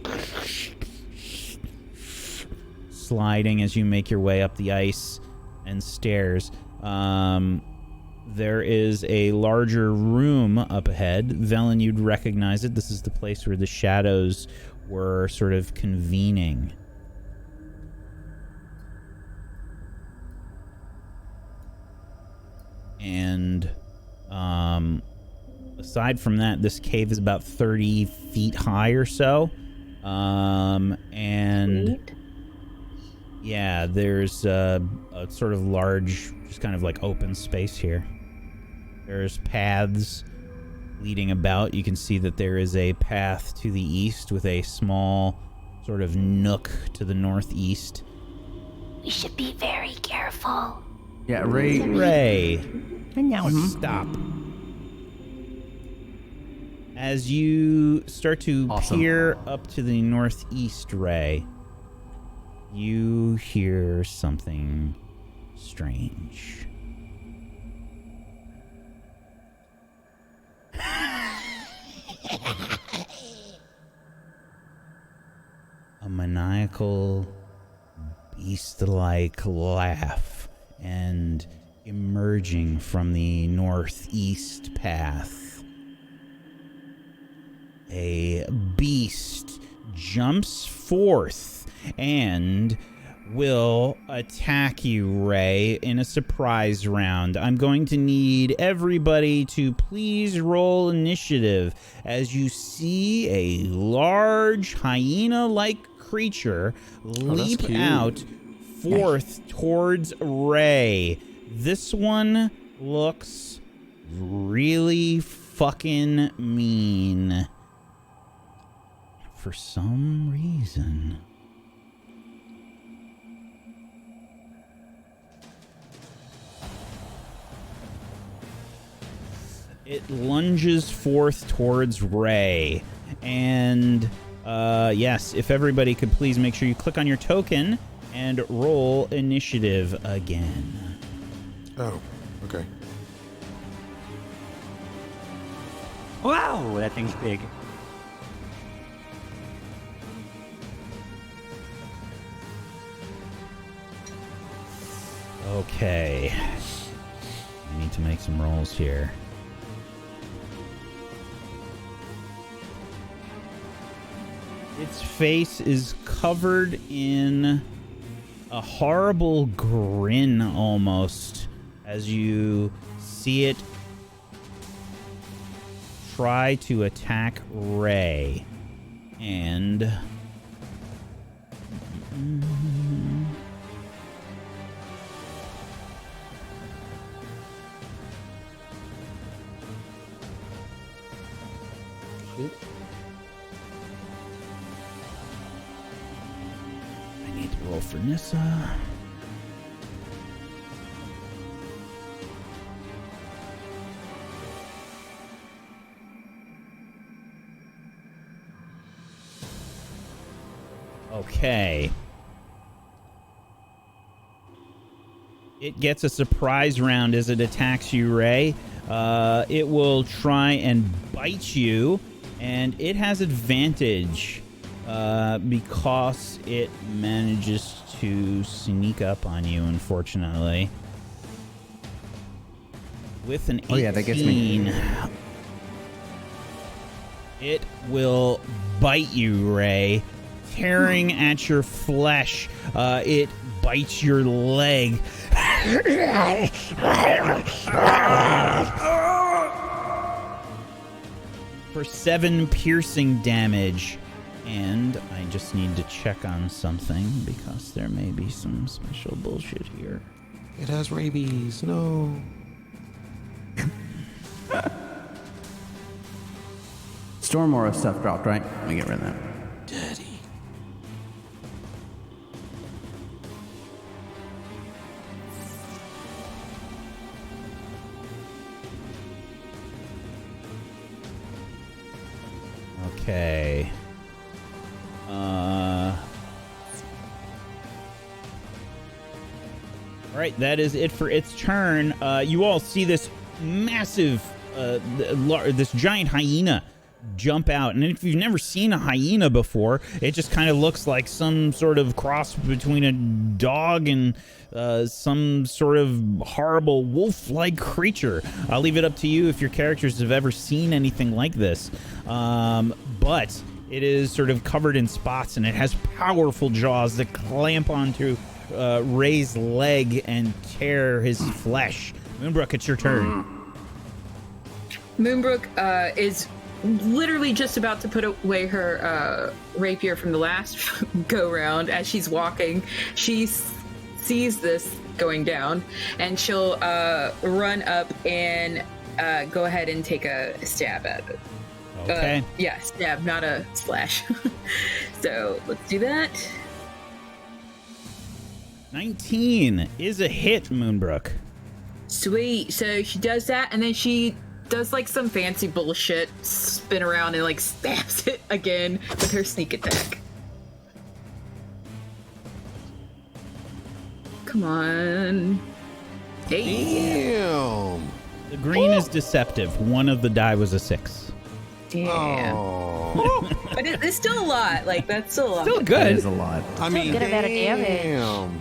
sliding as you make your way up the ice and stairs. There is a larger room up ahead. Velen, you'd recognize it. This is the place where the shadows were sort of convening. And aside from that, this cave is about 30 feet high or so. And Sweet. yeah, there's a sort of large, just kind of like open space here. There's paths leading about. You can see that there is a path to the east with a small sort of nook to the northeast. We should be very careful. Yeah, Ray. Ray, And now stop. As you start to peer up to the northeast, Ray, you hear something strange. A maniacal, beast-like laugh, and emerging from the northeast path, a beast jumps forth and will attack you, Ray, in a surprise round. I'm going to need everybody to please roll initiative as you see a large hyena-like creature leap out forth towards Ray. This one looks really fucking mean. For some reason. It lunges forth towards Ray. And, yes, if everybody could please make sure you click on your token and roll initiative again. Oh, okay. Wow, that thing's big. Okay. I need to make some rolls here. Its face is covered in a horrible grin almost as you see it try to attack Ray. And I need to roll for Nissa. Okay. It gets a surprise round as it attacks you, Ray. It will try and bite you, and it has advantage because it manages to sneak up on you, unfortunately. With an 18, Oh yeah, that gets me. It will bite you, Ray, tearing at your flesh. It bites your leg. For 7 piercing damage. And I just need to check on something because there may be some special bullshit here. It has rabies. No. Storm Aura stuff dropped, right? Let me get rid of that. Dirty. Okay. All right, that is it for its turn. You all see this massive, this giant hyena jump out. And if you've never seen a hyena before, it just kind of looks like some sort of cross between a dog and some sort of horrible wolf-like creature. I'll leave it up to you if your characters have ever seen anything like this. But it is sort of covered in spots, and it has powerful jaws that clamp onto Ray's leg and tear his flesh. Moonbrook, it's your turn. Moonbrook is literally just about to put away her rapier from the last go round. As she's walking, she sees this going down, and she'll run up and go ahead and take a stab at it. Okay. Yeah, stab, not a slash. So let's do that. 19 is a hit, Moonbrook. Sweet. So she does that, and then she does like some fancy bullshit, spin around and like stabs it again with her sneak attack. Come on. Hey. Damn. The green is deceptive. One of the die was a 6. Damn. Oh. But it's still a lot. Like, that's still a lot. Still That good. is a lot. I mean, good amount of damage. damn.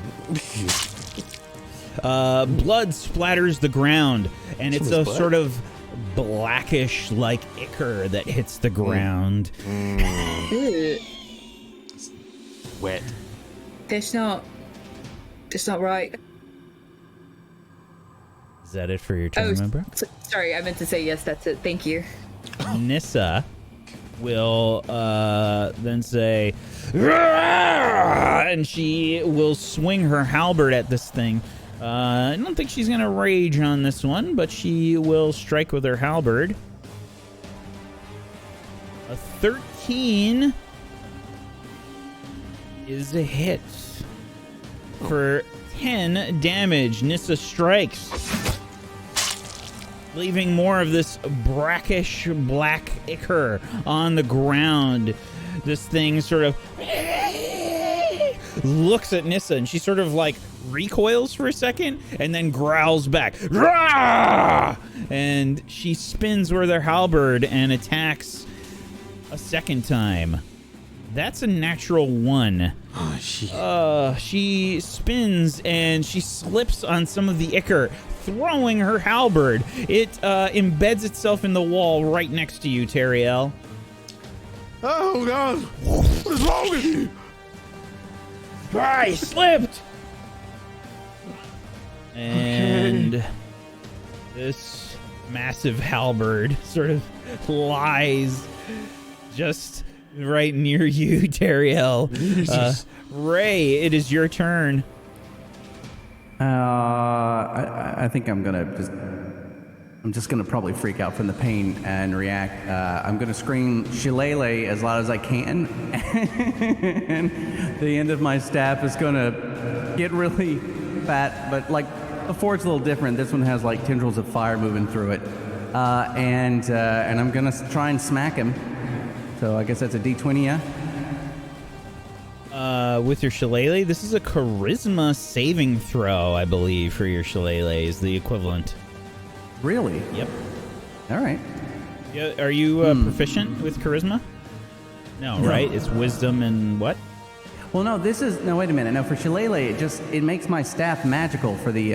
Blood splatters the ground, and it's a blood. sort of blackish, like ichor that hits the ground. Ew. Wet. That's not right. Is that it for your turn, Moonbrook? Sorry, I meant to say yes, that's it. Thank you. Nissa will then say, "Rah!" and she will swing her halberd at this thing. I don't think she's going to rage on this one, but she will strike with her halberd. A 13 is a hit. For 10 damage, Nissa strikes, leaving more of this brackish black ichor on the ground. This thing sort of looks at Nissa, and she sort of like recoils for a second and then growls back. Rah! And she spins with her halberd and attacks a second time. That's a natural 1. Oh, shit. She spins and she slips on some of the ichor, throwing her halberd. It embeds itself in the wall right next to you, Teriel. Oh, God. What is wrong with you? I slipped! And this massive halberd sort of lies just right near you, Teriel. Ray, it is your turn. I think I'm just gonna probably freak out from the pain and react. I'm gonna scream "Shillelagh" as loud as I can, and the end of my staff is gonna get really fat. But like before, it's a little different. This one has like tendrils of fire moving through it, and I'm gonna try and smack him. So I guess that's a D20, yeah. With your shillelagh, this is a charisma saving throw, I believe, for your shillelagh is the equivalent. Really? Yep. All right. Yeah, are you proficient with charisma? No, right? It's wisdom and what? Well, no. This is no. Wait a minute. No, for shillelagh, it makes my staff magical for the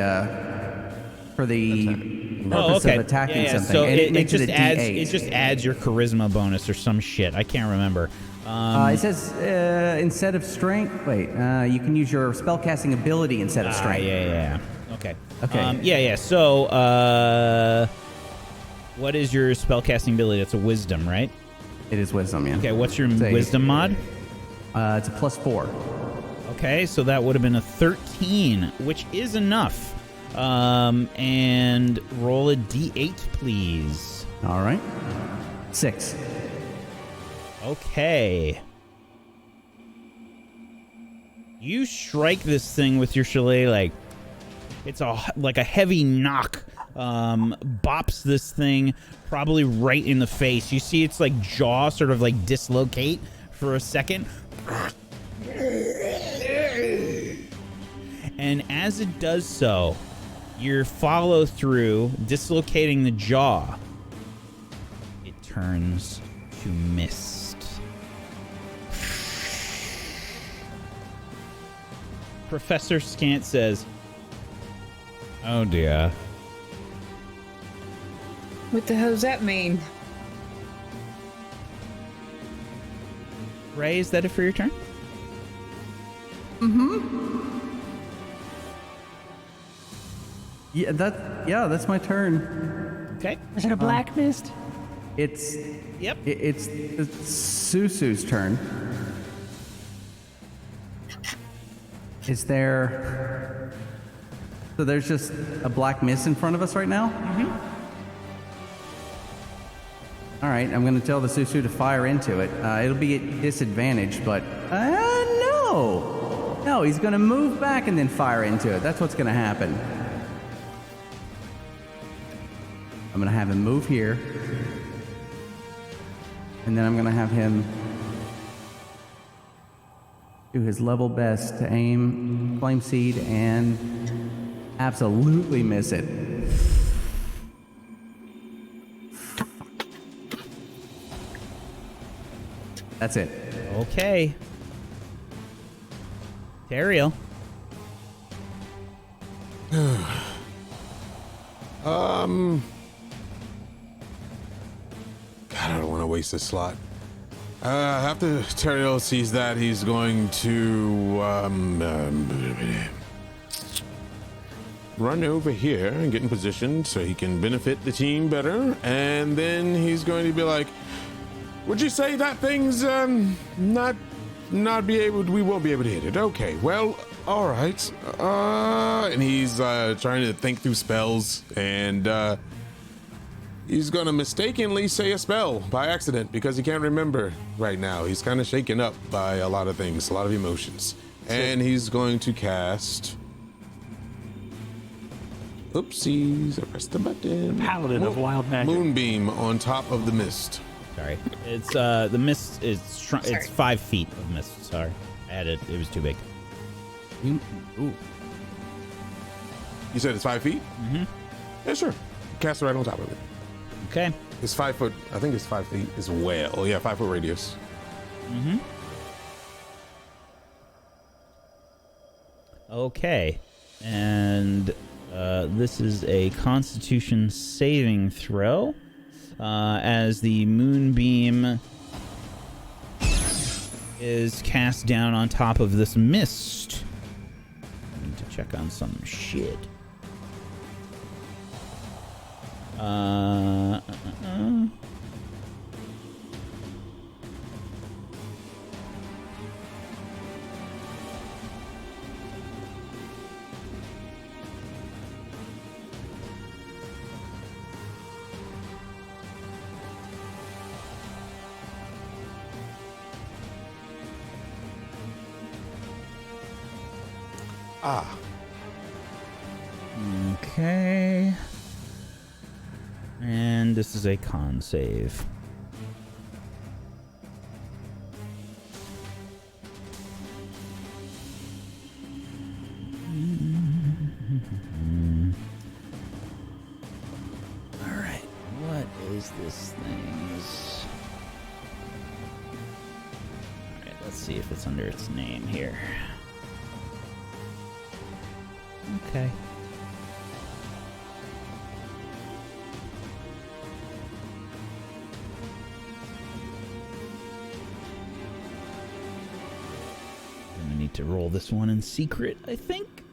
purpose of attacking something. So and it makes just it a adds D8. it just adds your charisma bonus or some shit. I can't remember. It says instead of strength. Wait, you can use your spellcasting ability instead of strength. Yeah. Okay. Okay. So, what is your spellcasting ability? That's a wisdom, right? It is wisdom, yeah. Okay. What's your It's a- wisdom mod? It's a +4. Okay, so that would have been a 13, which is enough. And roll a d8, please. All right. 6. Okay. You strike this thing with your shillelagh. It's like a heavy knock. Bops this thing probably right in the face. You see its like jaw sort of like dislocate for a second. And as it does so, your follow through, dislocating the jaw, it turns to mist. Professor Scant says, "Oh dear." What the hell does that mean? Ray, is that it for your turn? Yeah, that's my turn. Okay. Was it a black mist? It's Yep. it's Susu's turn. Is there? So there's just a black mist in front of us right now? Mm-hmm. All right, I'm going to tell the Susu to fire into it. It'll be at disadvantage, but no, he's going to move back and then fire into it. That's what's going to happen. I'm going to have him move here, and then I'm going to have him do his level best to aim Flame Seed and absolutely miss it. That's it. Okay. Teriel. God, I don't want to waste this slot. After Teriel sees that, he's going to run over here and get in position so he can benefit the team better. And then he's going to be like, "Would you say that thing's not be able? We won't be able to hit it. Okay, well, all right." And he's trying to think through spells, and he's gonna mistakenly say a spell by accident because he can't remember right now. He's kind of shaken up by a lot of things, a lot of emotions, and he's going to cast. Oopsies! I pressed the button. Paladin of Wild Magic. Moonbeam on top of the mist. Sorry. It's the mist is it's 5 feet of mist. Sorry. I had it. It was too big. Ooh. You said it's 5 feet? Mm-hmm. Yeah, sure. Cast it right on top of it. Okay. It's 5 foot. I think it's 5 feet as well. Yeah, 5 foot radius. Mm-hmm. Okay. And this is a Constitution saving throw. As the moonbeam is cast down on top of this mist. I need to check on some shit. Okay. And this is a con save. Alright, what is this thing's? Alright, let's see if it's under its name here. Okay. I need to roll this one in secret, I think.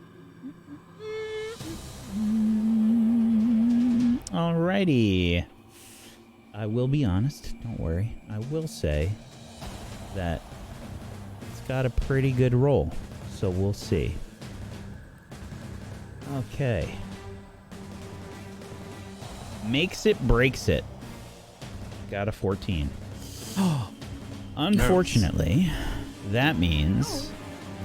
Alrighty. I will be honest, don't worry. I will say that it's got a pretty good roll, so we'll see. Okay. Makes it, breaks it. Got a 14. Unfortunately, that means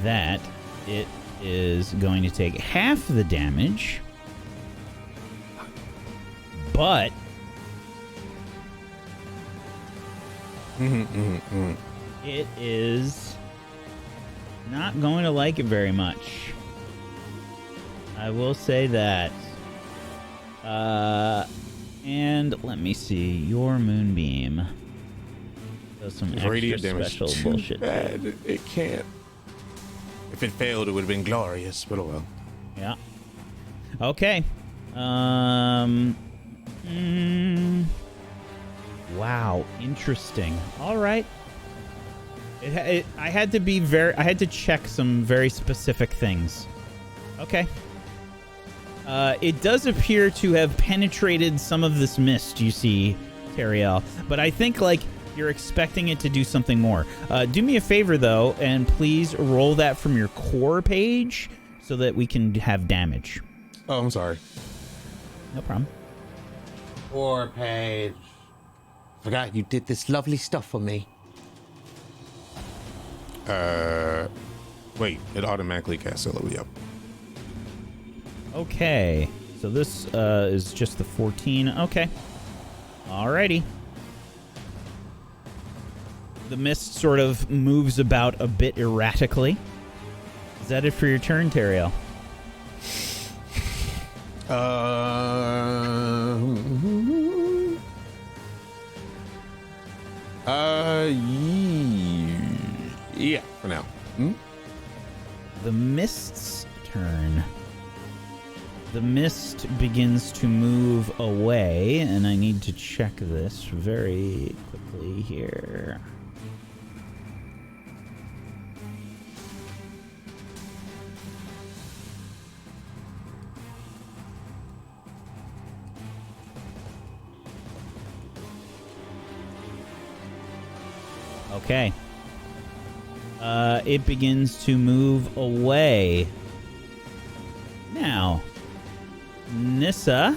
that it is going to take half the damage, but it is not going to like it very much. I will say that. And let me see. Your moonbeam does some extra Radiant damage. special Too bullshit. bad it can't. If it failed, it would have been glorious, but oh well. Yeah. Okay. Wow. Interesting. All right. I had to check some very specific things. Okay. It does appear to have penetrated some of this mist, you see, Teriel. But I think, like, you're expecting it to do something more. Do me a favor, though, and please roll that from your core page so that we can have damage. Oh, I'm sorry. No problem. Core page. Forgot you did this lovely stuff for me. Wait, it automatically casts it. Yep. Okay. So this is just the 14. Okay. Alrighty. The mist sort of moves about a bit erratically. Is that it for your turn, Teriel? Yeah, for now. The mist's turn. The mist begins to move away, and I need to check this very quickly here. Okay. It begins to move away. Now, Nissa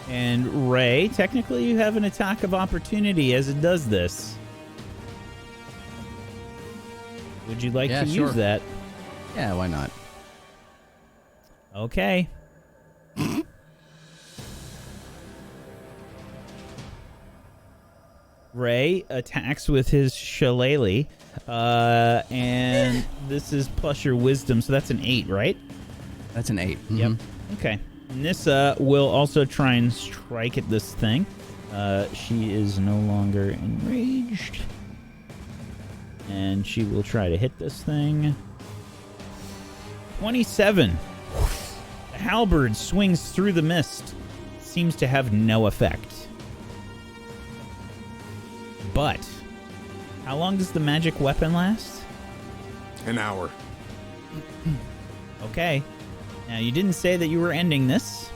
and Ray, technically you have an attack of opportunity as it does this. Would you like to use that? Yeah, why not? Okay. Ray attacks with his shillelagh, and this is plus your wisdom, so that's an 8, right? That's an 8. Mm-hmm. Yep. Okay. Nissa will also try and strike at this thing. She is no longer enraged. And she will try to hit this thing. 27. The halberd swings through the mist. Seems to have no effect. But how long does the magic weapon last? An hour. Okay. Now, you didn't say that you were ending this.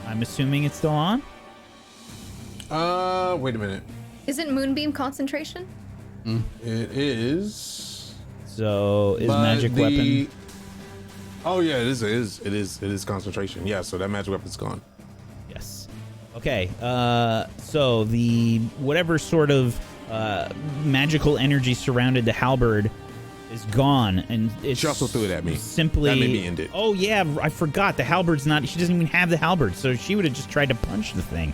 I'm assuming it's still on? Wait a minute. Isn't Moonbeam concentration? It is. So, is magic weapon... Oh, yeah, it is concentration. Yeah, so that magic weapon's gone. Yes. Okay, so the whatever sort of magical energy surrounded the halberd is gone, and it's She also threw it at me. Simply, that made me end it. Oh yeah, I forgot. The halberd's not. She doesn't even have the halberd, so she would have just tried to punch the thing.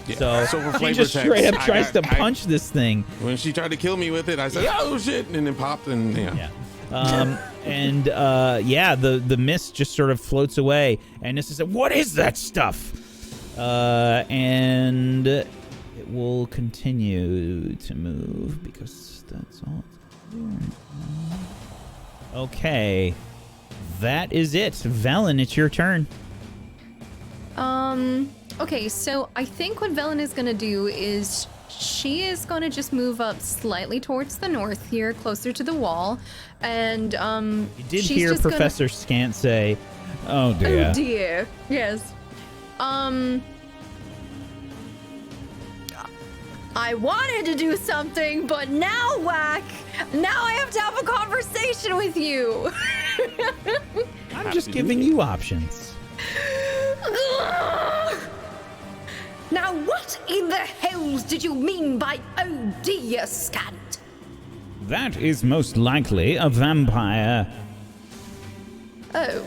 Yeah. So for she flavor just text, straight up tries to punch this thing. When she tried to kill me with it, I said, "Oh shit!" and then popped, and yeah. And the mist just sort of floats away, and this is what is that stuff? And it will continue to move because that's all it's doing. Okay, that is it. Velen, it's your turn. Okay, so I think what Velen is gonna do is she is gonna just move up slightly towards the north here, closer to the wall, and You did she's hear just Professor Scant say, "Oh dear." Oh dear. Yes. I wanted to do something, but now, Whack, now I have to have a conversation with you. I'm just giving you options. Now, what in the hells did you mean by "oh dear, scant"? That is most likely a vampire. Oh.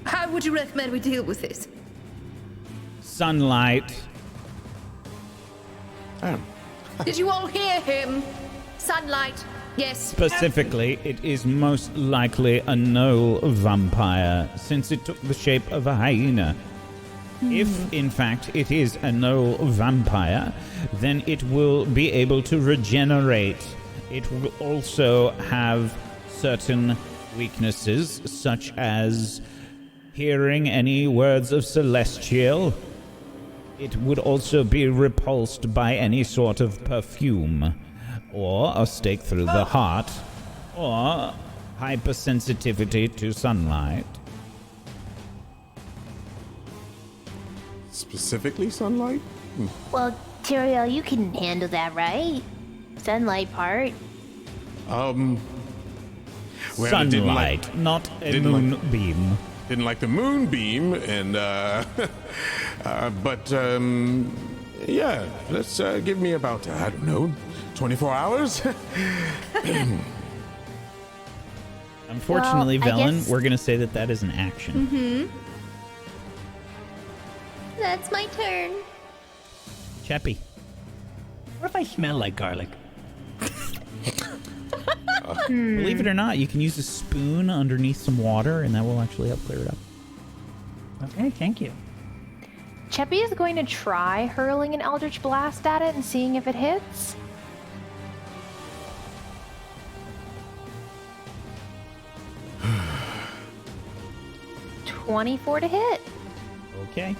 How would you recommend we deal with this? Sunlight. Did you all hear him? Sunlight. Yes. Specifically, it is most likely a gnoll vampire, since it took the shape of a hyena. If, in fact, it is a gnoll vampire, then it will be able to regenerate. It will also have certain weaknesses, such as hearing any words of celestial. It would also be repulsed by any sort of perfume, or a stake through the heart, or hypersensitivity to sunlight. Specifically sunlight? Well, Tyrael, you can handle that, right? Sunlight part. Well, I didn't Sunlight, not a didn't like- moonbeam. Didn't like the moonbeam, and but yeah, let's give me about, I don't know, 24 hours. Unfortunately, Well, I Velen, guess- we're going to say that that is an action. That's my turn. Cheppy. What if I smell like garlic? Believe it or not, you can use a spoon underneath some water, and that will actually help clear it up. Okay, thank you. Cheppy is going to try hurling an Eldritch Blast at it and seeing if it hits. $24 to hit. Okay.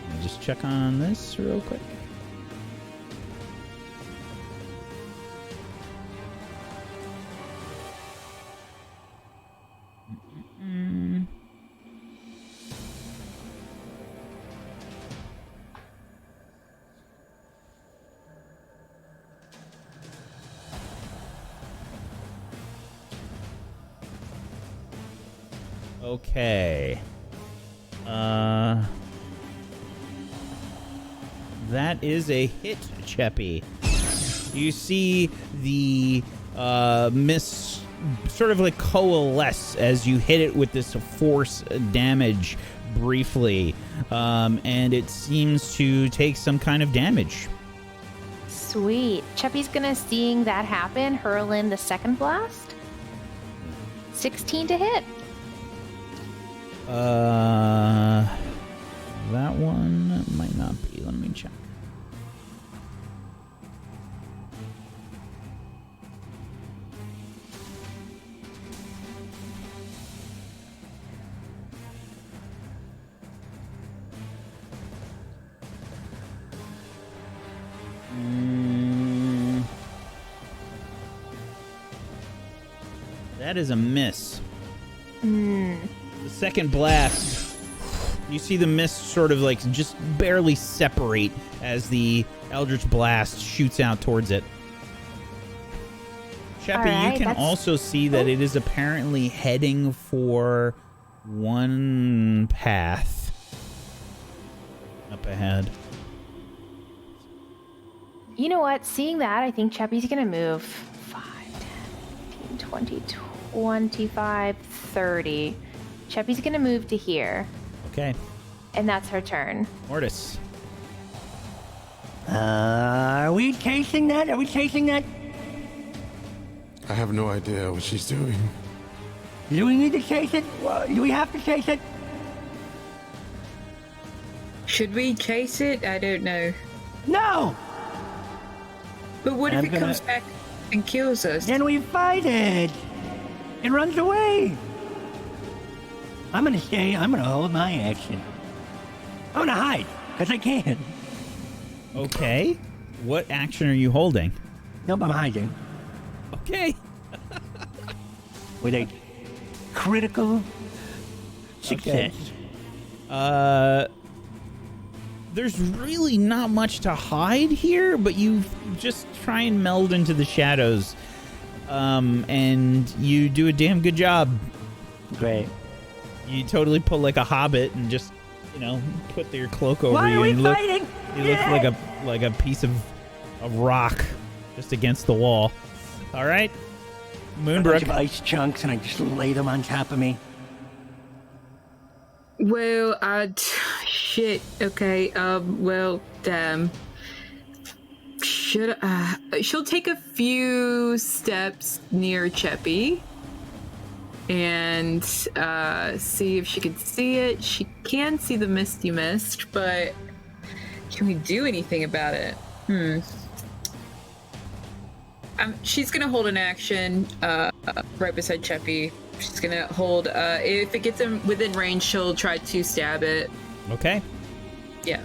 Let me just check on this real quick. Okay. That is a hit, Cheppy. You see the mist sort of like coalesce as you hit it with this force damage briefly, and it seems to take some kind of damage. Sweet. Cheppy's gonna, seeing that happen, hurl in the second blast. 16 to hit. That one might not be. Let me check. That is a miss. The second blast, you see the mist sort of like just barely separate as the Eldritch Blast shoots out towards it. Cheppy, Alright, you can that's- also see that it is apparently heading for one path up ahead. You know what? Seeing that, I think Cheppy's gonna move 5, 10, 15, 20, 25, 30. Cheppy's gonna move to here, Okay, and that's her turn. Mortis. Are we chasing that? Are we chasing that? I have no idea what she's doing. Do we need to chase it? Do we have to chase it? Should we chase it? I don't know. No! But what if I'm it gonna- comes back and kills us? Then we fight it. It runs away. I'm gonna stay. I'm gonna hold my action. I'm gonna hide, because I can. Okay, what action are you holding? Nope, I'm hiding. Okay. With a critical success. There's really not much to hide here, but you just try and meld into the shadows. And you do a damn good job. Great. You totally pull like a hobbit and just, put your cloak over Why you are we and look. fighting? You look like a piece of rock just against the wall. All right, A bunch Moonbrook. of ice chunks, and I just lay them on top of me. Well, shit. Okay. Well, she'll take a few steps near Cheppy and see if she can see it. She can see the mist you missed, but can we do anything about it? She's gonna hold an action right beside Cheppy. She's gonna hold. If it gets within range, she'll try to stab it. Okay. Yeah.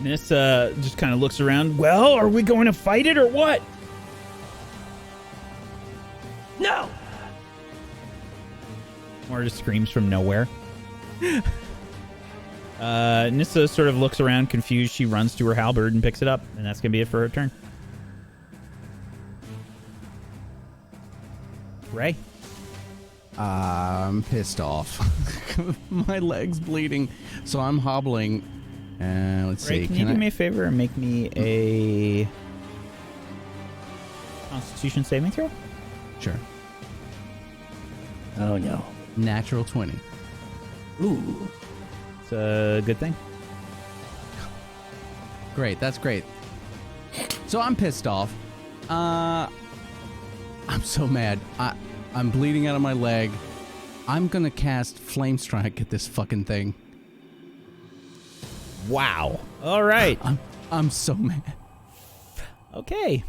Nissa just kind of looks around. Well, are we going to fight it or what? No! Or just screams from nowhere. Nissa sort of looks around confused. She runs to her halberd and picks it up, and that's gonna be it for her turn. Ray? I'm pissed off. My leg's bleeding, so I'm hobbling. Let's Ray, see. can you do me a favor and make me a Constitution saving throw? Sure. Oh, no. Natural 20. Ooh. It's a good thing. Great, that's great. So I'm pissed off. I'm so mad. I'm bleeding out of my leg. I'm gonna cast Flame Strike at this fucking thing. Wow. All right. I'm so mad. Okay.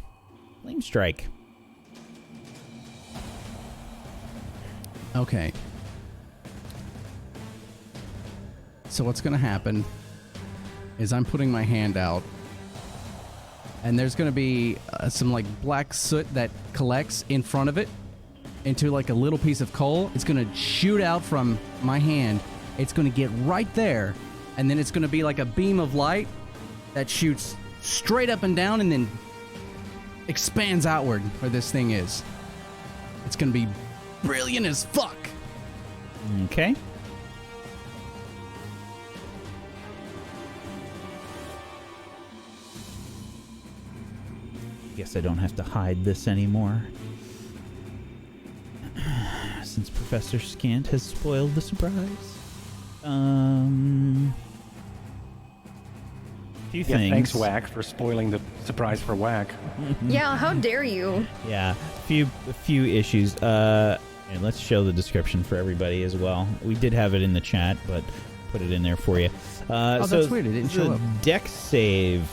Flame Strike. Okay. So what's gonna happen is I'm putting my hand out, and there's gonna be some like black soot that collects in front of it into like a little piece of coal. It's gonna shoot out from my hand. It's gonna get right there, and then it's gonna be like a beam of light that shoots straight up and down and then expands outward where this thing is. It's gonna be brilliant as fuck. Okay. Guess I don't have to hide this anymore. Since Professor Scant has spoiled the surprise. Few Yeah, things. thanks, Whack, for spoiling the surprise for Whack. Yeah, how dare you? Yeah, a few issues. And let's show the description for everybody as well. We did have it in the chat, but put it in there for you. That's weird. It didn't show up. Dex save.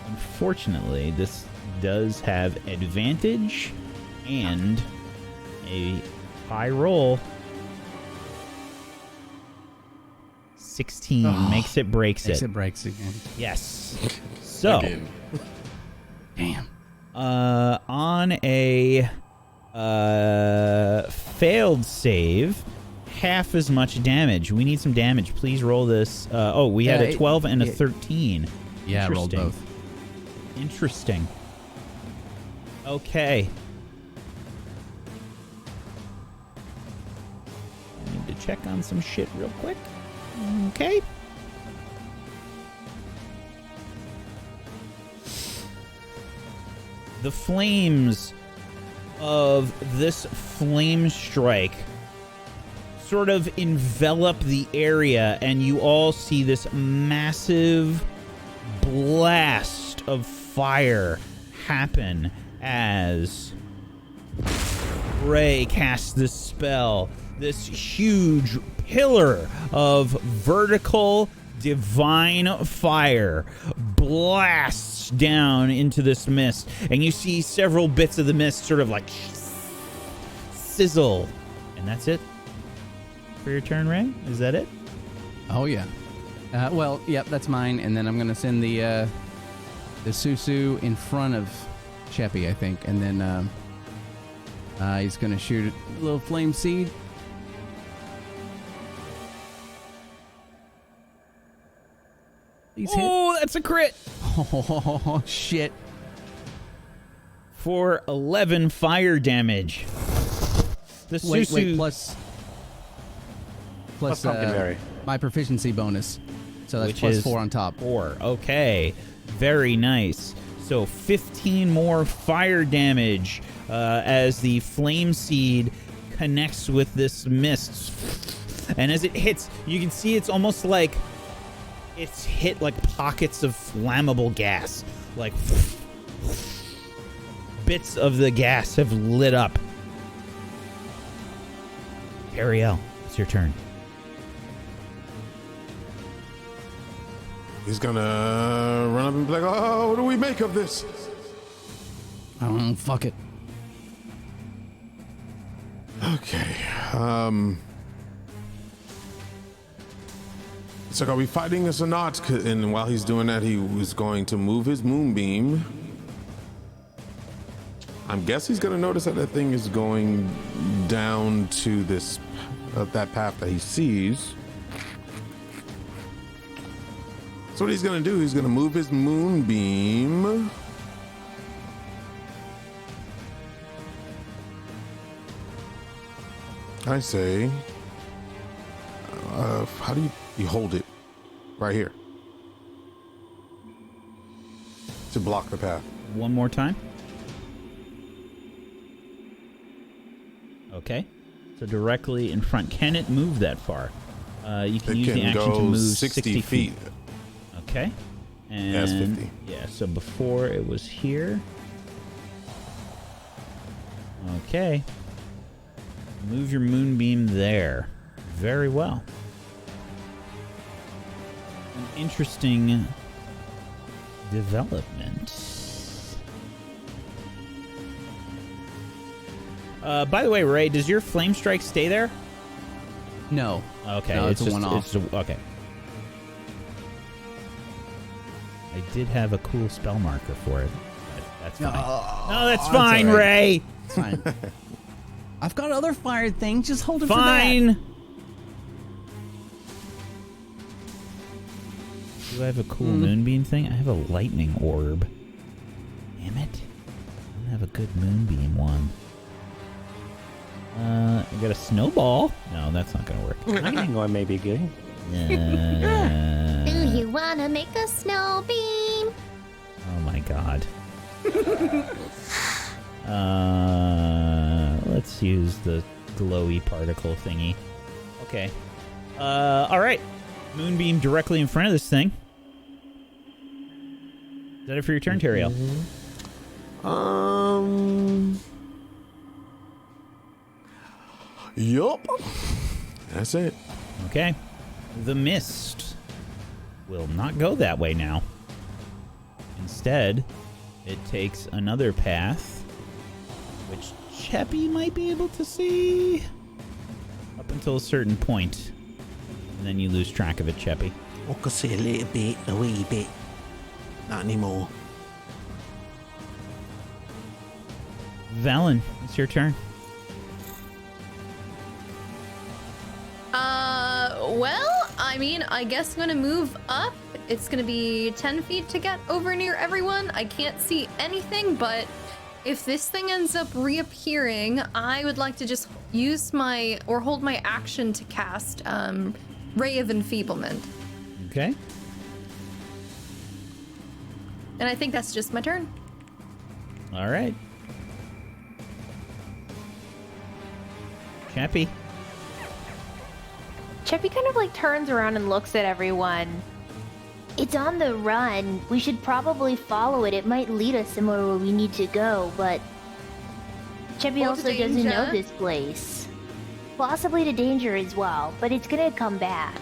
Unfortunately, this does have advantage and a high roll. 16 makes it breaks Makes it. it breaks again. Yes. So, Again. Damn. on a failed save, half as much damage. We need some damage. Please roll this. We had a 12 and a 13. Yeah, I rolled both. Interesting. Okay. I need to check on some shit real quick. Okay. The flames of this flame strike sort of envelop the area, and you all see this massive blast of fire happen as Ray casts this spell. This huge pillar of vertical divine fire blasts down into this mist, and you see several bits of the mist sort of like sizzle. And that's it for your turn, Ray? Is that it? Oh, yeah. Yep, that's mine. And then I'm going to send the Susu in front of Cheppy, I think. And then he's going to shoot a little flame seed. Oh, that's a crit. Oh, shit. For 11 fire damage. The Wait, Susu... plus... plus Pumpkinberry. my proficiency bonus. So that's Which plus is 4 on top. 4. Okay. Very nice. So 15 more fire damage as the flame seed connects with this mist. And as it hits, you can see it's almost like it's hit like pockets of flammable gas. Like bits of the gas have lit up. Ariel, it's your turn. He's gonna run up and be like, oh, what do we make of this? I don't know. Fuck it. Okay. It's like, are we fighting this or not? And while he's doing that, he was going to move his moonbeam. I guess he's gonna notice that thing is going down to this, that path that he sees. So what he's gonna do, he's gonna move his moonbeam. I say, how do you hold it? Right here. To block the path. One more time. Okay. So directly in front. Can it move that far? You can use the action to move 60 feet. Okay. And yeah, it's 50. Yeah, so before it was here. Okay. Move your moonbeam there. Very well. An interesting development. By the way, Ray, does your flame strike stay there? No. Okay, no, it's a just, one-off. Okay. I did have a cool spell marker for it. But that's fine. No, that's fine, right. Ray. It's fine. I've got other fire things. Just hold it Fine. for that. Do I have a cool moonbeam thing? I have a lightning orb. Damn it. I don't have a good moonbeam one. I got a snowball. No, that's not going to work. Lightning orb may be good. Do you wanna make a snow beam? Oh my god. Let's use the glowy particle thingy. Okay. Alright. Moonbeam directly in front of this thing. Is that it for your turn, Teriel? Yup. That's it. Okay. The mist will not go that way now. Instead, it takes another path, which Cheppy might be able to see up until a certain point. And then you lose track of it, Cheppy. I can see a little bit, a wee bit. Not anymore. Valen, it's your turn. Well, I mean, I guess I'm gonna move up. It's gonna be 10 feet to get over near everyone. I can't see anything, but if this thing ends up reappearing, I would like to just use hold my action to cast Ray of Enfeeblement. Okay. And I think that's just my turn. All right. Chappy. Cheppy kind of like turns around and looks at everyone. It's on the run. We should probably follow it. It might lead us somewhere where we need to go, but Cheppy Or also to doesn't know danger. this place. Possibly to danger as well, but it's gonna come back.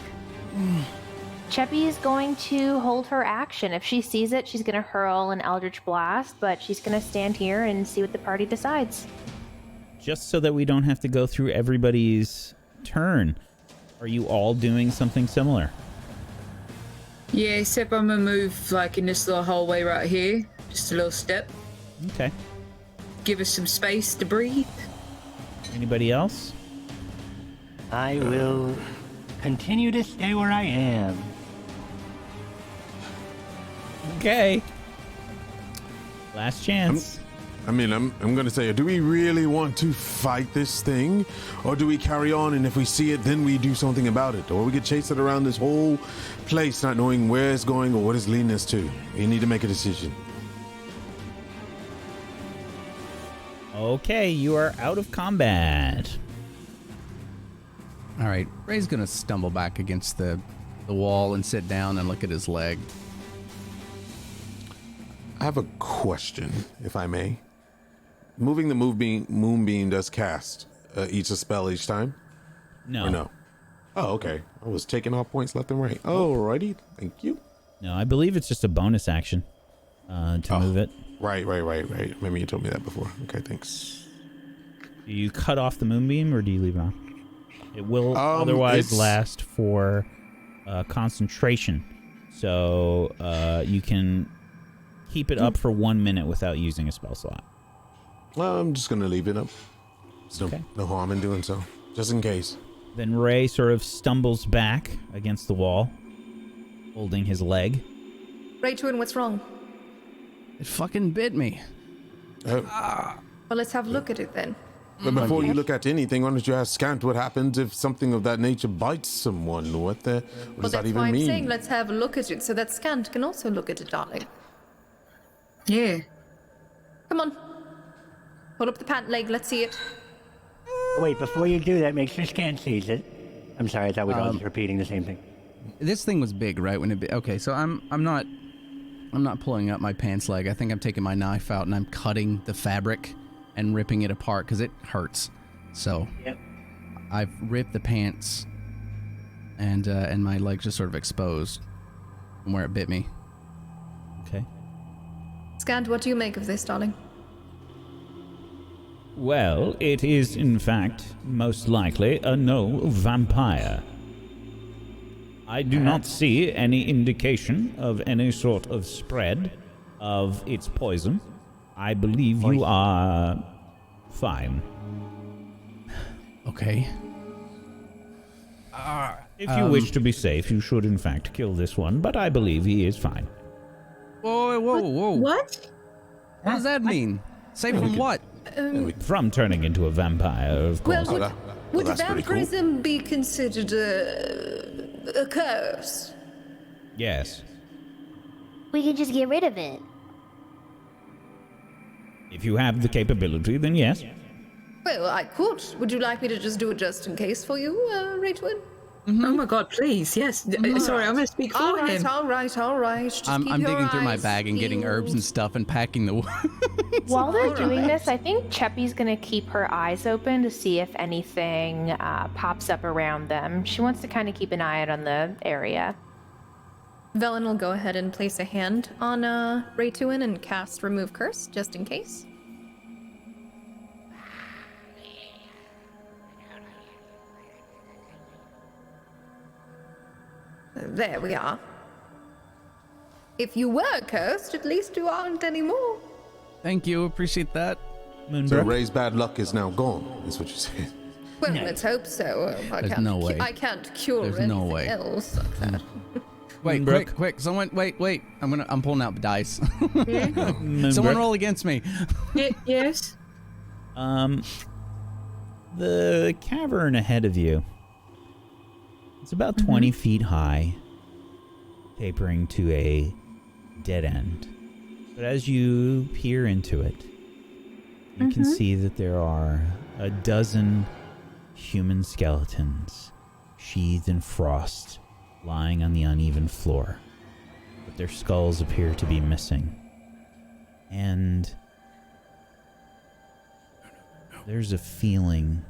Cheppy is going to hold her action. If she sees it, she's going to hurl an Eldritch Blast, but she's going to stand here and see what the party decides. Just so that we don't have to go through everybody's turn, are you all doing something similar? Yeah, except I'm gonna move like in this little hallway right here. Just a little step. Okay. Give us some space to breathe. Anybody else? I will continue to stay where I am. Okay. Last chance. I mean, I'm going to say, do we really want to fight this thing? Or do we carry on, and if we see it, then we do something about it? Or we could chase it around this whole place, not knowing where it's going or what it's leading us to? You need to make a decision. Okay, you are out of combat. All right, Ray's gonna stumble back against the wall and sit down and look at his leg. I have a question, if I may. Moving the moonbeam does cast each a spell each time? No. Or no? Oh, okay. I was taking off points left and right. Alrighty, thank you. No, I believe it's just a bonus action to move it. Right. Maybe you told me that before. Okay, thanks. Do you cut off the moonbeam or do you leave it on? It will otherwise last for concentration. So you can keep it up for 1 minute without using a spell slot. Well, I'm just going to leave it up. No harm in doing so, just in case. Then Ray sort of stumbles back against the wall, holding his leg. Raytwin, what's wrong? It fucking bit me. Well, let's have a look at it then. But before you look at anything, why don't you ask Scant what happens if something of that nature bites someone? What does that even mean? I'm saying let's have a look at it so that Scant can also look at it, darling. Yeah. Come on. Hold up the pant leg, let's see it. Wait, before you do that, make sure Scant sees it. I'm sorry, I thought we were all repeating the same thing. This thing was big, right? When it okay, so I'm not pulling up my pants leg. I think I'm taking my knife out and I'm cutting the fabric and ripping it apart because it hurts. So yep. I've ripped the pants and my leg's just sort of exposed from where it bit me. Okay. Scant, what do you make of this, darling? Well, it is in fact most likely a no vampire. I do not see any indication of any sort of spread of its poison. I believe you are fine. Okay. If you wish to be safe, you should in fact kill this one, but I believe he is fine. Whoa. What? What does that mean? Safe from what? From turning into a vampire, of course. Well, would that's pretty cool. vampirism be considered a curse? Yes. We can just get rid of it. If you have the capability, then yes. Well, I could. Would you like me to just do it just in case for you, Raytwin? Mm-hmm. Oh my god, please, yes. Sorry, I'm going to speak for him. All right. Just I'm keep your digging through my eyes bag and getting herbs and peeled. stuff and packing the While they're All doing right. this, I think Cheppy's going to keep her eyes open to see if anything pops up around them. She wants to kind of keep an eye out on the area. Velen will go ahead and place a hand on Raytwin and cast Remove Curse, just in case. There we are. If you were cursed, at least you aren't anymore. Thank you, appreciate that. So Moonbrook. Ray's bad luck is now gone, is what you're saying. Well, let's hope so. There's no way. I can't cure There's anything no way. else. Wait, Moonbrook. quick, someone, wait. I'm pulling out dice. Moonbrook. Someone roll against me. Yes? The cavern ahead of you. It's about 20 feet high, tapering to a dead end. But as you peer into it, you can see that there are a dozen human skeletons sheathed in frost lying on the uneven floor. But their skulls appear to be missing. And there's a feeling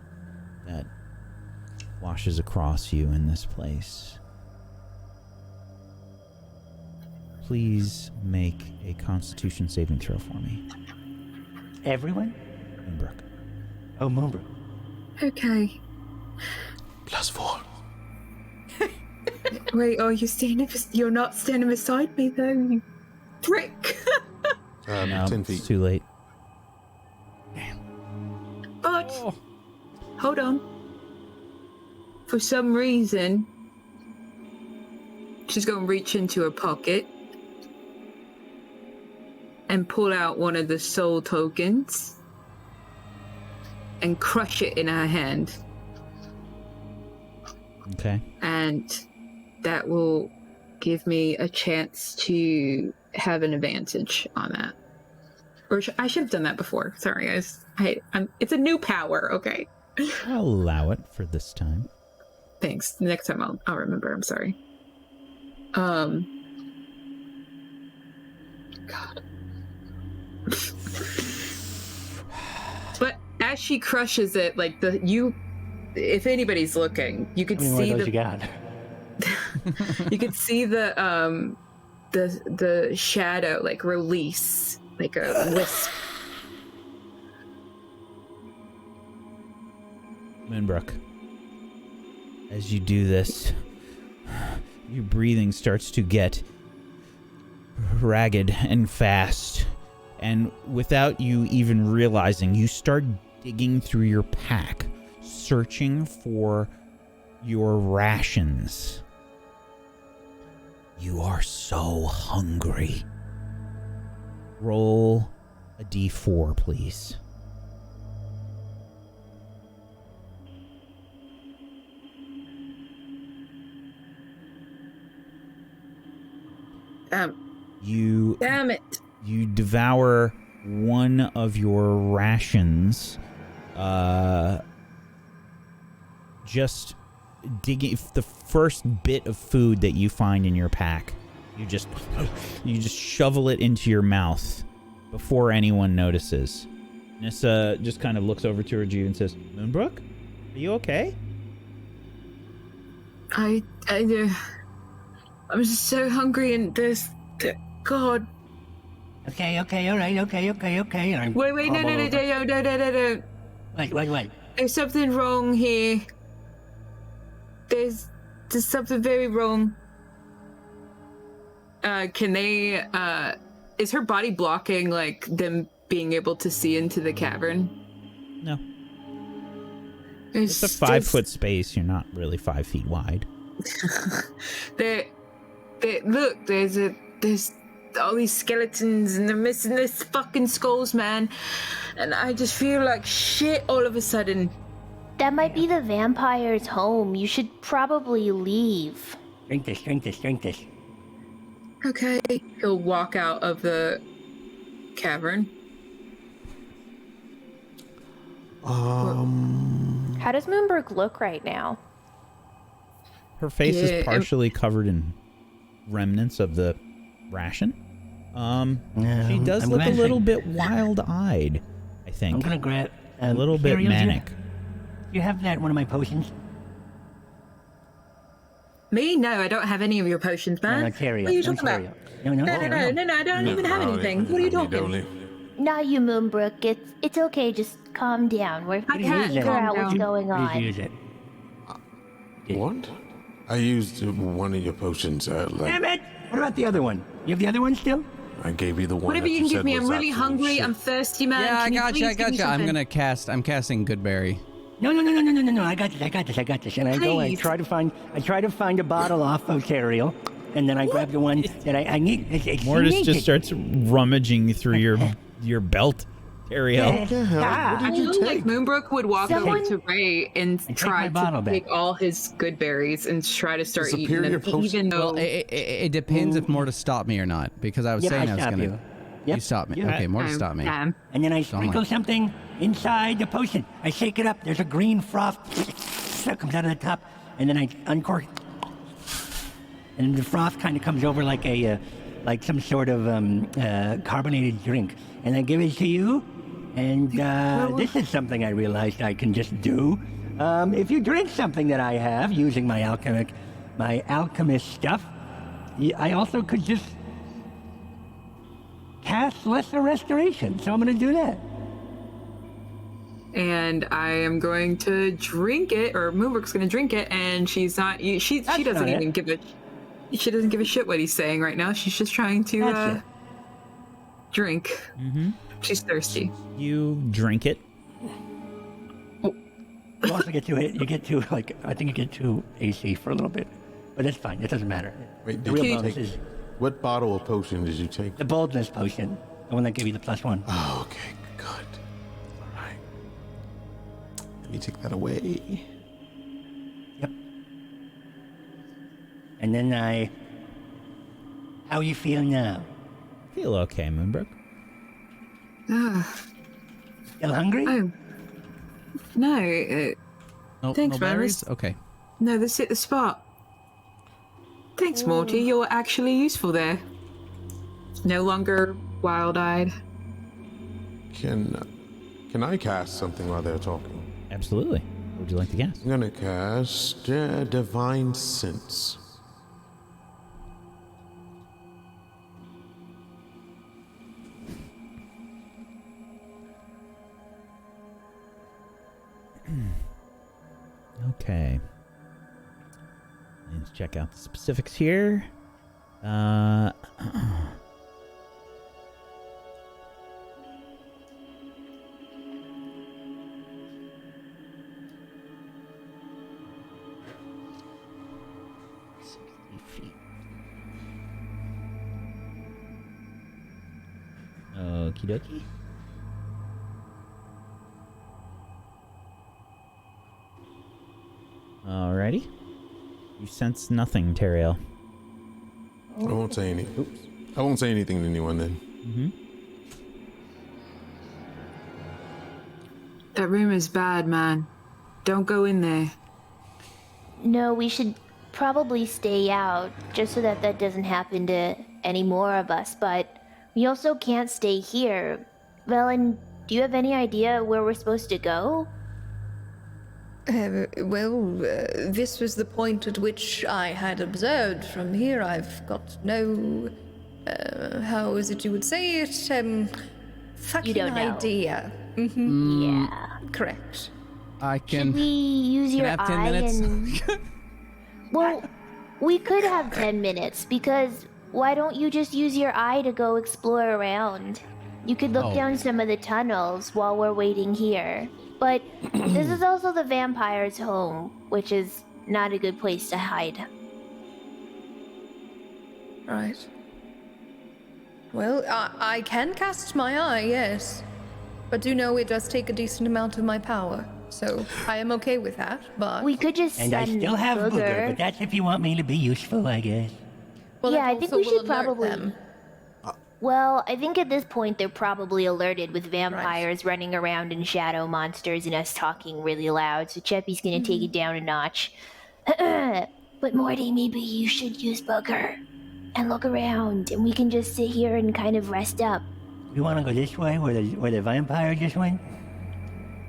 that washes across you in this place. Please make a Constitution saving throw for me. Everyone? Moonbrook. Oh, Moonbrook. Okay. +4. Wait, you're not standing beside me though, you prick. No, 10 it's feet. too late. But, hold on. For some reason, she's going to reach into her pocket and pull out one of the soul tokens and crush it in her hand. Okay. And that will give me a chance to have an advantage on that. Or I should have done that before. Sorry, guys. It's a new power, okay? I'll allow it for this time. Thanks. Next time I'll remember. I'm sorry. God. But as she crushes it, like if anybody's looking, you could see you got. you could see the shadow like release, like a wisp. Moonbrook, as you do this, your breathing starts to get ragged and fast, and without you even realizing, you start digging through your pack, searching for your rations. You are so hungry. Roll a d4, please. Damn it. You devour one of your rations, just digging the first bit of food that you find in your pack. You just shovel it into your mouth before anyone notices. Nissa just kind of looks over to Rajiv and says, "Moonbrook, are you okay?" I'm just so hungry, and God. Okay, all right, okay. And Wait, no. What? There's something wrong here. There's something very wrong. Is her body blocking, like, them being able to see into the cavern? No. It's a 5-foot space. You're not really 5 feet wide. Look, there's all these skeletons, and they're missing their fucking skulls, man. And I just feel like shit all of a sudden. That might be the vampire's home. You should probably leave. Drink this. Okay. He'll walk out of the cavern. How does Moonbrook look right now? Her face is partially covered in remnants of the ration. She does look a little bit wild-eyed, I think. I'm gonna grab a little bit manic. You have that one of my potions? Me? No, I don't have any of your potions, man. No, what are you talking about? No, I don't even have anything. What are you talking? Not you, Moonbrook. It's okay. Just calm down. We're trying to figure out what's going on. Use it. What? I used one of your potions earlier. Damn it! What about the other one? You have the other one still? I gave you the one. Whatever that you can said give me. was I'm really absolute hungry. shit. I'm thirsty, man. Yeah, I Can you got please give me you. I'm something? I'm casting Goodberry. No. I got this. And I go and try to find a bottle off of Teriel, and then I grab the one that I need. Mortis just starts rummaging through your belt, Ariel. What the hell? What I did you feel take? like Moonbrook would walk over to Ray and try to back. take all his good berries and try to start eating superior them, potion. even though... Well, it depends if Mortis stopped me or not, because I was saying I was going to... Yep. You stopped me. Yeah. Okay, Mortis stopped me. And then I sprinkle something inside the potion. I shake it up. There's a green froth that comes out of the top, and then I uncork it. And the froth kind of comes over like some sort of carbonated drink. And I give it to you. And this is something I realized I can just do. If you drink something that I have using my alchemist stuff, I also could just cast Lesser Restoration. So I'm going to do that. And I am going to drink it, or Moonbrook's going to drink it, and she's not. She doesn't even give a. She doesn't give a shit what he's saying right now. She's just trying to drink. Mm-hmm. She's thirsty. You drink it. You also get to hit. You get to I think you get 2 AC for a little bit, but that's fine. It doesn't matter. Wait, the real bonus is what bottle of potion did you take? the boldness potion. The one that gave you the +1. Oh, okay, good. All right. Let me take that away. Yep. And then how you feel now? Feel okay, Moonbrook. Still hungry? Oh. No, no thanks, man. batteries? Okay. no, this hit the spot. Thanks, Morty. You're actually useful there. No longer wild-eyed. Can I cast something while they're talking? Absolutely. What would you like to cast? I'm gonna cast Divine Sense. Okay. Let's check out the specifics here. 60 feet. Okie dokie. Alrighty. You sense nothing, Teriel. I won't say any. Oops. I won't say anything to anyone then. Mm-hmm. That room is bad, man. Don't go in there. No, we should probably stay out, just so that that doesn't happen to any more of us, but we also can't stay here. Velen, do you have any idea where we're supposed to go? This was the point at which I had observed. From here, I've got no. How is it you would say it? Fucking You don't know. idea. Yeah. Correct. I can. Should we use Can your I have 10 eye minutes? and... Well, we could have 10 minutes, because why don't you just use your eye to go explore around? You could look Oh. down some of the tunnels while we're waiting here. But this is also the vampire's home, which is not a good place to hide. Right. Well, I can cast my eye, yes. But do know it does take a decent amount of my power. So I am okay with that, but... We could just And send I still have Booger, Booger. but that's if you want me to be useful, I guess. Well, Yeah, that I think also we will should alert probably... them. Well, I think at this point they're probably alerted with vampires running around and shadow monsters and us talking really loud, so Cheppy's gonna take it down a notch. But Morty, maybe you should use Booger and look around, and we can just sit here and kind of rest up. You want to go this way, where the vampire just went?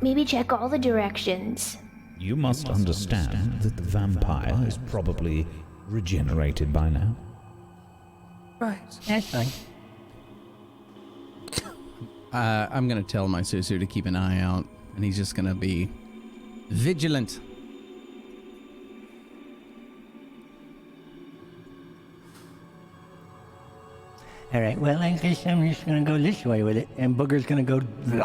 Maybe check all the directions. You must understand that the vampire is probably regenerated by now. Right. That's fine. I'm gonna tell my Susu to keep an eye out, and he's just gonna be vigilant. All right, well, I guess I'm just going to go this way with it, and Booger's going to go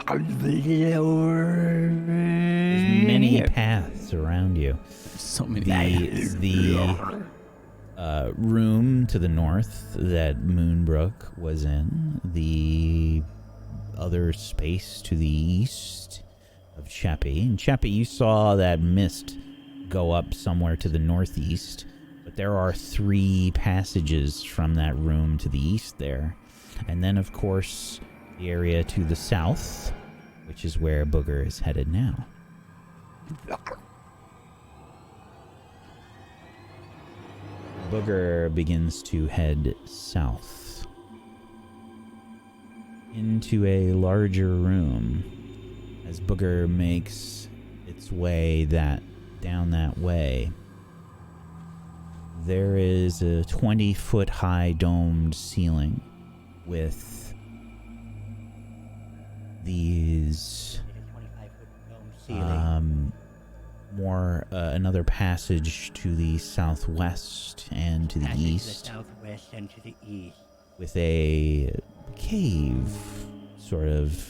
over There's many here. paths around you. So many. The room to the north that Moonbrook was in, the other space to the east of Chappie. And Chappie, you saw that mist go up somewhere to the northeast, but there are 3 passages from that room to the east there. And then, of course, the area to the south, which is where Booger is headed now. Booger begins to head south into a larger room as Booger makes its way down that way. There is a 20-foot high domed ceiling with these another passage to the southwest and to the Passage to east, the southwest and to the east. with a cave sort of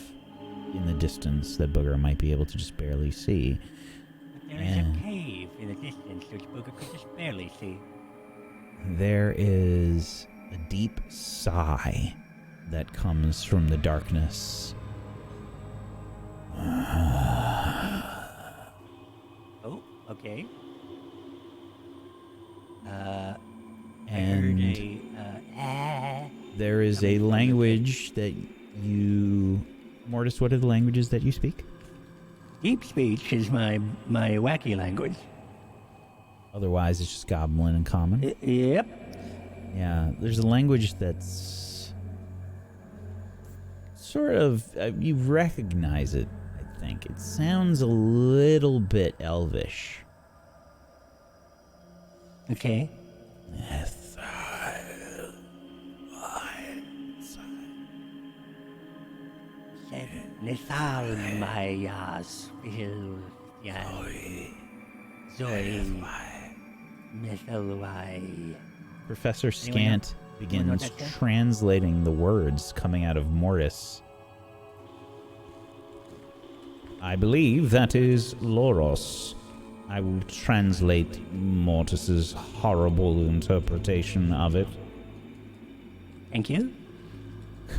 in the distance that Booger might be able to just barely see. But there is a cave in the distance which Booger could just barely see. There is a deep sigh that comes from the darkness. Oh, okay. And there is a language that you... Mortis, what are the languages that you speak? Deep speech is my wacky language. Otherwise, it's just Goblin and Common. Yep. Yeah, there's a language that's sort of... you recognize it, I think. It sounds a little bit elvish. Okay. Professor Scant begins translating the words coming out of Mortis. I believe that is Loros. I will translate Mortis's horrible interpretation of it. Thank you.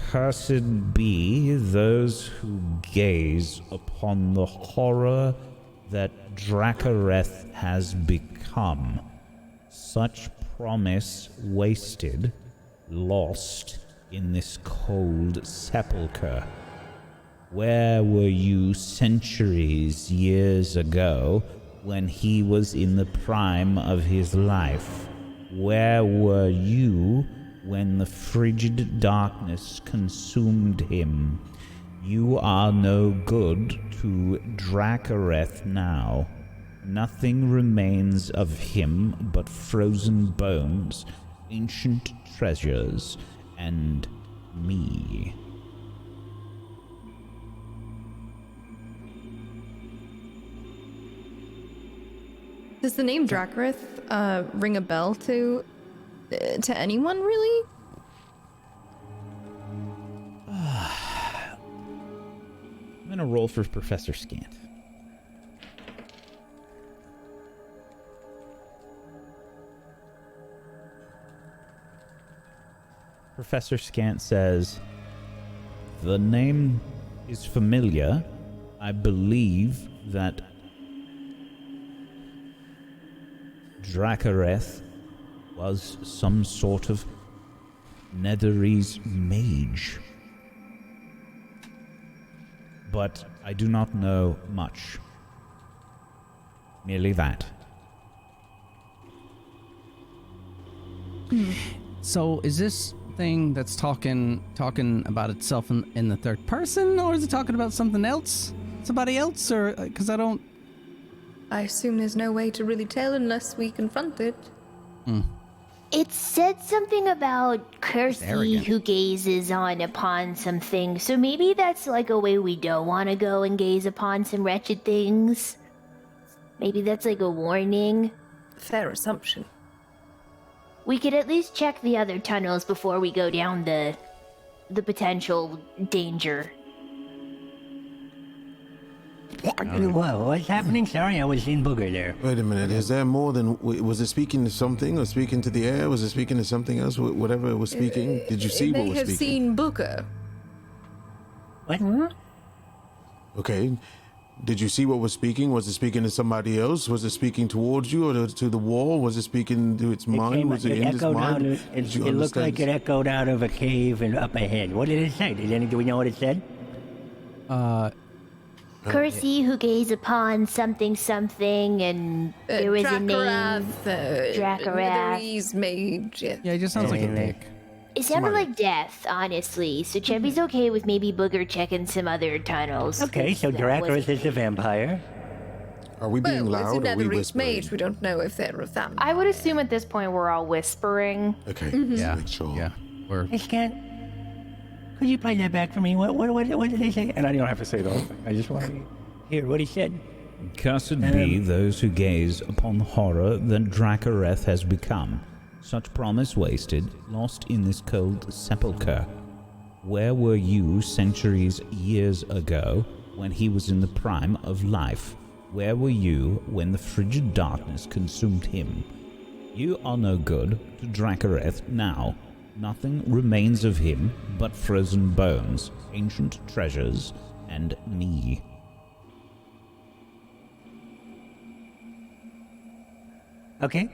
Cursed be those who gaze upon the horror that Dracareth has become. Such promise wasted, lost in this cold sepulchre. Where were you centuries, years ago, when he was in the prime of his life? Where were you when the frigid darkness consumed him? You are no good to Dracareth now. Nothing remains of him but frozen bones, ancient treasures, and me. Does the name Dracareth ring a bell to anyone, really? I'm gonna roll for Professor Scant. Professor Scant says, the name is familiar. I believe that Dracareth was some sort of Netherese mage. But I do not know much. Merely that. So is this thing that's talking about itself in the third person, or is it talking about something else? Somebody else? Or because I don't... I assume there's no way to really tell unless we confront it. It said something about Cursey arrogant. who gazes on upon something, so maybe that's like a way we don't want to go and gaze upon some wretched things. Maybe that's like a warning. Fair assumption. We could at least check the other tunnels before we go down the potential danger. Whoa, what's happening? Sorry, I was in Booger there. Wait a minute. Is there more than... Was it speaking to something or speaking to the air? Was it speaking to something else? Whatever it was speaking? Did you see what was They have speaking? seen Booker. What? Okay. Did you see what was speaking? Was it speaking to somebody else? Was it speaking towards you or to the wall? Was it speaking to its mind? Was it in its mind? It looked like it echoed out of a cave and up ahead. What did it say? Do we know what it said? Cursey who gaze upon something, and there was a name. Dracareth. Netherese mage. Yeah, it just sounds like a dick. It sounded like death, honestly. So Chevy's okay with maybe Booger checking some other tunnels. Okay, so Dracareth is a vampire. Are we being Well, loud it's a or are we Netherese whispering? mage. We don't know if they're a vampire. I would assume at this point we're all whispering. Okay, Yeah, let's make sure. yeah. We're... Hey, Scant, could you play that back for me? What did they say? And I don't have to say the whole thing. I just want to hear what he said. Cursed be those who gaze upon the horror that Dracareth has become. Such promise wasted, lost in this cold sepulchre. Where were you centuries, years ago, when he was in the prime of life? Where were you when the frigid darkness consumed him? You are no good to Dracareth now. Nothing remains of him but frozen bones, ancient treasures, and me. Okay.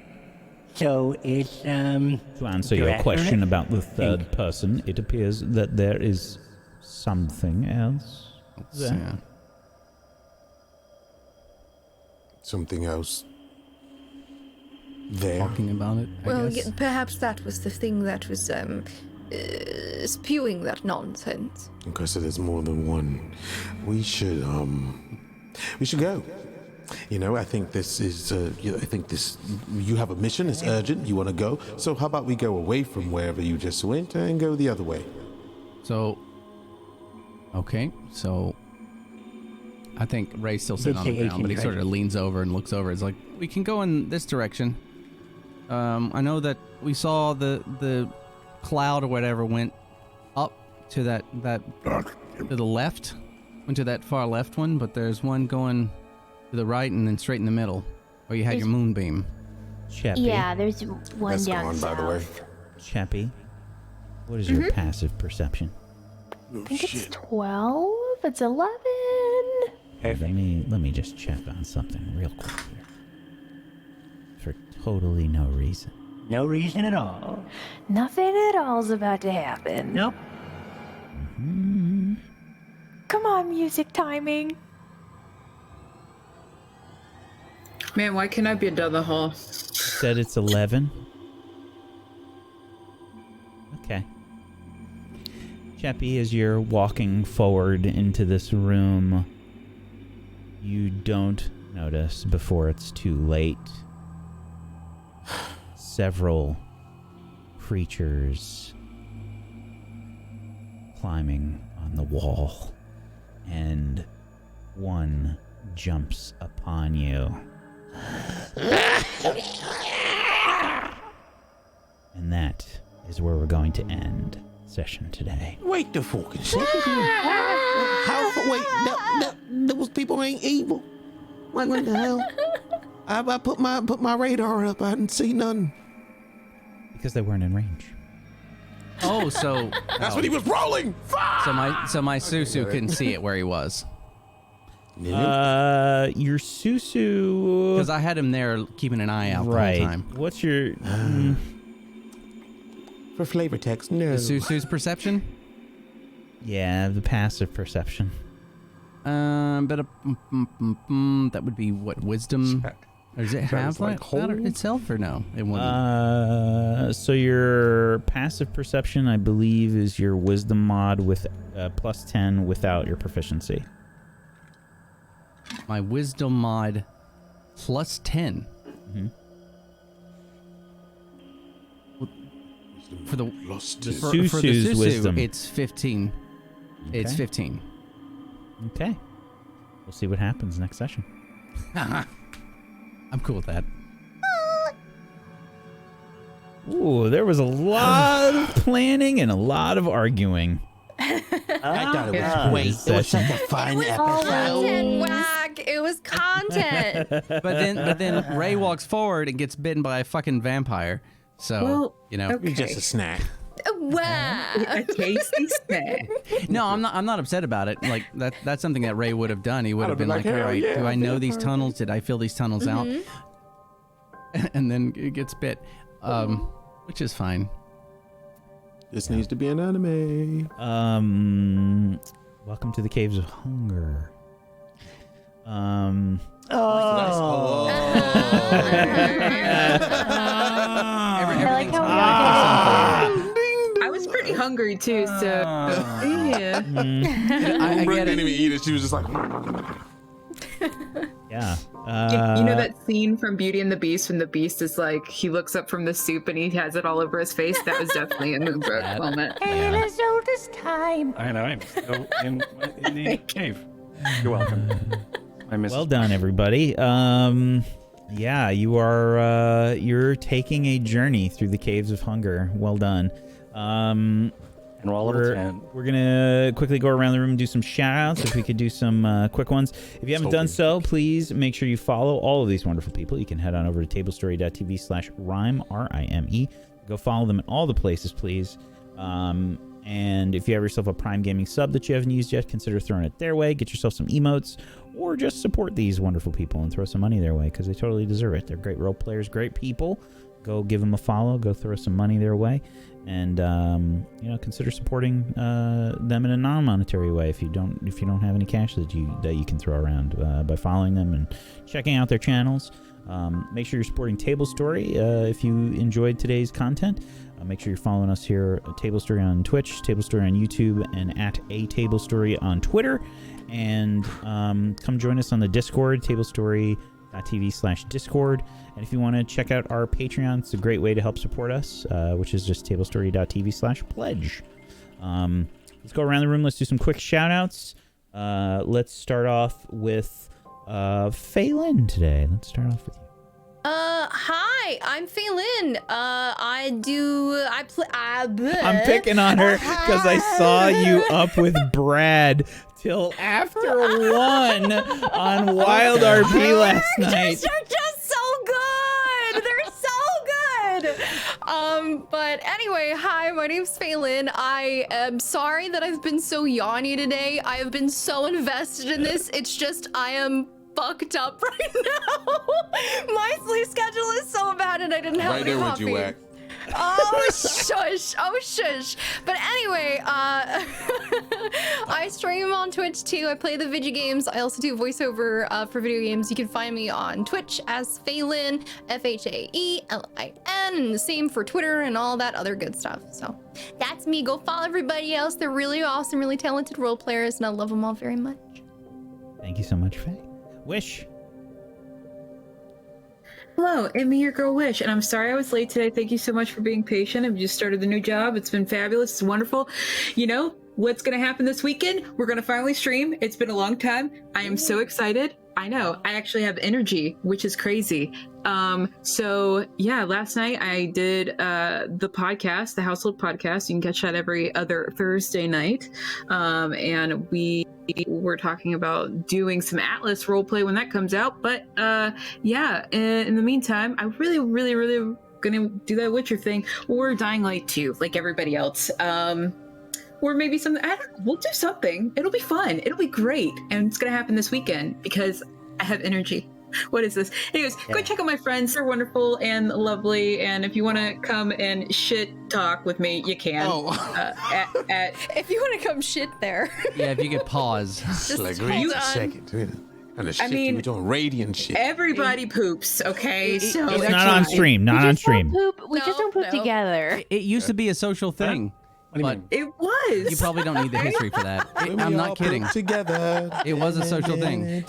So it's To answer your Correct. question about the third person, it appears that there is something else there. Yeah. Something else there. Talking about it, I Well, guess. perhaps that was the thing that was spewing that nonsense. Okay, so there's more than one. We should go. You know, I think this is, you have a mission, it's urgent, you want to go. So how about we go away from wherever you just went and go the other way? So, okay, so I think Ray's still sitting on the ground, but he sort of leans over and looks over. It's like, we can go in this direction. I know that we saw the cloud or whatever went up to that to the left, went to that far left one, but there's one going to the right and then straight in the middle, where you had your moonbeam. Chappie. Yeah, there's one That's down gone, south. by the way. Chappie, what is your passive perception? I think it's 12. It's 11. Let me just check on something real quick here. For totally no reason. no reason at all. Nothing at all's about to happen. Nope. Come on, music timing. Man, why can't I be down the hall? Said it's 11. Okay. Chappie, as you're walking forward into this room, you don't notice before it's too late. Several creatures climbing on the wall, and one jumps upon you. And that is where we're going to end session today. Wait the fucking second. How? Wait, those people ain't evil. What the hell? I put my radar up. I didn't see none. Because they weren't in range. Oh, so That's when he was rolling. so my Susu couldn't see it where he was Your Susu. because I had him there keeping an eye out the Right. whole time. What's your? For flavor text, no. The Susu's perception. Yeah, the passive perception. But that would be what, wisdom? Or does it have like that hold? itself or no? It wouldn't. So your passive perception, I believe, is your wisdom mod with plus 10 without your proficiency. My wisdom mod plus 10. Mm-hmm. For the Lost The his- for the Susu's Susu, wisdom. it's 15. It's Okay. 15. Okay. We'll see what happens next session. I'm cool with that. Ooh, there was a lot of planning and a lot of arguing. I thought it was great. It was such a fun episode. Content, wag! It was content! But then Ray walks forward and gets bitten by a fucking vampire. So, Well, you know. okay. Just a snack. Wag! A tasty snack. No, I'm not upset about it. Like that's something that Ray would have done. He would I'd have have been been like, like, all hell right, yeah, do I know these vampire. tunnels? Did I fill these tunnels out? And then it gets bit. Which is fine. This needs to be an anime. Welcome to the Caves of Hunger. Oh. I like how I was pretty hungry too, so yeah. I Brooke get didn't it. even eat it. She was just like, Yeah. You know that scene from Beauty and the Beast when the Beast is like, he looks up from the soup and he has it all over his face? That was definitely a Moonbrook moment. Let's know this time. I know, I'm still in the cave. You're welcome. I miss Well done, everybody. Yeah, you are you're taking a journey through the Caves of Hunger. Well done. And roll level 10. We're gonna quickly go around the room and do some shout outs. If we could do some quick ones. If you haven't done so, please make sure you follow all of these wonderful people. You can head on over to tablestory.tv/rime, RIME. Go follow them at all the places, please. And if you have yourself a Prime Gaming sub that you haven't used yet, consider throwing it their way. Get yourself some emotes, or just support these wonderful people and throw some money their way, because they totally deserve it. They're great role players, great people. Go give them a follow. Go throw some money their way, and consider supporting them in a non-monetary way if you don't have any cash that you can throw around by following them and checking out their channels. Make sure you're supporting Table Story if you enjoyed today's content. Make sure you're following us here at Table Story on Twitch, Table Story on YouTube, and at A Table Story on Twitter. And come join us on the Discord, tablestory.tv/Discord. And if you want to check out our Patreon, it's a great way to help support us, which is just tablestory.tv/pledge. Let's go around the room. Let's do some quick shout-outs. Let's start off with Phelan today. Let's start off with you. Hi, I'm Phelan. I'm picking on her because I saw you up with Brad till after 1 on Wild RP last night. They're just so good. They're so good. But anyway, hi, my name's Phelan. I am sorry that I've been so yawny today. I have been so invested in this. It's just I am fucked up right now. My sleep schedule is so bad and I didn't have any coffee. Right there with you at. Oh, shush. Oh, shush. But anyway, I stream on Twitch too. I play the video games. I also do voiceover for video games. You can find me on Twitch as Phelan, Phaelin, and the same for Twitter and all that other good stuff. So that's me. Go follow everybody else. They're really awesome, really talented role players, and I love them all very much. Thank you so much, Faye. Wish. Hello, it's me, your girl Wish, and I'm sorry I was late today. Thank you so much for being patient. I've just started the new job. It's been fabulous. It's wonderful. You know what's going to happen this weekend? We're going to finally stream. It's been a long time. I am so excited. I know. I actually have energy, which is crazy. So yeah, last night I did the podcast, the Household Podcast. You can catch that every other Thursday night. And we were talking about doing some Atlas roleplay when that comes out. But yeah, in the meantime, I really gonna do that Witcher thing, or Dying Light 2, like everybody else. Or maybe something, I don't know, we'll do something. It'll be fun. It'll be great. And it's gonna happen this weekend because I have energy. What is this? Anyways, go check out my friends. They're wonderful and lovely. And if you want to come and shit talk with me, you can. If you want to come shit there. Yeah, if you could pause. Just like, wait a second. And the shit we're doing radiant shit. Everybody poops, okay? So it's not on stream. Not on stream. We just don't poop together. It used to be a social thing. But it was. You probably don't need the history for that. I'm not kidding. Together. It was a social thing.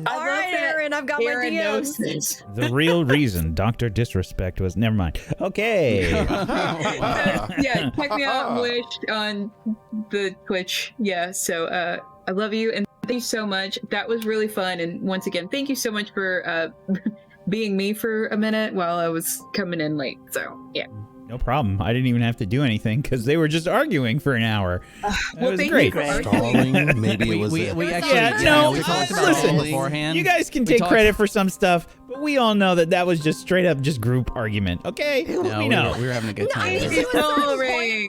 All right, Aaron, I've got my DMs. The real reason Dr. Disrespect was... Never mind. Okay. Yeah, check me out, Wish, on the Twitch. Yeah, so I love you, and thank you so much. That was really fun, and once again, thank you so much for being me for a minute while I was coming in late. So, yeah. No problem. I didn't even have to do anything because they were just arguing for an hour. Well, was great. Stalling, maybe it was. We actually we talked about it all beforehand. You guys can take credit for some stuff, but we all know that was just straight up just group argument. Okay, no, we know. We were having a good time.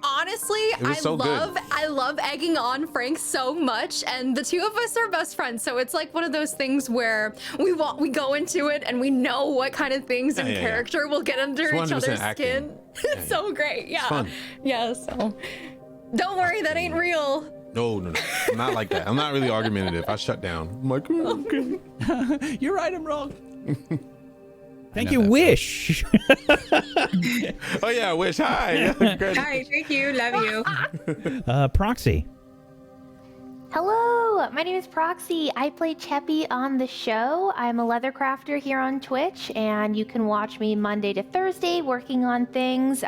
Honestly, I love egging on Frank so much, and the two of us are best friends. So it's like one of those things where we go into it and we know what kind of things in character will get under each other's skin. It's so great. Yeah. It's fun. Yeah. So don't worry, that ain't real. No. I'm not like that. I'm not really argumentative. I shut down. I'm like, okay. You're right, I'm wrong. Thank you, Wish. Oh yeah, Wish. Hi. Hi, thank you. Love you. Proxy. Hello, my name is Proxy. I play Cheppy on the show. I'm a leather crafter here on Twitch, and you can watch me Monday to Thursday working on things.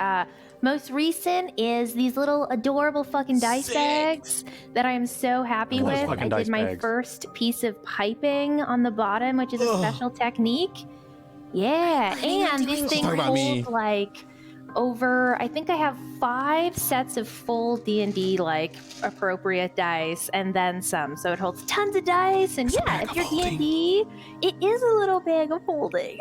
Most recent is these little adorable fucking dice bags that I am so happy with. I did my first piece of piping on the bottom, which is a special technique. Yeah, and this thing holds like over, I think I have 5 sets of full D&D like appropriate dice and then some. So it holds tons of dice, and yeah, if you're D&D, it is a little bag of holding.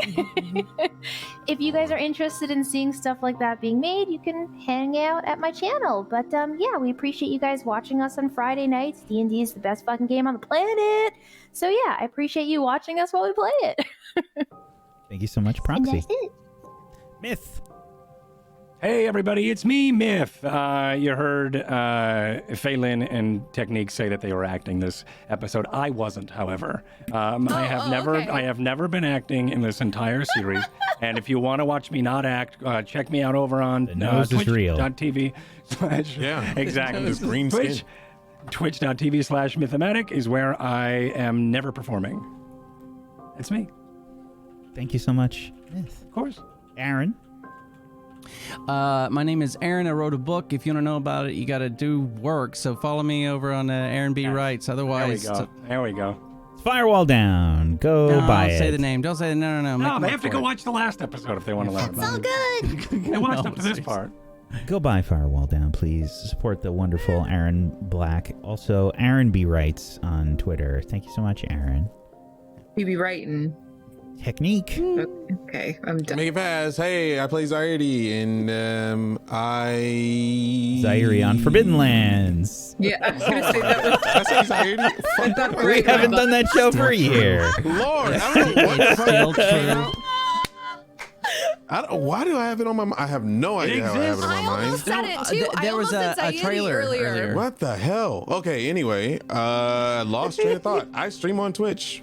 If you guys are interested in seeing stuff like that being made, you can hang out at my channel. But yeah, we appreciate you guys watching us on Friday nights. D&D is the best fucking game on the planet. So yeah, I appreciate you watching us while we play it. Thank you so much, Proxy. And that's it. Myth. Hey everybody, it's me, Myth. You heard Phelan and Technique say that they were acting this episode. I wasn't, however. I have never been acting in this entire series. And if you want to watch me not act, check me out over on Twitch.tv. Yeah, exactly. This green skin. Twitch.tv/Mythomatic is where I am never performing. It's me. Thank you so much, Myth. Of course. Aaron. My name is Aaron. I wrote a book. If you want to know about it, you got to do work. So follow me over on Aaron B. Writes. Otherwise, There we go. Firewall down. Go buy it. Don't say the name. Don't say no. No, they have to go watch the last episode if they want to learn about it. It's all good. They watched up to this part. Go buy Firewall Down, please. Support the wonderful Aaron Black. Also, Aaron B. Writes on Twitter. Thank you so much, Aaron. You be writing. Technique. Okay, I'm done. Make it fast. Hey, I play Zaire, and Zaire on Forbidden Lands. Yeah, I was gonna say that was. I say Zaire. Fuck that. We haven't done that show for a year. Lord, I don't know what the Still fuck. true. Why do I have it on my mind? I have no idea how I have it on my I mind. almost said it too. There was a trailer earlier. What the hell? Okay, anyway, lost train of thought. I stream on Twitch.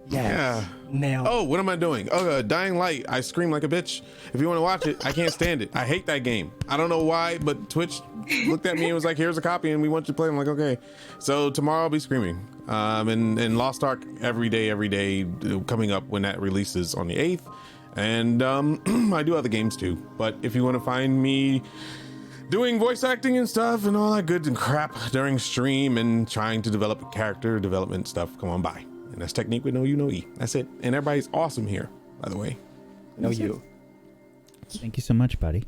Yeah. Nailed. Oh, what am I doing? Oh, Dying Light. I scream like a bitch. If you want to watch it, I can't stand it. I hate that game. I don't know why, but Twitch looked at me and was like, "Here's a copy, and we want you to play." I'm like, "Okay." So tomorrow I'll be screaming. And Lost Ark every day, coming up when that releases on the 8th. And I do other games too. But if you want to find me doing voice acting and stuff and all that good and crap during stream and trying to develop character development stuff, come on by. And that's Technique with no U, no E. That's it. And everybody's awesome here, by the way. No you. Thank you so much, buddy.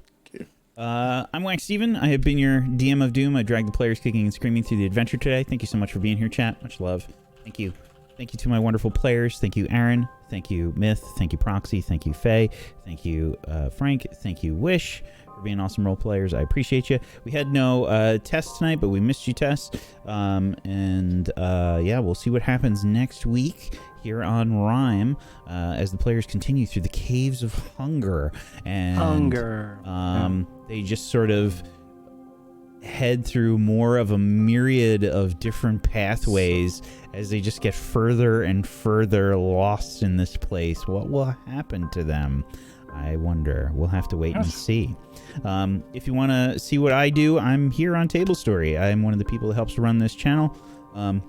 I'm Wax Steven. I have been your DM of Doom. I dragged the players kicking and screaming through the adventure today. Thank you so much for being here, chat. Much love. Thank you. Thank you to my wonderful players. Thank you, Aaron. Thank you, Myth. Thank you, Proxy. Thank you, Faye. Thank you, Frank. Thank you, Wish, for being awesome role players. I appreciate you. We had no Tess tonight, but we missed you, Tess. Yeah, we'll see what happens next week here on Rime as the players continue through the Caves of Hunger. And they just sort of head through more of a myriad of different pathways as they just get further and further lost in this place. What will happen to them? I wonder. We'll have to wait and see. If you want to see what I do, I'm here on Table Story. I'm one of the people that helps run this channel. I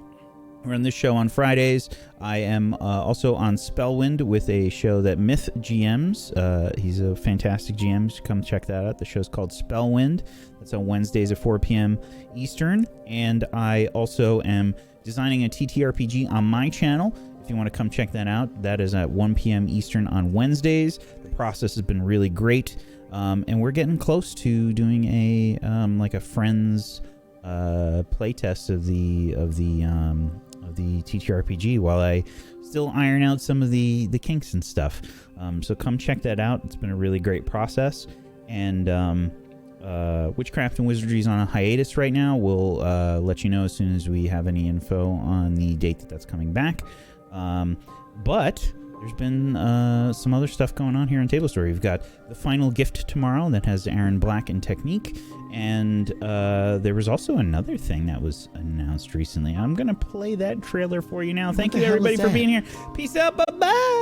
run this show on Fridays. I am also on Spellwind with a show that Myth GMs. He's a fantastic GM. So come check that out. The show's called Spellwind. That's on Wednesdays at 4 p.m. Eastern. And I also am designing a TTRPG on my channel. If you want to come check that out, that is at 1 p.m. Eastern on Wednesdays. The process has been really great. And we're getting close to doing a like a friends playtest of the TTRPG while I still iron out some of the kinks and stuff. So come check that out. It's been a really great process. And Witchcraft and Wizardry is on a hiatus right now. We'll let you know as soon as we have any info on the date that's coming back. But there's been some other stuff going on here on Table Story. We've got the final gift tomorrow that has Aaron Black and Technique. And there was also another thing that was announced recently. I'm going to play that trailer for you now. Thank you, everybody, for being here. Peace out. Bye-bye.